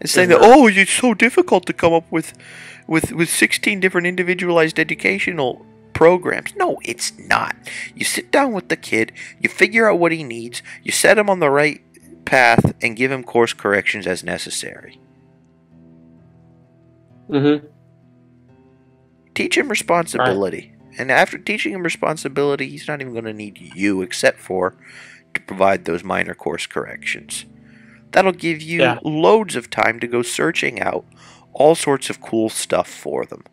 It's saying that, oh, it's so difficult to come up with 16 different individualized educational programs. No, it's not. You sit down with the kid, you figure out what he needs, you set him on the right path, and give him course corrections as necessary. Teach him responsibility. Right. And after teaching him responsibility, he's not even going to need you except for to provide those minor course corrections. That'll give you loads of time to go searching out all sorts of cool stuff for them.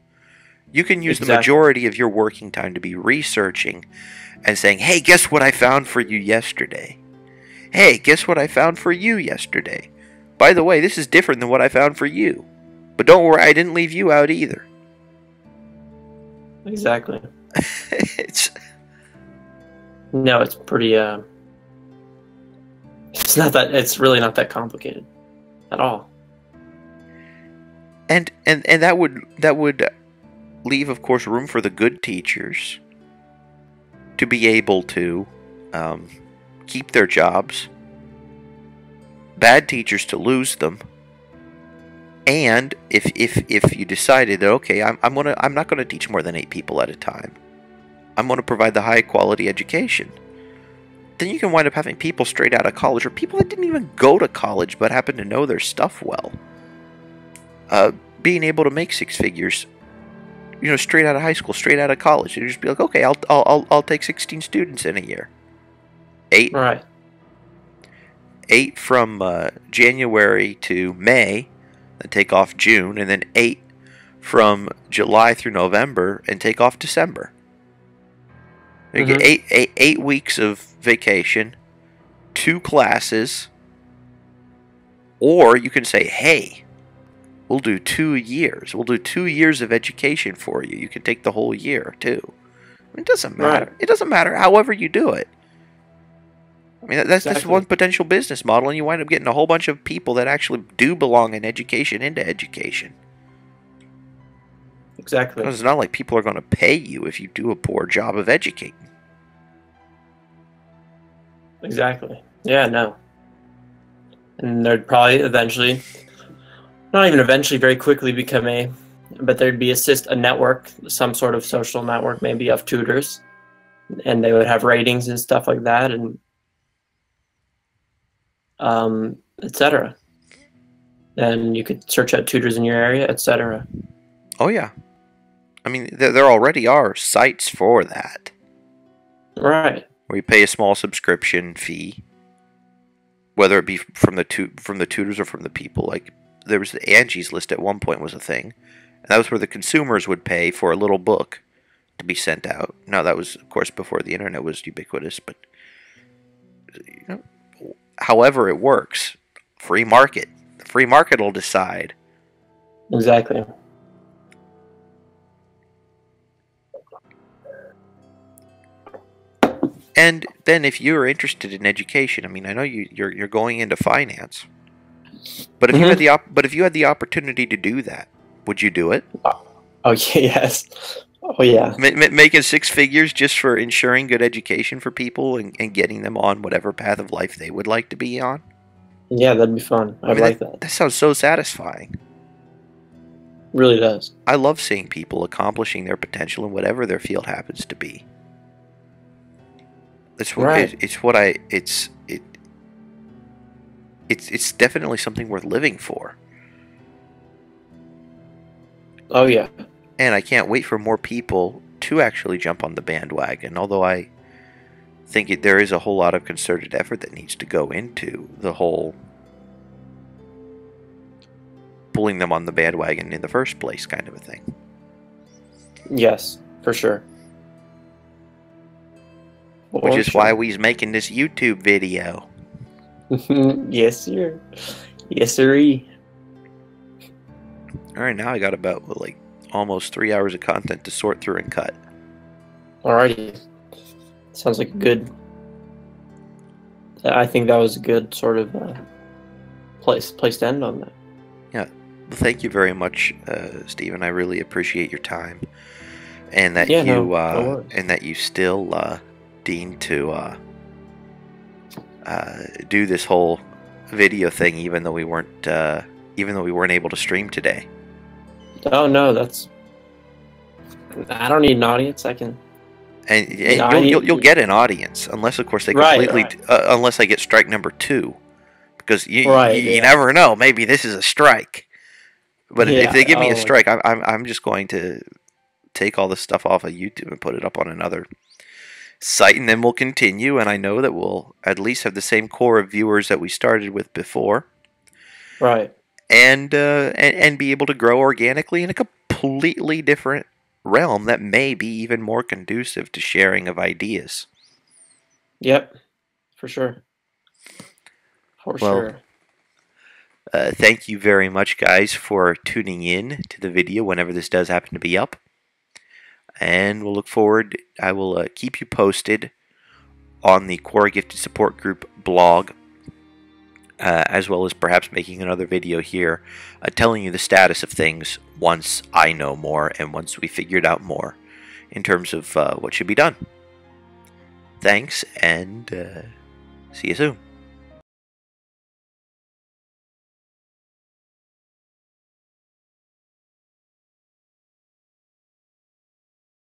You can use the majority of your working time to be researching and saying, hey, guess what I found for you yesterday? Hey, guess what I found for you yesterday? By the way, this is different than what I found for you. But don't worry, I didn't leave you out either. Exactly. It's pretty It's really not that complicated at all. And that would leave, of course, room for the good teachers to be able to keep their jobs, bad teachers to lose them, and if you decided that, okay, I'm not gonna teach more than 8 people at a time, I'm gonna provide the high quality education, then you can wind up having people straight out of college, or people that didn't even go to college but happen to know their stuff well, being able to make 6 figures, straight out of high school, straight out of college. You'd just be like, okay, I'll take 16 students in a year. 8. Right. 8 from January to May, then take off June, and then 8 from July through November, and take off December. You get 8 weeks of vacation, 2 classes, or you can say, hey, we'll do 2 years. We'll do 2 years of education for you. You can take the whole year, too. It doesn't matter. Right. It doesn't matter however you do it. I mean, that's just one potential business model, and you wind up getting a whole bunch of people that actually do belong in education into education. Exactly. Because it's not like people are going to pay you if you do a poor job of educating. Exactly. Yeah, no. And there'd probably eventually, not even eventually, very quickly become but there'd be a network, some sort of social network, maybe, of tutors, and they would have ratings and stuff like that, and etc. And you could search out tutors in your area, etc. Oh yeah, I mean there already are sites for that. Right. Where you pay a small subscription fee, whether it be from the tutors or from the people. Like there was the Angie's List at one point was a thing, and that was where the consumers would pay for a little book to be sent out. Now that was, of course, before the internet was ubiquitous, but however it works, free market. The free market will decide. Exactly. And then if you're interested in education, I mean, I know you're going into finance, but if you had the opportunity to do that, would you do it? Oh yes. Oh yeah. Making 6 figures just for ensuring good education for people and getting them on whatever path of life they would like to be on? Yeah, that'd be fun. I mean, like that. That sounds so satisfying. Really does. I love seeing people accomplishing their potential in whatever their field happens to be. It's definitely something worth living for. Oh yeah. And I can't wait for more people to actually jump on the bandwagon, although I think there is a whole lot of concerted effort that needs to go into the whole pulling them on the bandwagon in the first place kind of a thing. Yes, for sure. Which is why we's making this YouTube video. Yes, sir. Yes, sirree. Alright, now I got about, almost 3 hours of content to sort through and cut. Alrighty. Sounds like a good... I think that was a good sort of place to end on that. Yeah. Well, thank you very much, Stephen. I really appreciate your time. And that you still deem to do this whole video thing even though we weren't able to stream today. Oh no, I don't need an audience. I can. And you'll get an audience unless, of course, they completely unless I get strike number 2, because you never know. Maybe this is a strike. But if they give me a strike, I'm just going to take all this stuff off of YouTube and put it up on another site, and then we'll continue. And I know that we'll at least have the same core of viewers that we started with before. Right. And be able to grow organically in a completely different realm that may be even more conducive to sharing of ideas. Yep, for sure. For sure. Thank you very much, guys, for tuning in to the video whenever this does happen to be up. And we'll look forward. I will keep you posted on the Quora Gifted Support Group blog as well as perhaps making another video here telling you the status of things once I know more and once we figured out more in terms of what should be done. Thanks, and see you soon.